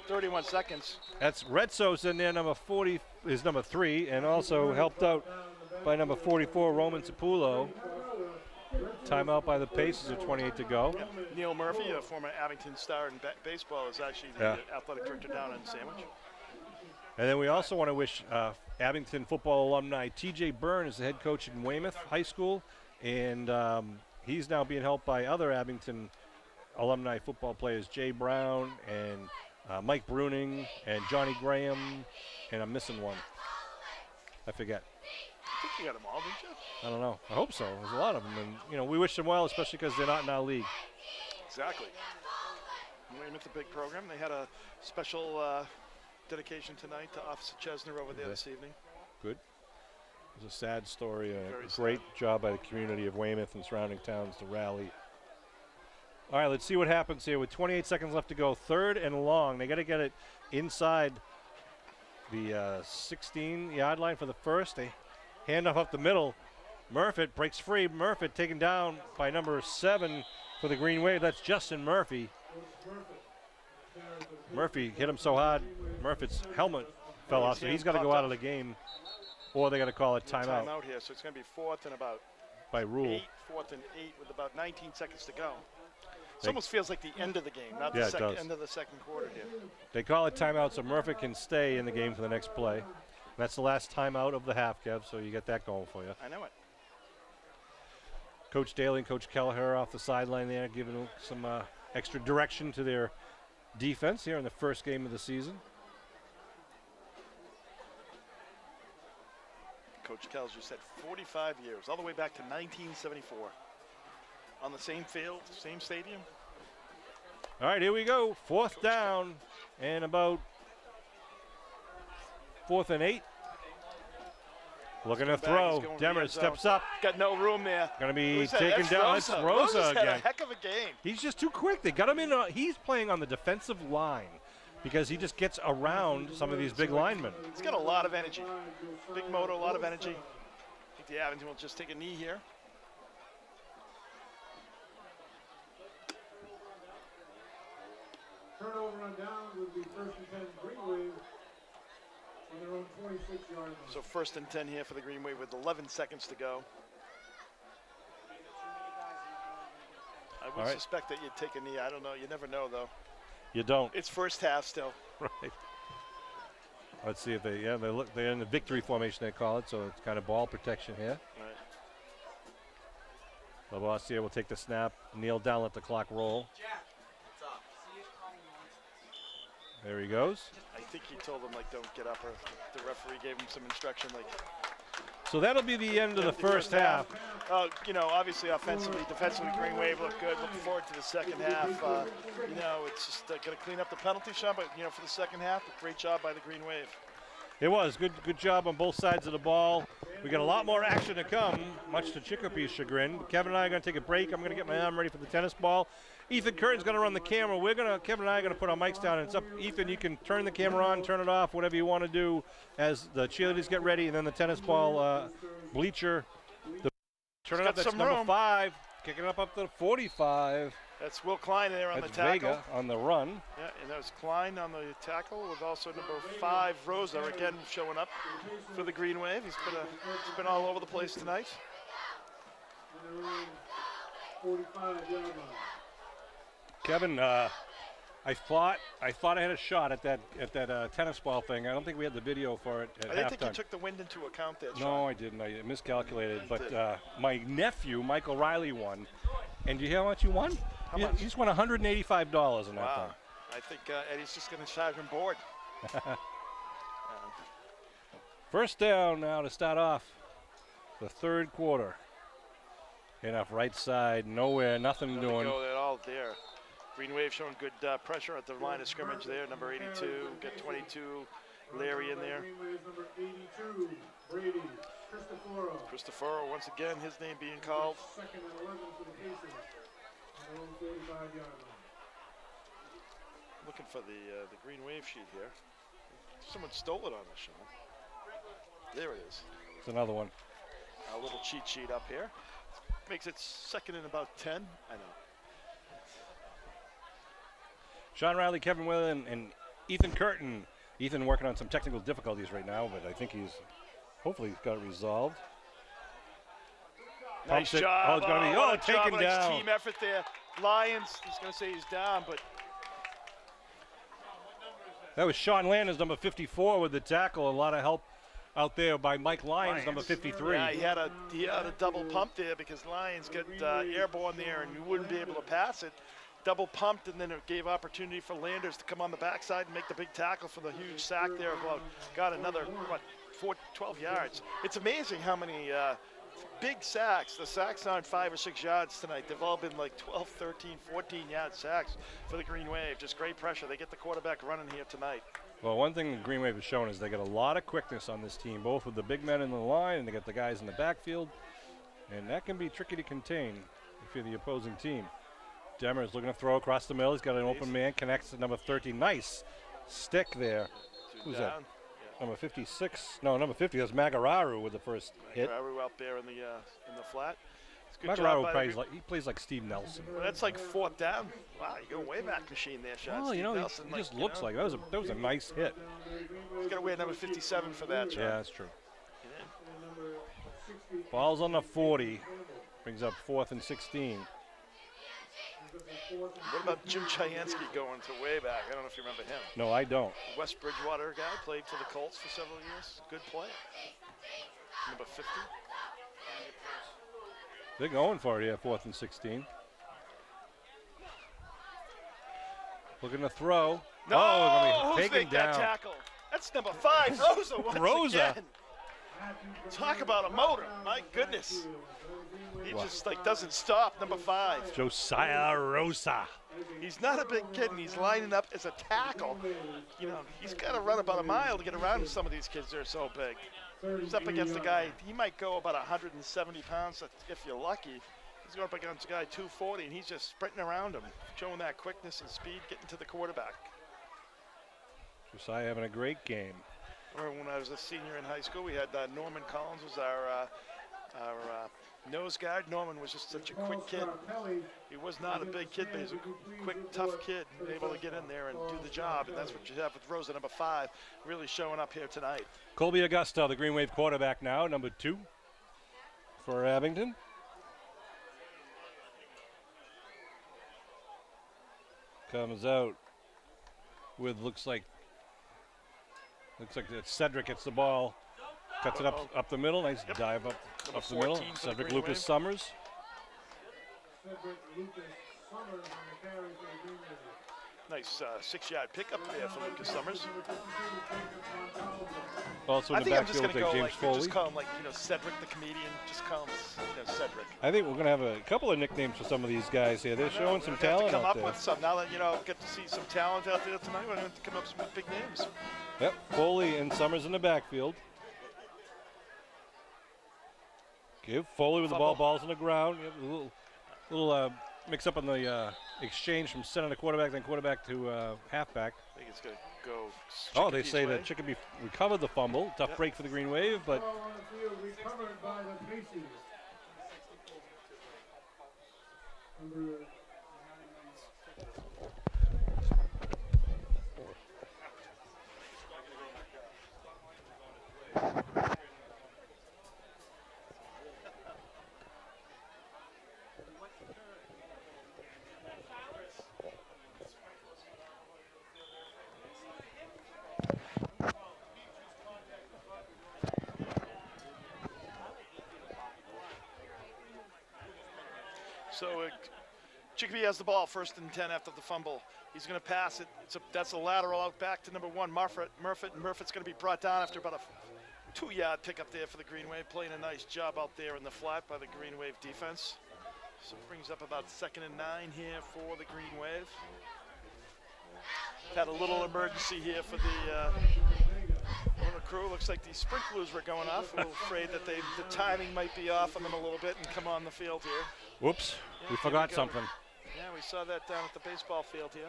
31 seconds. That's Retzo's in there. Number 40 is number 3, and also helped out by number 44, Roman Sapulo. Timeout by the Pacers with 28 to go. Yeah. Neil Murphy, a former Abington star in baseball, is actually the athletic director down in Sandwich. And then we also want to wish Abington football alumni T.J. Byrne is the head coach in Weymouth High School, and he's now being helped by other Abington alumni football players, Jay Brown and Mike Bruning and Johnny Graham, and I'm missing one. I forget. I think you got them all, didn't you? I don't know. I hope so. There's a lot of them, and we wish them well, especially because they're not in our league. Exactly. Weymouth, a big program. They had a special dedication tonight to Officer Chesner over there this evening. Good. It was a sad story. A Very great job by the community of Weymouth and surrounding towns to rally All right, let's see what happens here with 28 seconds left to go. 3rd and long. They got to get it inside the 16-yard line for the first. They hand off up the middle. Murphy breaks free. Murphy taken down by number 7 for the Green Wave. That's Justin Murphy. Murphy hit him so hard, Murphy's helmet fell off, so he's got to go out of the game, or they got to call it timeout. Timeout here, so it's going to be 4th and about by rule. 4th and 8 with about 19 seconds to go. It almost feels like the end of the game, not the end of the second quarter here. They call it timeout so Murphy can stay in the game for the next play. That's the last timeout of the half, Kev, so you get that going for you. I know it. Coach Daly and Coach Kelleher off the sideline there, giving some extra direction to their defense here in the first game of the season. Coach Kells, you said 45 years, all the way back to 1974. On the same field, same stadium. All right, here we go. 4th down and about 4th and 8. Looking to throw. Demers steps up. Got no room there. Going to be taken down. That's Rosa again. Had a heck of a game. He's just too quick. They got him in. He's playing on the defensive line because he just gets around some of these big linemen. He's got a lot of energy. Big motor, a lot of energy. I think the Abington will just take a knee here. Turnover on down would be 1st and 10 Green Wave on their own 26-yard line. So 1st and 10 here for the Green Wave with 11 seconds to go. I would suspect that you'd take a knee. I don't know. You never know, though. You don't. It's first half still. Right. Let's see if they're in the victory formation, they call it, so it's kind of ball protection here. Right. Lavoisier will take the snap, kneel down, let the clock roll. There he goes. I think he told them, like, don't get up, or the referee gave him some instruction, like. So that'll be the end of the first half. You know, obviously offensively, defensively, Green Wave looked good. Looking forward to the second half. You know, it's just going to clean up the penalty shot, but, you know, for the second half, a great job by the Green Wave. It was. Good job on both sides of the ball. We got a lot more action to come, much to Chicopee's chagrin. Kevin and I are going to take a break. I'm going to get my arm ready for the tennis ball. Ethan Curtin's going to run the camera. Kevin and I are going to put our mics down. And it's up, Ethan, you can turn the camera on, turn it off, whatever you want to do as the cheerleaders get ready, and then the tennis ball bleacher. Turn it up, that's number 5. Kicking up to the 45. That's Will Klein there on that's the tackle. Vega on the run. Yeah, and that was Klein on the tackle with also number 5, Rosa, again showing up for the Green Wave. He's been all over the place tonight. 45-yard line. Kevin, I thought I had a shot at that tennis ball thing. I don't think we had the video for it at halftime. I didn't think you took the wind into account there, Sean. No, I didn't. I miscalculated. But my nephew, Michael Riley, won. And do you hear how much he won? How much? He just won $185 in that wow. thing. I think Eddie's just going to charge him board. First down now to start off the third quarter. Enough right side, nowhere, nothing doing. Go at all there. Green Wave showing good pressure at the line of scrimmage there. Number 82, get 22, Larry in there. Number 82, Brady, Cristoforo, once again, his name being called. 2nd and 11 for the Pacers. 45-yard line. Looking for the Green Wave sheet here. Someone stole it on us, Sean. There it is. It's another one. A little cheat sheet up here. Makes it 2nd and about 10. I know. Sean Riley, Kevin Whalen, and Ethan Curtin. Ethan working on some technical difficulties right now, but I think hopefully he's got it resolved. Nice job. Oh, it's going to be taken nice down. Team effort there. Lions, he's going to say he's down, but. That was Sean Landers, number 54, with the tackle. A lot of help out there by Mike Lyons, number 53. Yeah, he had a double pump there because Lyons got airborne there and you wouldn't be able to pass it. Double pumped, and then it gave opportunity for Landers to come on the backside and make the big tackle for the huge sack there. Well, got another, 12 yards. It's amazing how many big sacks. The sacks aren't 5 or 6 yards tonight. They've all been like 12, 13, 14-yard sacks for the Green Wave. Just great pressure. They get the quarterback running here tonight. Well, one thing the Green Wave has shown is they got a lot of quickness on this team, both with the big men in the line and they got the guys in the backfield, and that can be tricky to contain if you're the opposing team. Demers looking to throw across the middle. He's got an open man. Connects to number 13. Nice stick there. Who's that? Down. Number 56. No, number 50. That's Magararu with the first hit. Magararu out there in the flat. It's a good job Magararu by he plays like Steve Nelson. Well, that's like 4th down. Wow, you're going way back machine there, Sean. Oh, Steve you know, Nelson, he just looks like that was a nice hit. He's got to wear number 57 for that, Sean. Yeah, that's true. Ball's on the 40. Brings up 4th and 16. What about Jim Chayansky going to way back? I don't know if you remember him. No, I don't. West Bridgewater guy, played for the Colts for several years. Good player. Number 50. They're going for it, yeah, 4th and 16. Looking to throw. No, gonna be who's taken make that down. tackle? That's number 5, Rosa once Rosa. again. Talk about a motor, my goodness. He just doesn't stop, number 5. Josiah Rosa. He's not a big kid, and he's lining up as a tackle. You know, he's got to run about a mile to get around some of these kids. They're so big. He's up against a guy, he might go about 170 pounds if you're lucky. He's going up against a guy 240, and he's just sprinting around him, showing that quickness and speed, getting to the quarterback. Josiah having a great game. Remember when I was a senior in high school, we had Norman Collins was our nose guard. Norman was just such a quick kid. He was not a big kid, but he's a quick, tough kid, able to get in there and do the job. And that's what you have with Rosa, number 5, really showing up here tonight. Colby Augusta, the Green Wave quarterback now, number 2 for Abington. Comes out with looks like Cedric gets the ball, cuts it up the middle. Nice dive up the middle. Cedric Lucas Summers. Nice 6-yard pickup there for Lucas Summers. Also in the backfield, like James Foley. Just call him Cedric the comedian. Just call him Cedric. I think we're going to have a couple of nicknames for some of these guys here. They're showing some talent come out up there. With some. Now that get to see some talent out there tonight, we're going to come up with some big names. Yep, Foley and Summers in the backfield. Give Foley with the ball. Ball's on the ground. A little mix up on the exchange from center to quarterback, then quarterback to halfback. I think it's going to go. Oh, they say that Chicopee recovered the fumble. Tough break for the Green Wave, but. Recovered by the Pacers. So Chicopee has the ball, 1st and 10 after the fumble. He's going to pass it. That's a lateral out back to number 1, Murfitt. Murfitt's going to be brought down after about a 2-yard pickup there for the Green Wave. Playing a nice job out there in the flat by the Green Wave defense. So it brings up about 2nd and 9 here for the Green Wave. Had a little emergency here for the owner crew. Looks like the sprinklers were going off. A little afraid that the timing might be off on them a little bit and come on the field here. Whoops, we forgot something. Yeah, we saw that down at the baseball field here.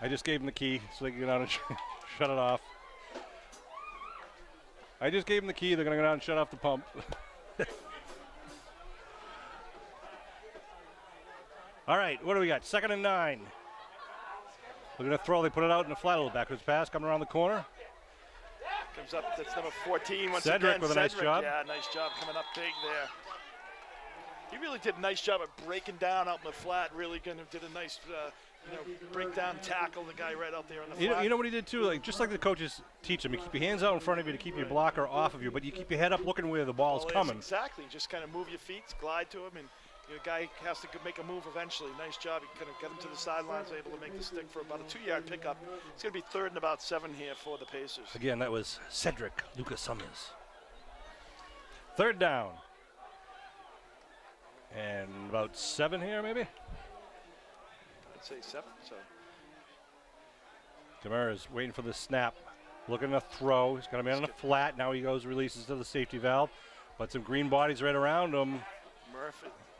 I just gave him the key so they can get out and shut it off. I just gave them the key. They're going to go down and shut off the pump. All right, what do we got? 2nd and 9. We're going to throw. They put it out in the flat, a little backwards pass coming around the corner. Comes up, that's number 14 once Cedric again. with a nice job. Yeah, nice job coming up big there. He really did a nice job of breaking down out in the flat. Really did a nice, breakdown tackle the guy right out there in the flat. You know what he did too? Just like the coaches teach him, you keep your hands out in front of you to keep your blocker off of you, but you keep your head up looking where the ball's coming. Exactly. Just kind of move your feet, glide to him, and the guy has to make a move eventually. Nice job. He kind of got him to the sidelines, able to make the stick for about a 2-yard pickup. It's going to be 3rd and about 7 here for the Pacers. Again, that was Cedric Lucas Summers. 3rd down. And about 7 here, maybe? I'd say 7. So Demers waiting for the snap. Looking to throw. He's going to be on the flat. Now he goes, releases to the safety valve. But some green bodies right around him.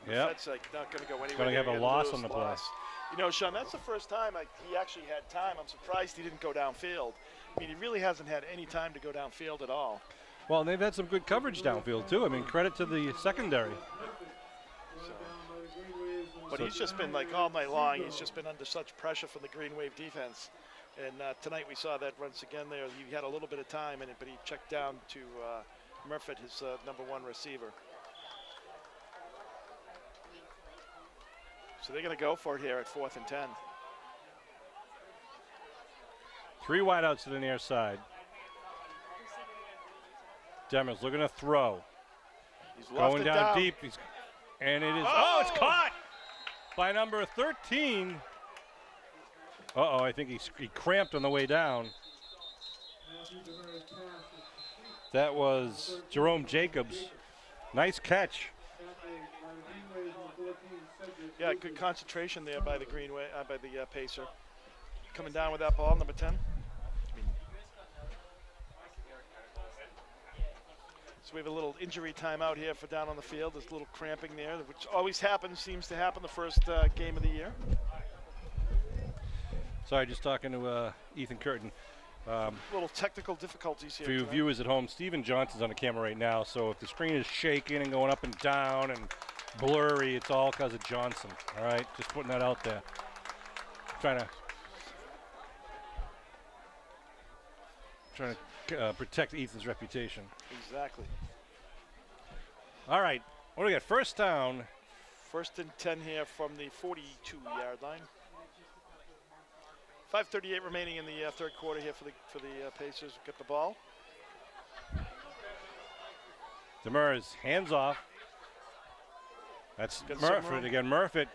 Yeah. That's like not going to go anywhere. Going to have a They're loss lose, on the play. loss. You know, Sean, that's the first time he actually had time. I'm surprised he didn't go downfield. I mean, he really hasn't had any time to go downfield at all. Well, and they've had some good coverage downfield, too. I mean, credit to the secondary. But he's just been, like, all night long, he's just been under such pressure from the Green Wave defense. And tonight we saw that once again there. He had a little bit of time in it, but he checked down to Murphy, his #1 receiver. So they're going to go for it here at 4th and 10. 3 wideouts to the near side. Demers looking to throw. He's Going down deep. And it is, it's caught by number 13. I think he cramped on the way down. That was Jerome Jacobs. Nice catch. Yeah, good concentration there by the by the Pacer. Coming down with that ball, number 10. So we have a little injury timeout here for down on the field. There's a little cramping there, which always happens, seems to happen the first game of the year. Sorry, just talking to Ethan Curtin. Little technical difficulties here. For you viewers at home, Steven Johnson's on the camera right now, so if the screen is shaking and going up and down and blurry, it's all because of Johnson, all right? Just putting that out there. Trying to protect Ethan's reputation. Exactly. All right, what do we got? First down. 1st and 10 here from the 42-yard line. 5:38 remaining in the third quarter here for the Pacers. Get the ball. Demers hands off. That's Murphy again. Murphy.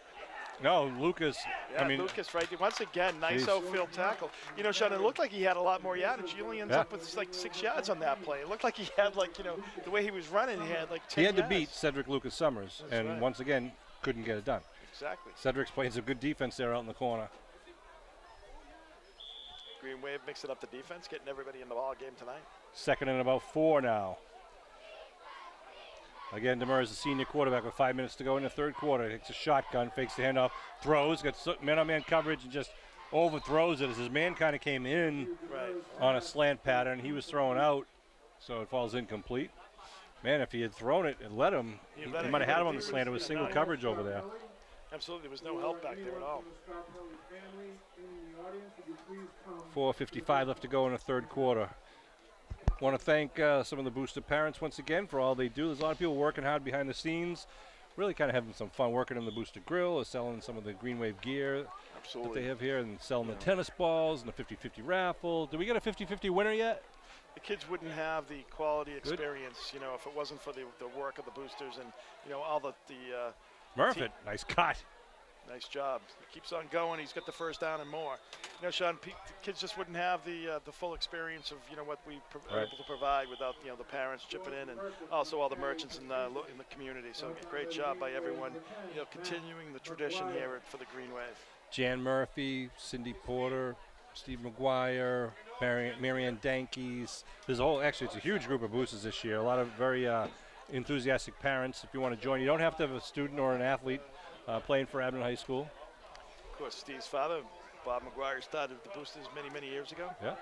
No, Lucas. Yeah, Lucas, right. Once again, nice outfield tackle. You know, Sean, it looked like he had a lot more yardage. He only ends up with like 6 yards on that play. It looked like he had, like, you know, the way he was running, he had like 10 He had yards. to beat Cedric Lucas Summers, and once again, couldn't get it done. Exactly. Cedric's playing some good defense there out in the corner. Green Wave mixing up the defense, getting everybody in the ball game tonight. 2nd and about 4 now. Again, Demers is a senior quarterback with 5 minutes to go in the third quarter. Takes a shotgun, fakes the handoff, throws, gets man-on-man coverage, and just overthrows it as his man kind of came in on a slant pattern. He was throwing out, so it falls incomplete. Man, if he had thrown it and let him, he might have had him on the slant. It was single coverage over there. Absolutely, there was no help back there at all. 4:55 left to go in the third quarter. Want to thank some of the Booster parents once again for all they do. There's a lot of people working hard behind the scenes, really kind of having some fun working in the Booster Grill or selling some of the Green Wave gear that they have here and selling the tennis balls and the 50-50 raffle. Did we get a 50-50 winner yet? The kids wouldn't have the quality experience, you know, if it wasn't for the work of the Boosters and, you know, all the Murphy, nice cut. Nice job. He keeps on going. He's got the first down and more. You know, Sean, the kids just wouldn't have the full experience of, you know, what we are able to provide without, you know, the parents chipping in and also all the merchants in the community. So great job by everyone, you know, continuing the tradition here for the Green Wave. Jan Murphy, Cindy Porter, Steve McGuire, Marianne Dankies. There's actually it's a huge group of boosters this year. A lot of very enthusiastic parents. If you want to join, you don't have to have a student or an athlete playing for Abington High School. Of course, Steve's father, Bob McGuire, started the Boosters many years ago. Yeah.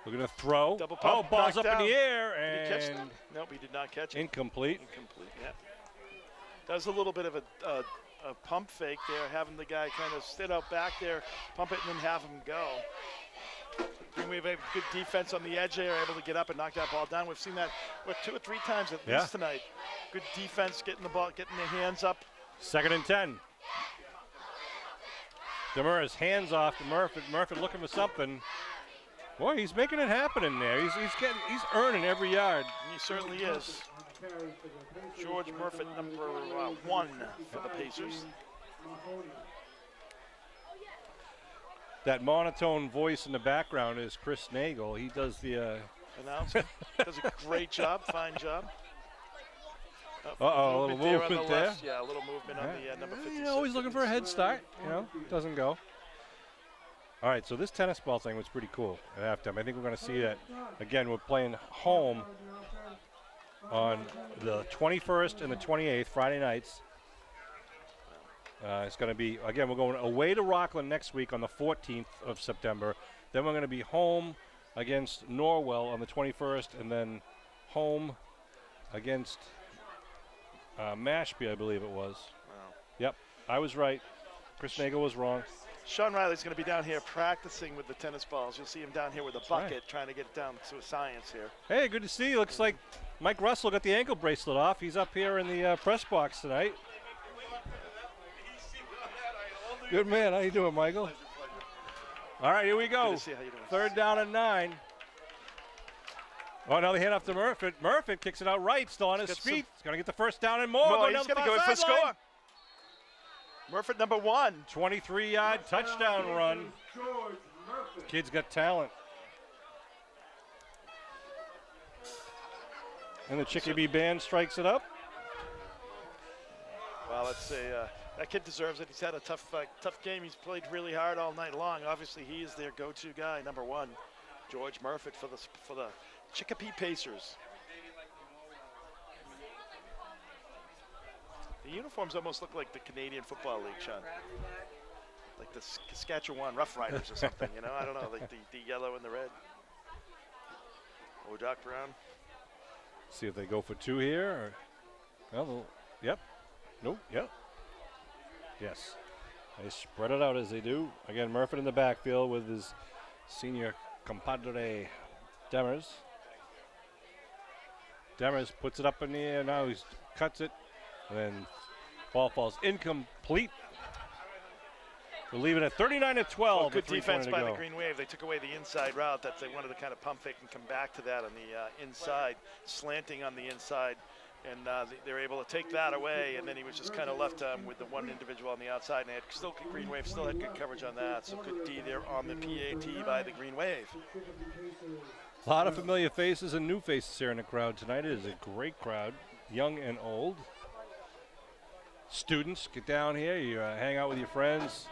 We're going to throw. Double pump, ball's up down. in the air. Did and he catch that? Nope, he did not catch it. Incomplete. Yeah. That was a little bit of a pump fake there, having the guy kind of sit out back there, pump it, and then have him go. Green Wave have good defense on the edge there, able to get up and knock that ball down. We've seen that 2 or 3 times at least tonight. Good defense, getting the ball, getting their hands up. 2nd and 10. Demers hands off to Murphy. Murphy looking for something. Boy, he's making it happen in there. He's earning every yard. He certainly is. George Murphy, number 1 for the Pacers. That monotone voice in the background is Chris Nagel. He does the announcer. Does a great job, fine job. A little movement there. Yeah, a little movement on the number 56. You know, always looking for a head start. You know, doesn't go. All right, so this tennis ball thing was pretty cool at halftime. I think we're going to see that again. We're playing home. on the 21st and the 28th, Friday nights. It's going to be, again, we're going away to Rockland next week on the 14th of September. Then we're going to be home against Norwell on the 21st, and then home against Mashpee, I believe it was. Wow. Yep, I was right. Chris Nagel was wrong. Sean Riley's going to be down here practicing with the tennis balls. You'll see him down here with a bucket trying to get it down to a science here. Hey, good to see you. Looks like Mike Russell got the ankle bracelet off. He's up here in the press box tonight. Good man. How you doing, Michael? All right, here we go. Good to see you. How you doing? 3rd down and 9. Oh, another hand off to Murfitt. Murfitt kicks it out right, still on his feet. He's going to get the 1st down and more. He's going to go in for a score. Murfitt, number 1. 23-yard touchdown run. Kid's got talent. And the Chicopee band strikes it up. Well, let's say that kid deserves it. He's had a tough game. He's played really hard all night long. Obviously, he is their go-to guy, number 1, George Murfitt for the Chicopee Pacers. The uniforms almost look like the Canadian Football League, Sean. Like the Saskatchewan Rough Riders or something, you know? I don't know, like the yellow and the red. Or Doc Brown. See if they go for 2 here. Well, yep. Nope, yep. Yes. They spread it out as they do. Again, Murfitt in the backfield with his senior compadre, Demers. Demers puts it up in the air. Now he cuts it. And then ball falls incomplete. We'll leave it at 39-12. Well, good defense by the Green Wave. They took away the inside route that they wanted to kind of pump fake and come back to that on the inside, slanting on the inside. And they were able to take that away, and then he was just kind of left with the one individual on the outside. And Green Wave still had good coverage on that. So good D there on the PAT by the Green Wave. A lot of familiar faces and new faces here in the crowd tonight. It is a great crowd, young and old. Students, get down here. You hang out with your friends.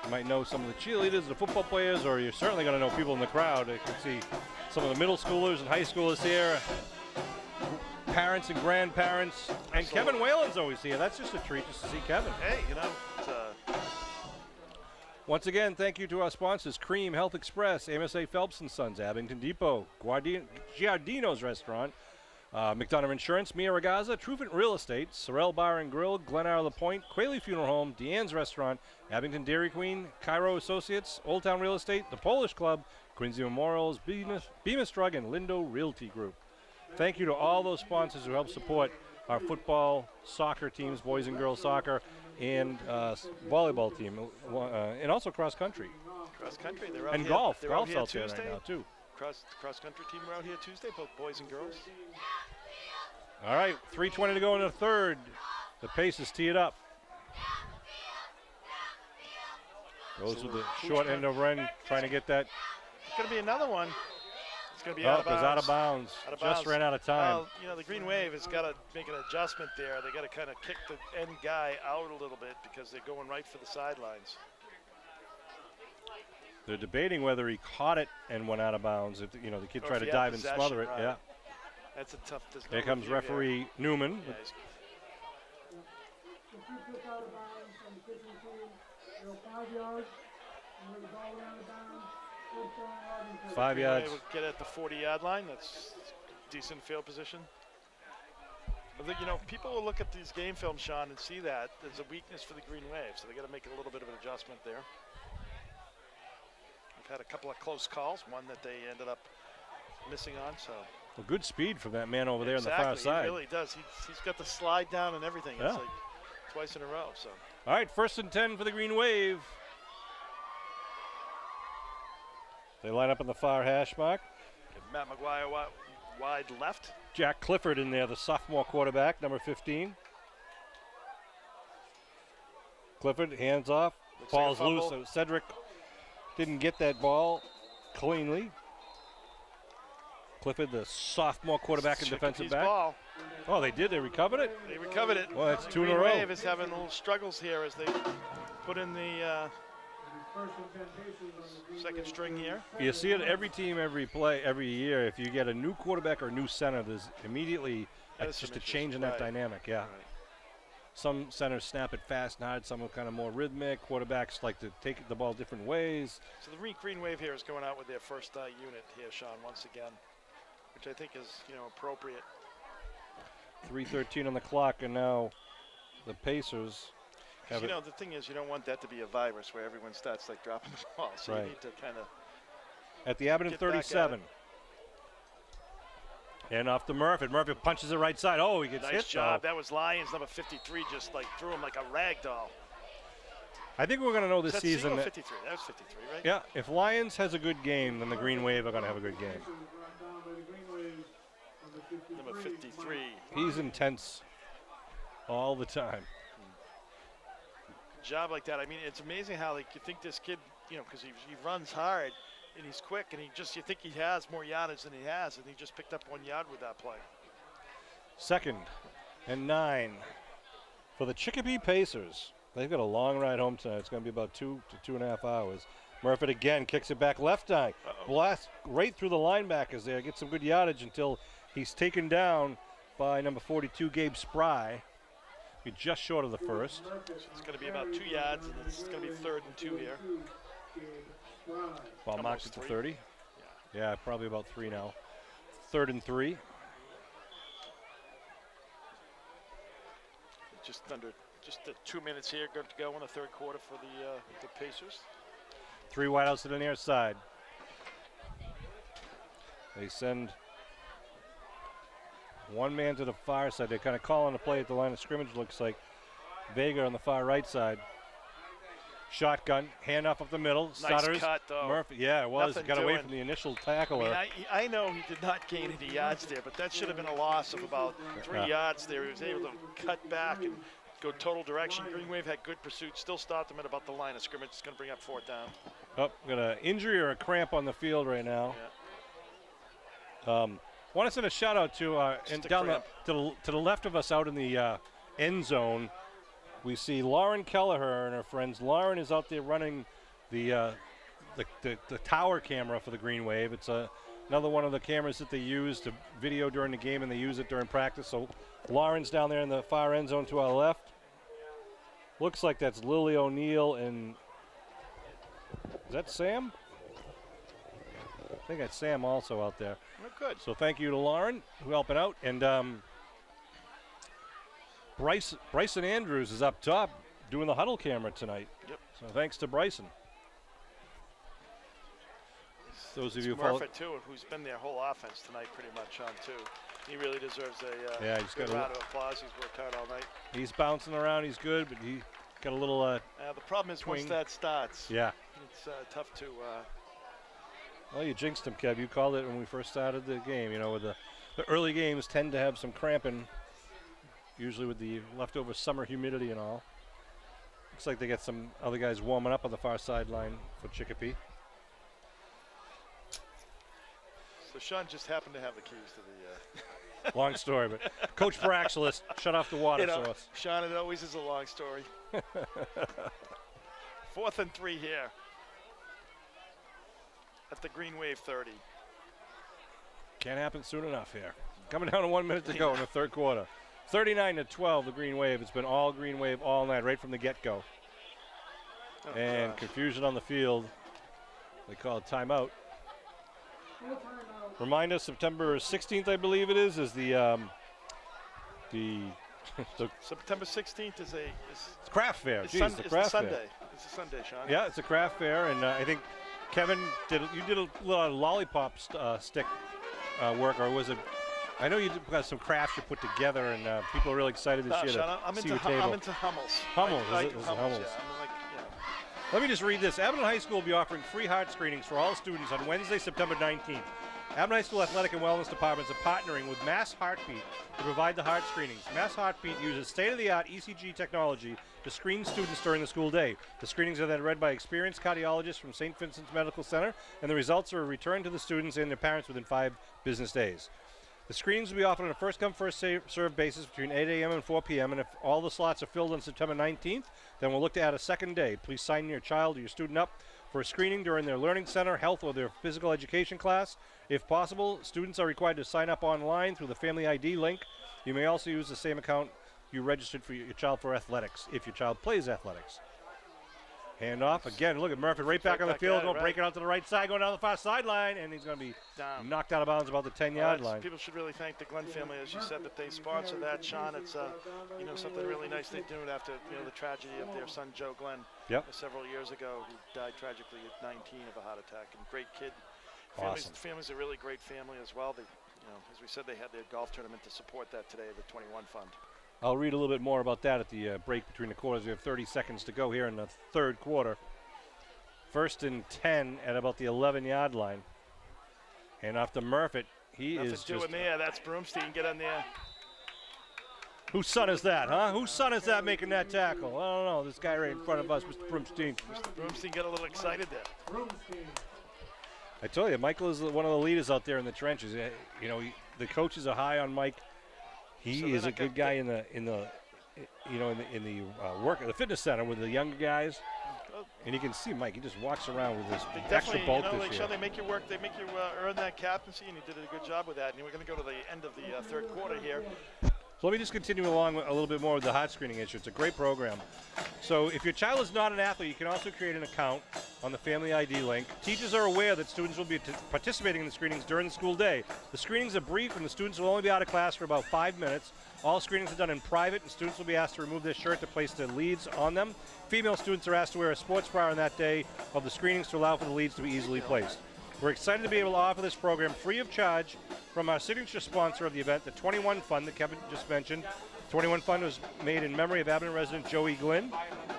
You might know some of the cheerleaders, the football players, or you're certainly going to know people in the crowd. You can see some of the middle schoolers and high schoolers here. Parents and grandparents. And Kevin Whalen's always here. That's just a treat just to see Kevin. Hey, you know. Once again, thank you to our sponsors, Cream Health Express, AMSA Phelps & Sons, Abington Depot, Giardino's Restaurant, McDonough Insurance, Mia Ragazza, Trufant Real Estate, Sorrel Bar and Grill, Glenara La Pointe, Quayle Funeral Home, Deanne's Restaurant, Abington Dairy Queen, Cairo Associates, Old Town Real Estate, The Polish Club, Quincy Memorials, Bemis Drug, and Lindo Realty Group. Thank you to all those sponsors who help support our football, soccer teams, boys and girls soccer, and volleyball team, and also cross country. Cross country, they're out and here. golf. They're Golf's out out here there Tuesday. right now too. Cross country team are out here Tuesday, both boys and girls. All right, 3:20 to go in the 3rd. The Pacers tee it up. Goes with the short end of Wren, trying to get that. It's going to be another one. It's going to be Oh, out of it goes bounds. out of bounds. Just ran out of time. Well, you know, the Green Wave has got to make an adjustment there. They got to kind of kick the end guy out a little bit because they're going right for the sidelines. They're debating whether he caught it and went out of bounds. If the kid tried to dive and smother it. Right. Yeah. That's a tough. Here comes referee Newman. Yeah, If you kick out of bounds on the kicking team, you're 5 yards, and with the ball out of bounds, 5 yards. We'll get at the 40-yard line. That's decent field position. But people will look at these game films, Sean, and see that there's a weakness for the Green Wave, so they got to make a little bit of an adjustment there. We've had a couple of close calls, one that they ended up missing on. So. Well, good speed from that man over there on the far Exactly, side. he really does. He's got the slide down and everything. Yeah. It's like twice in a row. So. All right, 1st and 10 for the Green Wave. They line up in the far hash mark. Matt McGuire wide left. Jack Clifford in there, the sophomore quarterback, number 15. Clifford, hands off. Looks Ball's like a loose. fumble. So Cedric didn't get that ball cleanly. Clifford, the sophomore quarterback and defensive Chicopee's back. Ball. Oh, they did. They recovered it. They recovered it. Well, that's The 2 in a Green row. Wave is having little struggles here as they put in the First and 10 paces on the Green Second Wave string here. You see it every team, every play, every year. If you get a new quarterback or new center, there's immediately That is just some a change in that right. dynamic. Yeah. Right. Some centers snap it fast and hard. Some are kind of more rhythmic. Quarterbacks like to take the ball different ways. So the Green Wave here is going out with their first unit here, Sean, once again, which I think is, appropriate. 3:13 on the clock, and now the Pacers have it. The thing is, you don't want that to be a virus where everyone starts like dropping the ball. So Right. you need to kind of At the Abington get back at 37. And off to Murphy. Murphy punches it right side. Oh, he gets nice hit. job. Though. That was Lions number 53, just like threw him like a rag doll. I think we're going to know this Is that season. single That, 53. That was 53, right? yeah, if Lions has a good game, then the Green Wave are going to have a good game. brought down by the Green Wave, Number 53. He's intense all the time. Job like that. I mean, it's amazing how like you think this kid, because he runs hard and he's quick, and you think he has more yardage than he has, and he just picked up 1 yard with that play. 2nd and 9 for the Chicopee Pacers. They've got a long ride home tonight. It's going to be about 2 to 2.5 hours. Murphy again kicks it back left eye. Blast right through the linebackers there. Gets some good yardage until he's taken down by number 42, Gabe Spry. Be just short of the first. It's going to be about 2 yards, and it's going to be 3rd and 2 here. Ball marked at the 30. Yeah, probably about 3 now. 3rd and 3. Just 2 minutes here, good to go in the third quarter for the Pacers. 3 wideouts to the near side. They send one man to the far side. They're kind of calling the play at the line of scrimmage, looks like. Vega on the far right side. Shotgun, handoff up the middle. Nice Stutters. cut, though. Murphy, yeah, it was. Nothing Got away doing. from the initial tackler. I know he did not gain any yards there, but that should have been a loss of about 3 yards there. He was able to cut back and go total direction. Green Wave had good pursuit, still stopped him at about the line of scrimmage. It's going to bring up 4th down. Oh, got an injury or a cramp on the field right now. Want to send a shout out to and down to the left of us out in the end zone. We see Lauren Kelleher and her friends. Lauren is out there running the tower camera for the Green Wave. It's another one of the cameras that they use to video during the game, and they use it during practice. So Lauren's down there in the far end zone to our left. Looks like that's Lily O'Neill and is that Sam? I think that's Sam also out there. Oh, good. So thank you to Lauren who helping out, and Bryson Andrews is up top doing the huddle camera tonight. Yep. So thanks to Bryson. Those of you who follow. Murphy too, who's been their whole offense tonight, pretty much on too. He really deserves a he's good got round of applause. He's worked hard all night. He's bouncing around. He's good, but he got a little. The problem is once twing. that starts, Yeah. it's tough to. Well, you jinxed him, Kev. You called it when we first started the game. With the early games tend to have some cramping, usually with the leftover summer humidity and all. Looks like they got some other guys warming up on the far sideline for Chicopee. So Sean just happened to have the keys to the. Long story, but Coach Paraxelis shut off the water for us. Sean, it always is a long story. 4th and 3 here at the Green Wave 30. Can't happen soon enough here. Coming down to 1 minute to go in the third quarter. 39-12, the Green Wave. It's been all Green Wave all night, right from the get-go. Oh, and gosh. confusion on the field. They call it timeout. Remind us, September 16th, I believe it is the September 16th is it's craft fair. it's Jeez, Sun- the it's craft Sunday. fair. It's a Sunday, Sean. Yeah, it's a craft fair, and I think Kevin did a little lollipop stick work, or was it? I know you got some crafts you put together, and people are really excited this year Sean, to see your table. I'm into Hummels. Hummels, I is it? do Is it Hummels, Hummels? yeah. I'm like, Let me just read this. Abington High School will be offering free heart screenings for all students on Wednesday, September 19th. Abington High School Athletic and Wellness Departments are partnering with Mass Heartbeat to provide the heart screenings. Mass Heartbeat uses state-of-the-art ECG technology to screen students during the school day. The screenings are then read by experienced cardiologists from St. Vincent's Medical Center, and the results are returned to the students and their parents within 5 business days. The screenings will be offered on a first-come, first-served basis between 8 a.m. and 4 p.m. And if all the slots are filled on September 19th, then we'll look to add a second day. Please sign your child or your student up for a screening during their learning center, health, or their physical education class. If possible, students are required to sign up online through the Family ID link. You may also use the same account you registered for your child for athletics, if your child plays athletics. Hand off. Again, look at Murphy right back on the field, breaking out to the right side, going down the far sideline, and he's going to be knocked out of bounds about the 10-yard line. People should really thank the Glenn family, as you said, that they sponsor that, Sean. It's something really nice they do it after the tragedy of their son Joe Glenn several years ago, who died tragically at 19 of a heart attack. And great kid. Awesome. Family's a really great family as well. They, as we said, they had their golf tournament to support that today, the 21 Fund. I'll read a little bit more about that at the break between the quarters. We have 30 seconds to go here in the third quarter. 1st and 10 at about the 11-yard line. And off to Murphy. Nothing doing there. That's Broomstein. Get on there. Whose son is that, huh? Whose son is that making that tackle? I don't know. This guy right in front of us, Mr. Broomstein. Mr. Broomstein got a little excited there. Broomstein. I told you, Michael is one of the leaders out there in the trenches. The coaches are high on Mike. He is a good guy in the fitness center with the younger guys, and you can see Mike. He just walks around with this extra bulk this year. They make you work. They make you earn that captaincy, and you did a good job with that. And we're going to go to the end of the third quarter here. So let me just continue along a little bit more with the hot screening issue. It's a great program. So if your child is not an athlete, you can also create an account on the Family ID link. Teachers are aware that students will be participating in the screenings during the school day. The screenings are brief, and the students will only be out of class for about 5 minutes. All screenings are done in private, and students will be asked to remove their shirt to place their leads on them. Female students are asked to wear a sports bra on that day of the screenings to allow for the leads to be easily placed. We're excited to be able to offer this program free of charge from our signature sponsor of the event, the 21 Fund that Kevin just mentioned. 21 Fund was made in memory of Abington resident Joey Glynn.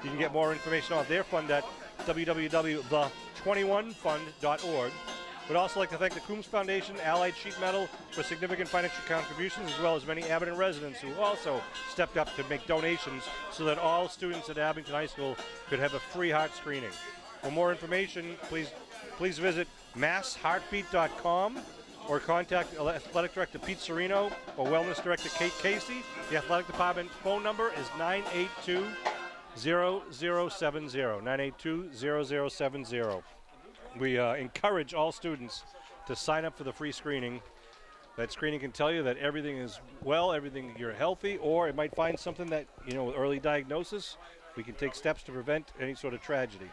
You can get more information on their fund at www.the21fund.org. We'd also like to thank the Coombs Foundation, Allied Sheet Metal for significant financial contributions, as well as many Abington residents who also stepped up to make donations so that all students at Abington High School could have a free heart screening. For more information, please visit massheartbeat.com or contact Athletic Director Pete Serino or Wellness Director Kate Casey. The Athletic Department phone number is 982-0070, 982-0070. We encourage all students to sign up for the free screening. That screening can tell you that everything is well, you're healthy, or it might find something that, with early diagnosis, we can take steps to prevent any sort of tragedy.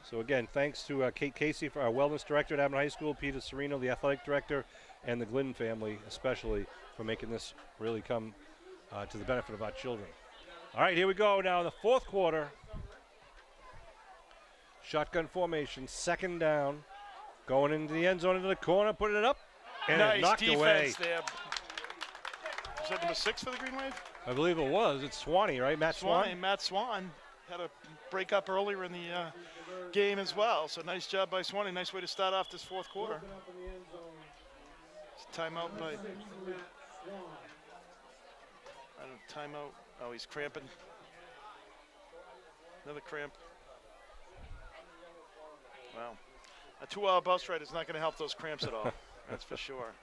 So again, thanks to Kate Casey, for our wellness director at Abington High School, Peter Serino, the athletic director, and the Glynn family especially for making this really come to the benefit of our children. All right, here we go now in the fourth quarter. Shotgun formation, 2nd down, going into the end zone, into the corner, putting it up, and nice it knocked defense away. There. Was that number 6 for the Green Wave? I believe it was. It's Swanee, right? Matt Swan? Matt Swan had a break up earlier in the game as well. So nice job by Swanee. Nice way to start off this fourth quarter. It's a timeout by. Timeout. Oh, he's cramping. Another cramp. Wow. A 2-hour bus ride is not going to help those cramps at all. That's for sure.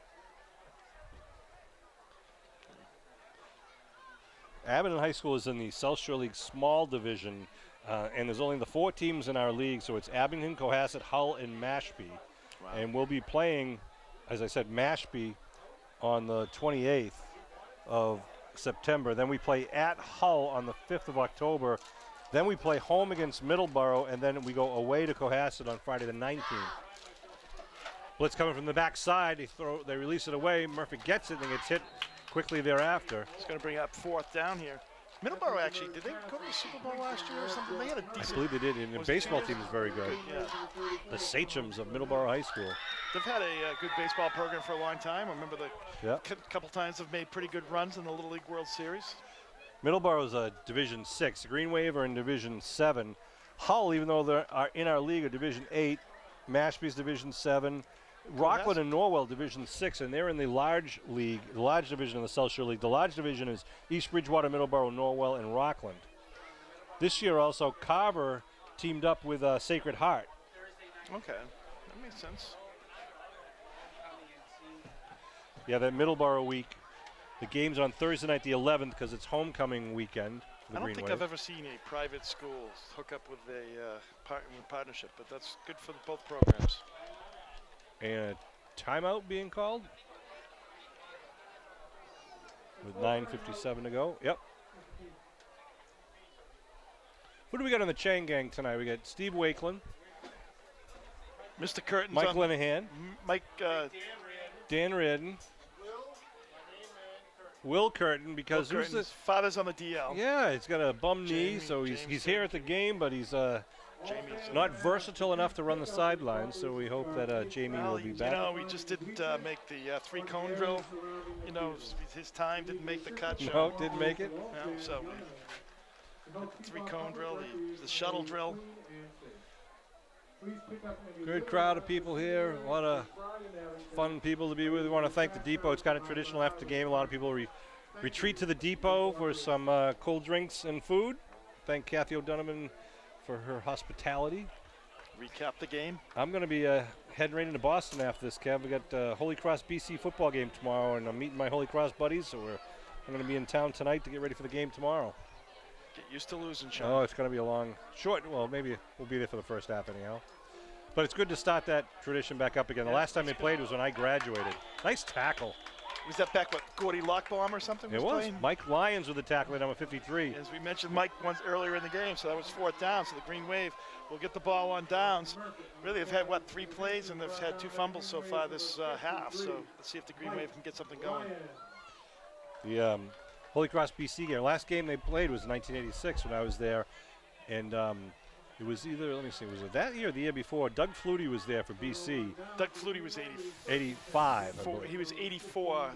Abington High School is in the South Shore League small division, and there's only the 4 teams in our league, so it's Abington, Cohasset, Hull, and Mashpee. Wow. And we'll be playing, as I said, Mashpee on the 28th of September. Then we play at Hull on the 5th of October. Then we play home against Middleborough, and then we go away to Cohasset on Friday the 19th. Blitz coming from the backside. They release it away. Murphy gets it and gets hit quickly thereafter. It's going to bring up 4th down here. Middleborough, actually, did they go to the Super Bowl last year or something? They had a decent. I believe they did, and the baseball team is very good. Yeah. The Sachems of Middleborough High School. They've had a good baseball program for a long time. I remember couple times they've made pretty good runs in the Little League World Series. Middleborough is a Division 6. Green Wave are in Division 7. Hull, even though they are in our league, are Division 8. Mashpee's Division 7. Rockland and Norwell, Division 6, and they're in the large league, the large division of the South Shore League. The large division is East Bridgewater, Middleborough, Norwell, and Rockland. This year also, Carver teamed up with Sacred Heart. Okay, that makes sense. Yeah, that Middleborough week. The game's on Thursday night, the 11th, because it's homecoming weekend for the I don't Green think Wave. I've ever seen a private school hook up with a partnership, but that's good for both programs. And a timeout being called with 9:57 to go. Yep. Who do we got on the chain gang tonight? We got Steve Wakeland, Mr. Curtin's Mike on. Linehan, Mike. Dan Redden, Will Curtin, because who's Curtin's the father's on the DL. Yeah, he's got a bum knee, Jamie- so he's James here at the game, but he's Jamie's not versatile enough to run the sidelines. So we hope that Jamie will be back. You know, we just didn't make the 3-cone drill. You know, his time didn't make the cut. No, didn't make it. No, so the 3-cone drill, the shuttle drill. Good crowd of people here. A lot of fun people to be with. We want to thank the Depot. It's kind of traditional after the game. A lot of people retreat to the Depot for some cold drinks and food. Thank Kathy O'Donovan for her hospitality. Recap the game. I'm going to be heading right into Boston after this, Kev. We got Holy Cross BC football game tomorrow, and I'm meeting my Holy Cross buddies, so I'm going to be in town tonight to get ready for the game tomorrow. Get used to losing, Sean. Oh, it's going to be a short. Well, maybe we'll be there for the first half anyhow. But it's good to start that tradition back up again. The last time they played was when I graduated. Nice tackle. Was that back, what, Gordy Lockbaum or something? It was. Playing? Mike Lyons with the tackle at number 53. As we mentioned Mike once earlier in the game, so that was 4th down. So the Green Wave will get the ball on downs. Really, they've had, 3 plays, and they've had 2 fumbles so far this half. So let's see if the Green Wave can get something going. The Holy Cross BC game. Last game they played was in 1986 when I was there. And it was either, let me see, was it that year or the year before? Doug Flutie was there for BC. Doug Flutie was 85. He was 84.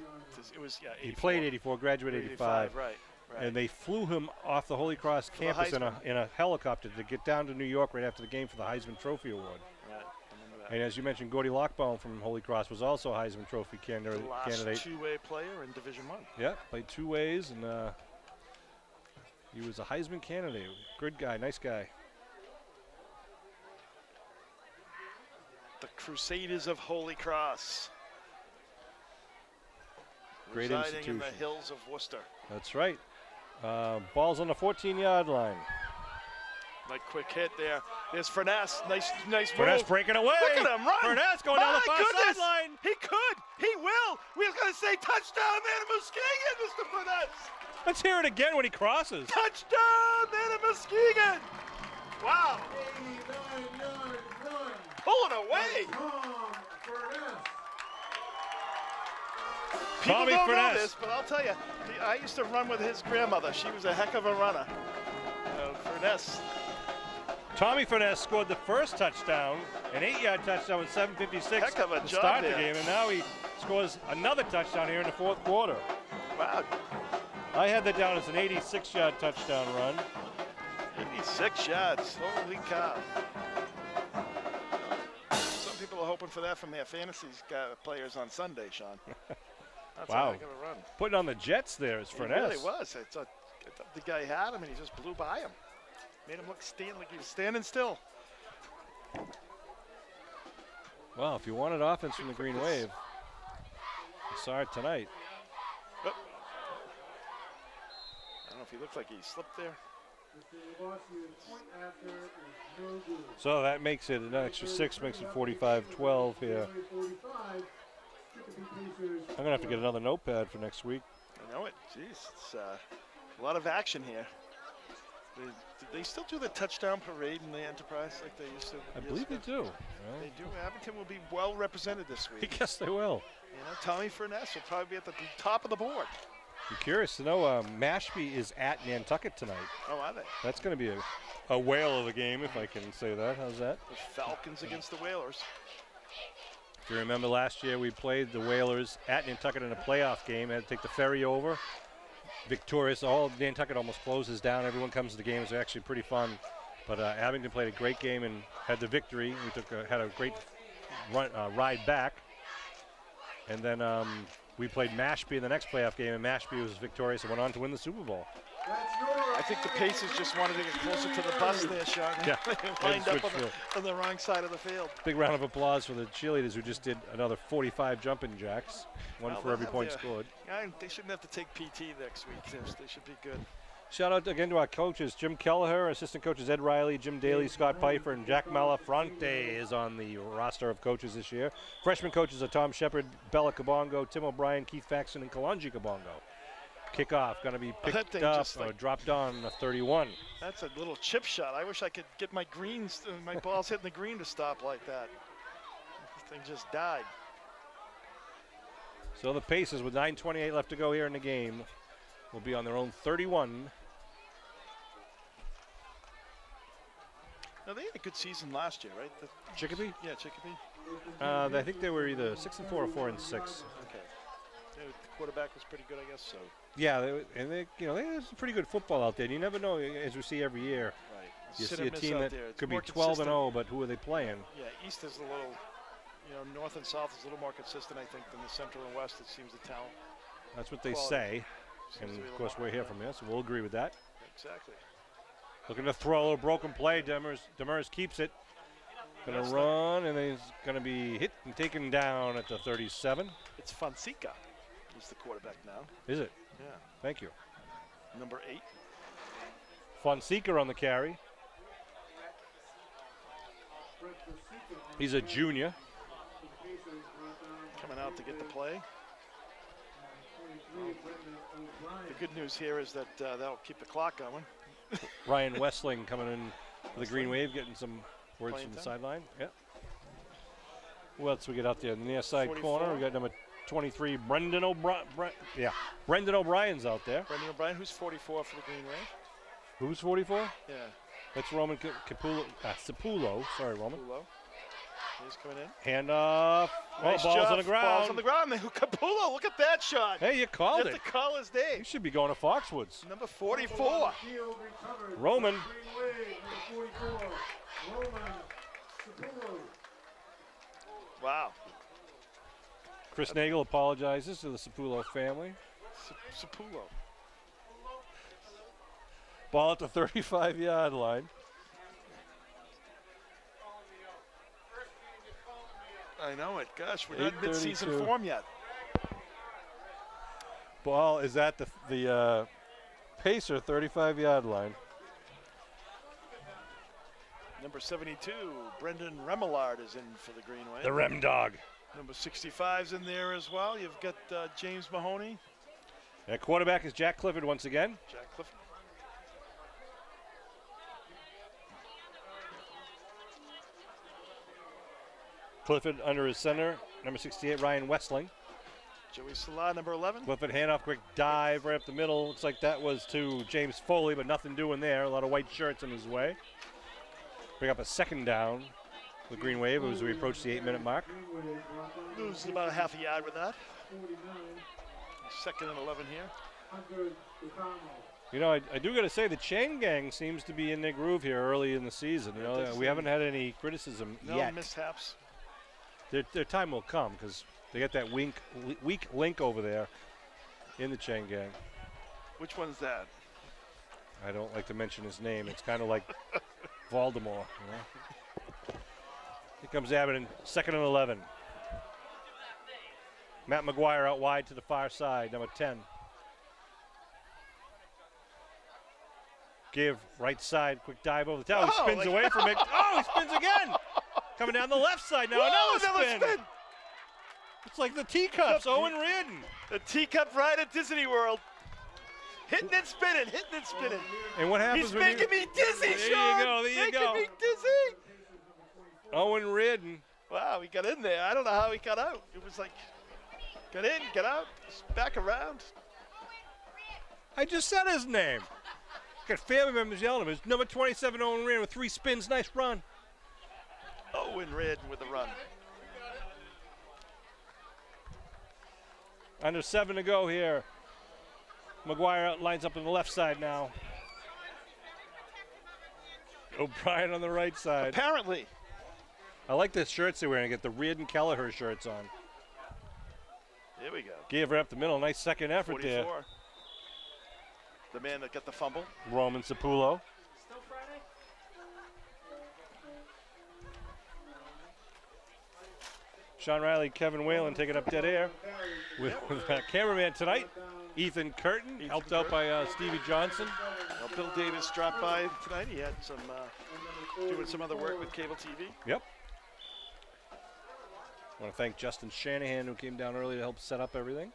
It was, 84. He played 84, graduated 85. Right. And they flew him off the Holy Cross campus in a helicopter to get down to New York right after the game for the Heisman Trophy Award. Right, I remember that. And as you mentioned, Gordy Lockbaum from Holy Cross was also a Heisman Trophy candidate. The last two-way player in Division I. Yeah, played 2 ways, and he was a Heisman candidate. Good guy, nice guy. The Crusaders of Holy Cross. Great residing institution. in the hills of Worcester. That's right. Ball's on the 14-yard line. Like quick hit there. There's Furness. Nice move. Furness breaking away. Look at him run. Furness going down the far goodness. sideline. He could. He will. We're going to say touchdown, man, Muskegon, Mr. Furness. Let's hear it again when he crosses. Touchdown, man, Muskegon. Wow. 89-yard run. Pulling away. People Tommy don't know Furness. this, but I'll tell you, I used to run with his grandmother. She was a heck of a runner. Furness. Tommy Furness scored the first touchdown, an 8-yard touchdown with 7:56 Heck of a to job start the there. game, and now he scores another touchdown here in the 4th quarter. Wow. I had that down as an 86-yard touchdown run. 86 yards. Holy cow. Some people are hoping for that from their fantasy players on Sunday, Sean. That's Wow. a heck of a run. Putting on the Jets there is Furness. It really was. I thought the guy had him, and he just blew by him. Made him look like he was standing still. Well, if you wanted offense from the Green Wave, you saw it tonight. Oh. I don't know if he looked like he slipped there. So that makes it an extra 6, makes it 45-12 here. I'm going to have to get another notepad for next week. I know it. Jeez, it's a lot of action here. They still do the touchdown parade in the Enterprise like they used to? I believe they do. Well, They do. Abington will be well represented this week. I guess they will. You know, Tommy Furness will probably be at the top of the board. Be curious to know, Mashpee is at Nantucket tonight. Oh, are they? That's going to be a whale of a game, if I can say that. How's that? The Falcons against the Whalers. If you remember last year, we played the Whalers at Nantucket in a playoff game. Had to take the ferry over. Victorious. All Nantucket almost closes down. Everyone comes to the game. It was actually pretty fun. But Abington played a great game and had the victory. We had a great ride back. And then We played Mashpee in the next playoff game, and Mashpee was victorious and went on to win the Super Bowl. I think the Pacers just wanted to get closer to the bus there, Sean. Yeah. They lined up on the wrong side of the field. Big round of applause for the cheerleaders who just did another 45 jumping jacks, one for every point scored. They shouldn't have to take PT next week. They should be good. Shout out again to our coaches, Jim Kelleher, assistant coaches Ed Riley, Jim Daly, Scott Pfeiffer, and Jack Malafronte is on the roster of coaches this year. Freshman coaches are Tom Shepard, Bella Kabongo, Tim O'Brien, Keith Faxon, and Kalanji Kabongo. Kickoff going to be picked up or dropped on a 31. That's a little chip shot. I wish I could get my greens, my balls hitting the green to stop like that. This thing just died. So the Pacers, with 9:28 left to go here in the game, will be on their own 31. Now, they had a good season last year, right? Chicopee? Yeah, Chicopee. I think they were either 6-4 or 4-6. Okay. The quarterback was pretty good, I guess. So. Yeah, they there's pretty good football out there. And you never know, as we see every year. Right. You Sit see a team that could be 12-0, but who are they playing? Yeah, East is a little, North and South is a little more consistent, I think, than the Central and West. It seems the talent. That's what they say. And of course, we're here from here, so we'll agree with that. Exactly. Looking to throw a little broken play. Demers keeps it. Going to run, and then he's going to be hit and taken down at the 37. It's Fonseca. He's the quarterback now. Is it? Yeah. Thank you. Number 8. Fonseca on the carry. He's a junior. Coming out to get the play. The good news here is that that'll keep the clock going. Ryan Westling coming in for the Green Wave, getting some words Playing from the time. sideline. Yeah. Who else we get out there? In the near side 44. corner, we got number 23, Brendan O'Brien. Brendan O'Brien's out there. Brendan O'Brien, who's 44 for the Green Wave. Who's 44? Yeah. That's Roman Capulo. Sorry, Roman. Capullo. He's coming in. Hand off. Nice ball's job. on the ground. Ball's on the ground. Capullo, look at that shot. Hey, you called You it. have to call his name. You should be going to Foxwoods. Number 44. Roman. Wow. Chris Nagel apologizes to the Sapulo family. Capullo. Ball at the 35-yard line. I know it. Gosh, we're not in mid-season 8:32. form yet. Ball is at the Pacer 35-yard line. Number 72, Brendan Remillard is in for the Green Wave. The Rem Dog. Number 65's in there as well. You've got James Mahoney. That quarterback is Jack Clifford once again. Jack Clifford. Clifford under his center, number 68, Ryan Westling. Joey Salah, number 11. Clifford handoff, quick dive right up the middle. Looks like that was to James Foley, but nothing doing there. A lot of white shirts in his way. Bring up a second down with Green Wave as we approach the 8-minute mark. Loses about a half a yard with that. Second and 11 here. You know, I do got to say the Chain Gang seems to be in their groove here early in the season. You know, we haven't had any criticism yet. No mishaps. Their time will come because they got that weak link over there in the Chain Gang. Which one's that? I don't like to mention his name. It's kind of like Voldemort. You know? Here comes Abington, second and 11. Matt McGuire out wide to the far side, number 10. Give right side, quick dive over the top. He spins away from it. Oh, he spins again. Coming down the left side now. Another spin. It's like the teacups, Owen Reardon. The teacup ride at Disney World. Hitting and spinning, hitting and spinning. And what happens He's when making me dizzy, There Sean. you go, there you go. Making me dizzy. Owen Reardon. Wow, he got in there. I don't know how he got out. It was like, get in, get out, back around. I just said his name. Got family members yelling at him. It's number 27, Owen Reardon with 3 spins. Nice run. Owen Reardon with the run. Under 7 to go here. McGuire lines up on the left side now. O'Brien on the right side. Apparently. I like the shirts they're wearing. Get the Reardon Kelleher shirts on. Here we go. Gave her up the middle. Nice second effort 44. there. The man that got the fumble. Roman Sapullo. Sean Riley, Kevin Whalen taking up dead air with cameraman tonight, Ethan Curtin, helped out by Stevie Johnson. Well, Bill Davis dropped by tonight. He had some doing some other work with cable TV. Yep. I want to thank Justin Shanahan, who came down early to help set up everything.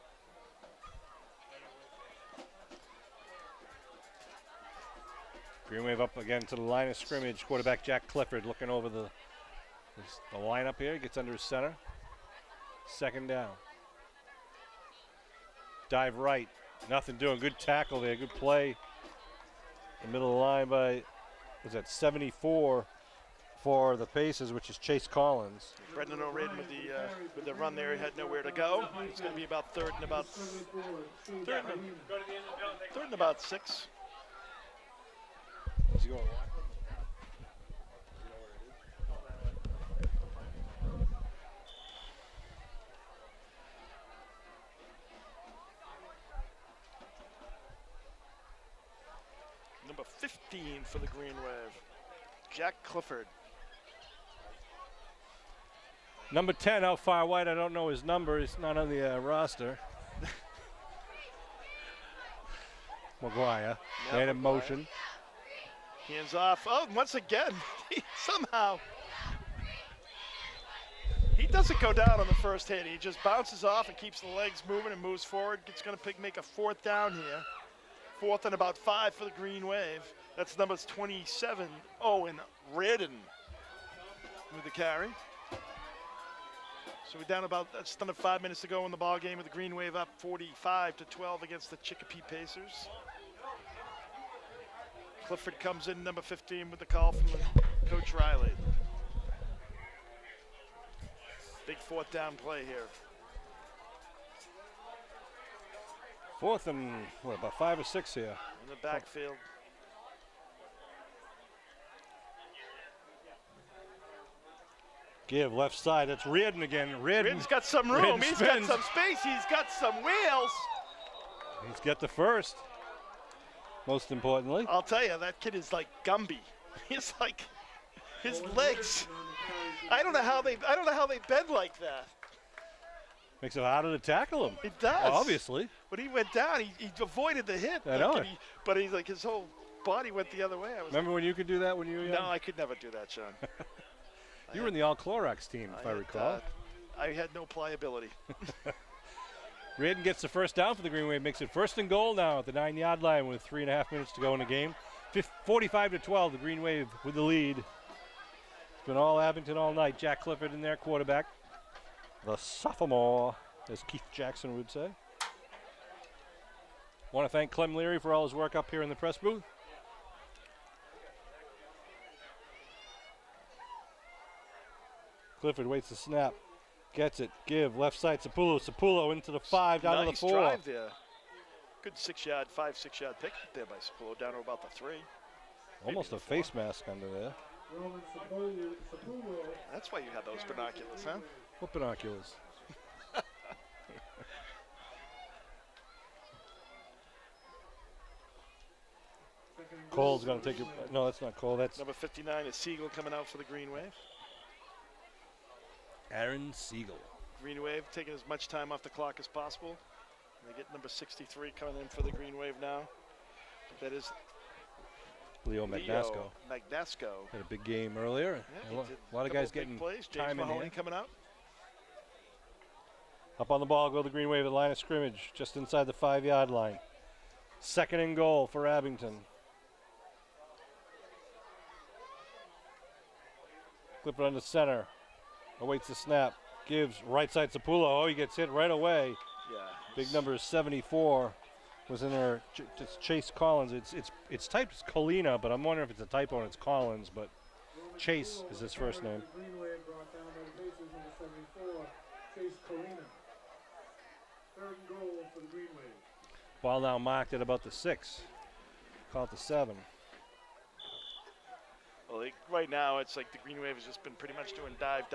Green Wave up again to the line of scrimmage. Quarterback Jack Clifford looking over the lineup here. He gets under his center. Second down. Dive right. Nothing doing. Good tackle there. Good play. The middle of the line by, was that 74 for the Pacers, which is Chase Collins. Brendan O'Riordan with the run there. He had nowhere to go. It's going to be about third and about 6. Is he going wide? Number 15 for the Green Wave, Jack Clifford. Number 10 out far wide. I don't know his number. He's not on the roster. McGuire. Man in motion. Hands off. Oh, once again, somehow. He doesn't go down on the first hit. He just bounces off and keeps the legs moving and moves forward. It's going to make a 4th down here. 4th and about 5 for the Green Wave. That's numbers 27. Owen Reardon with the carry. So we're down that's under 5 minutes to go in the ball game with the Green Wave up 45-12 against the Chicopee Pacers. Clifford comes in, number 15, with the call from Coach Riley. Big 4th down play here. 4th and what, about 5 or 6 here. In the backfield. Give left side. That's Reardon again. Reardon's got some room. Reardon He's spins. got some space. He's got some wheels. He's got the first. Most importantly. I'll tell you, that kid is like Gumby. He's like his legs. I don't know how they bend like that. Makes it harder to tackle him. It does. Obviously. When he went down, he avoided the hit. I know it. But he's like his whole body went the other way. Remember when you could do that when you were young? No, I could never do that, Sean. You were in the All-Clorox team, if I recall. I had no pliability. Reardon gets the first down for the Green Wave, makes it 1st and goal now at the 9-yard line with 3.5 minutes to go in the game. 45-12, the Green Wave with the lead. It's been all Abington all night. Jack Clifford in there, quarterback. The sophomore, as Keith Jackson would say. Want to thank Clem Leary for all his work up here in the press booth. Clifford waits the snap. Gets it. Give. Left side. Sapullo into the 5, down to the 4. Nice drive there. Good 6-yard, 5-6-yard pick there by Sapullo, down to about the 3. Almost a face mask under there. That's why you have those binoculars, huh? What binoculars? Cole's going to take it. No, that's not Cole. That's number 59 is Siegel coming out for the Green Wave. Aaron Siegel. Green Wave taking as much time off the clock as possible. They get number 63 coming in for the Green Wave now. That is Leo Magnasco. Magnasco. Had a big game earlier. Yeah, a lot of guys getting plays. time James Mahoney in here. coming out. Up on the ball, go the Green Wave at the line of scrimmage, just inside the 5-yard line. 2nd and goal for Abington. Clifford under center. Awaits the snap. Gives right side Sapullo. Oh, he gets hit right away. Yeah. Big number 74 was in there. It's Chase Collins. It's typed as Colina, but I'm wondering if it's a typo and it's Collins. But Chase is his first name. Green Wave brought down by the Pacers, number 74, Chase Colina. 3rd and goal for the Green Wave. Ball now marked at about the 6. Call it the 7. Well, right now it's like the Green Wave has just been pretty much doing dive.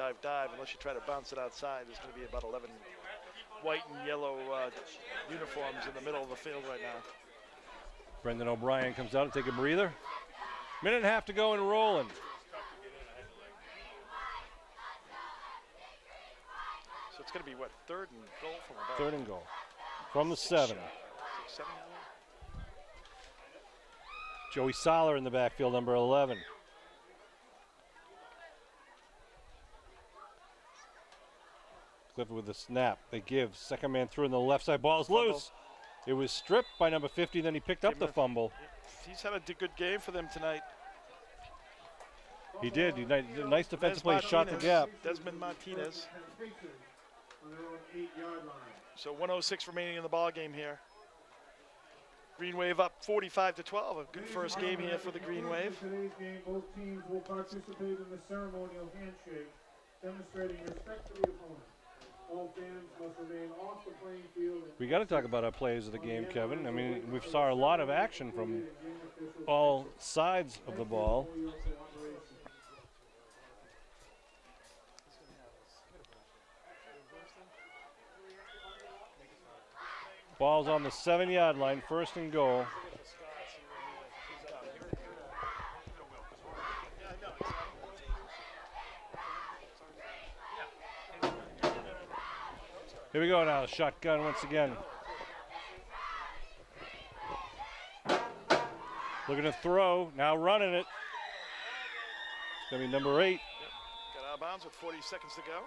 Unless you try to bounce it outside, there's going to be about white and yellow uniforms in the middle of the field right now. Brendan O'Brien comes out to take a breather. Minute and a half to go and rolling. So it's going to be, what, third and goal from about? Third and goal. From the 7. 7. Joey Soller in the backfield, number 11. Clifford with the snap. They give. Second man through on the left side. Ball's Fumble. loose. It was stripped by number 50, then he picked up the fumble. He's had a good game for them tonight. He did. He did a nice defensive play. Shot the gap. Desmond Martinez. On their own 8-yard line. So 1:06 remaining in the ball game here. Green Wave up 45-12. A good first game here for the Green Wave. In today's game, both teams will participate in the ceremonial handshake, demonstrating respect to the opponent. All fans must remain off the playing field. We got to talk about our players of the game, Kevin. I mean, we saw a lot of action from all sides of the ball. Ball's on the 7-yard line, first and goal. Here we go now, shotgun once again. Looking to throw, now running it. It's going to be number 8. Yep. Got out of bounds with 40 seconds to go.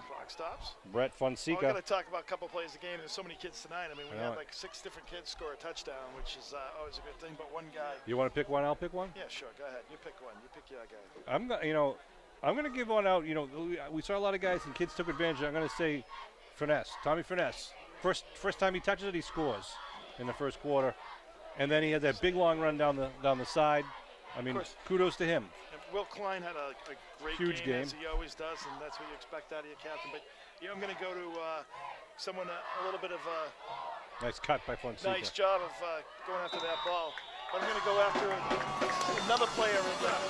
Clock stops. Brett Well, I Fonseca. got to talk about a couple plays of the game. There's so many kids tonight. I mean, we had like 6 different kids score a touchdown, which is always a good thing. But one guy. You want to pick one? I'll pick one. Yeah, sure. Go ahead. You pick one. You pick your guy. I'm gonna, I'm gonna give one out. We saw a lot of guys and kids took advantage. I'm gonna say, Finesse, Tommy Finesse. First time he touches it, he scores in the first quarter, and then he had that big long run down the side. I mean, kudos to him. And Will Klein had a great Huge game. as he always does, and that's what you expect out of your captain. But I'm going to go to someone a little bit of a Nice cut by Fonseca. nice job of going after that ball. But I'm going to go after another player, a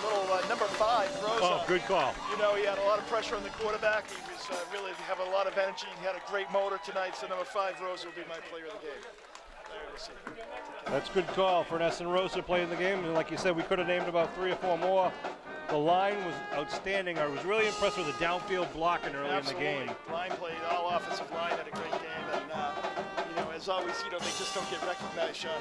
little number 5, Rosa. Oh, good call. He had a lot of pressure on the quarterback. He was really having a lot of energy. He had a great motor tonight. So number 5, Rosa, will be my player of the game. There you see. That's a good call for Ness and Rosa playing the game. And like you said, we could have named about 3 or 4 more. The line was outstanding. I was really impressed with the downfield blocking early in the game. Line played, all offensive line had a great game. And, as always, they just don't get recognized, Sean.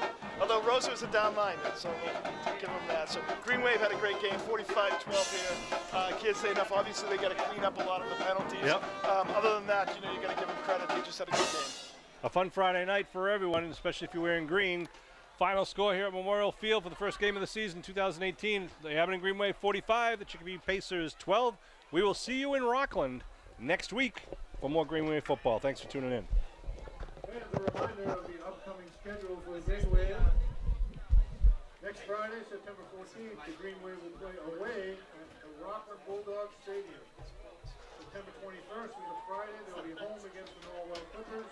Although Rosa was a down lineman, so we'll give him that. So Green Wave had a great game, 45-12 here. Can't say enough. Obviously, they got to clean up a lot of the penalties. Yep. Other than that, you got to give them credit. They just had a good game. A fun Friday night for everyone, especially if you're wearing green. Final score here at Memorial Field for the first game of the season, 2018. The Abington Green Wave 45, the Chicopee Pacers 12. We will see you in Rockland next week for more Green Wave football. Thanks for tuning in. And a reminder of the upcoming schedule for the Green Wave. Next Friday, September 14th, the Green Wave will play away at the Rockland Bulldog Stadium. September 21st is a Friday. They'll be home against the Norwell Clippers.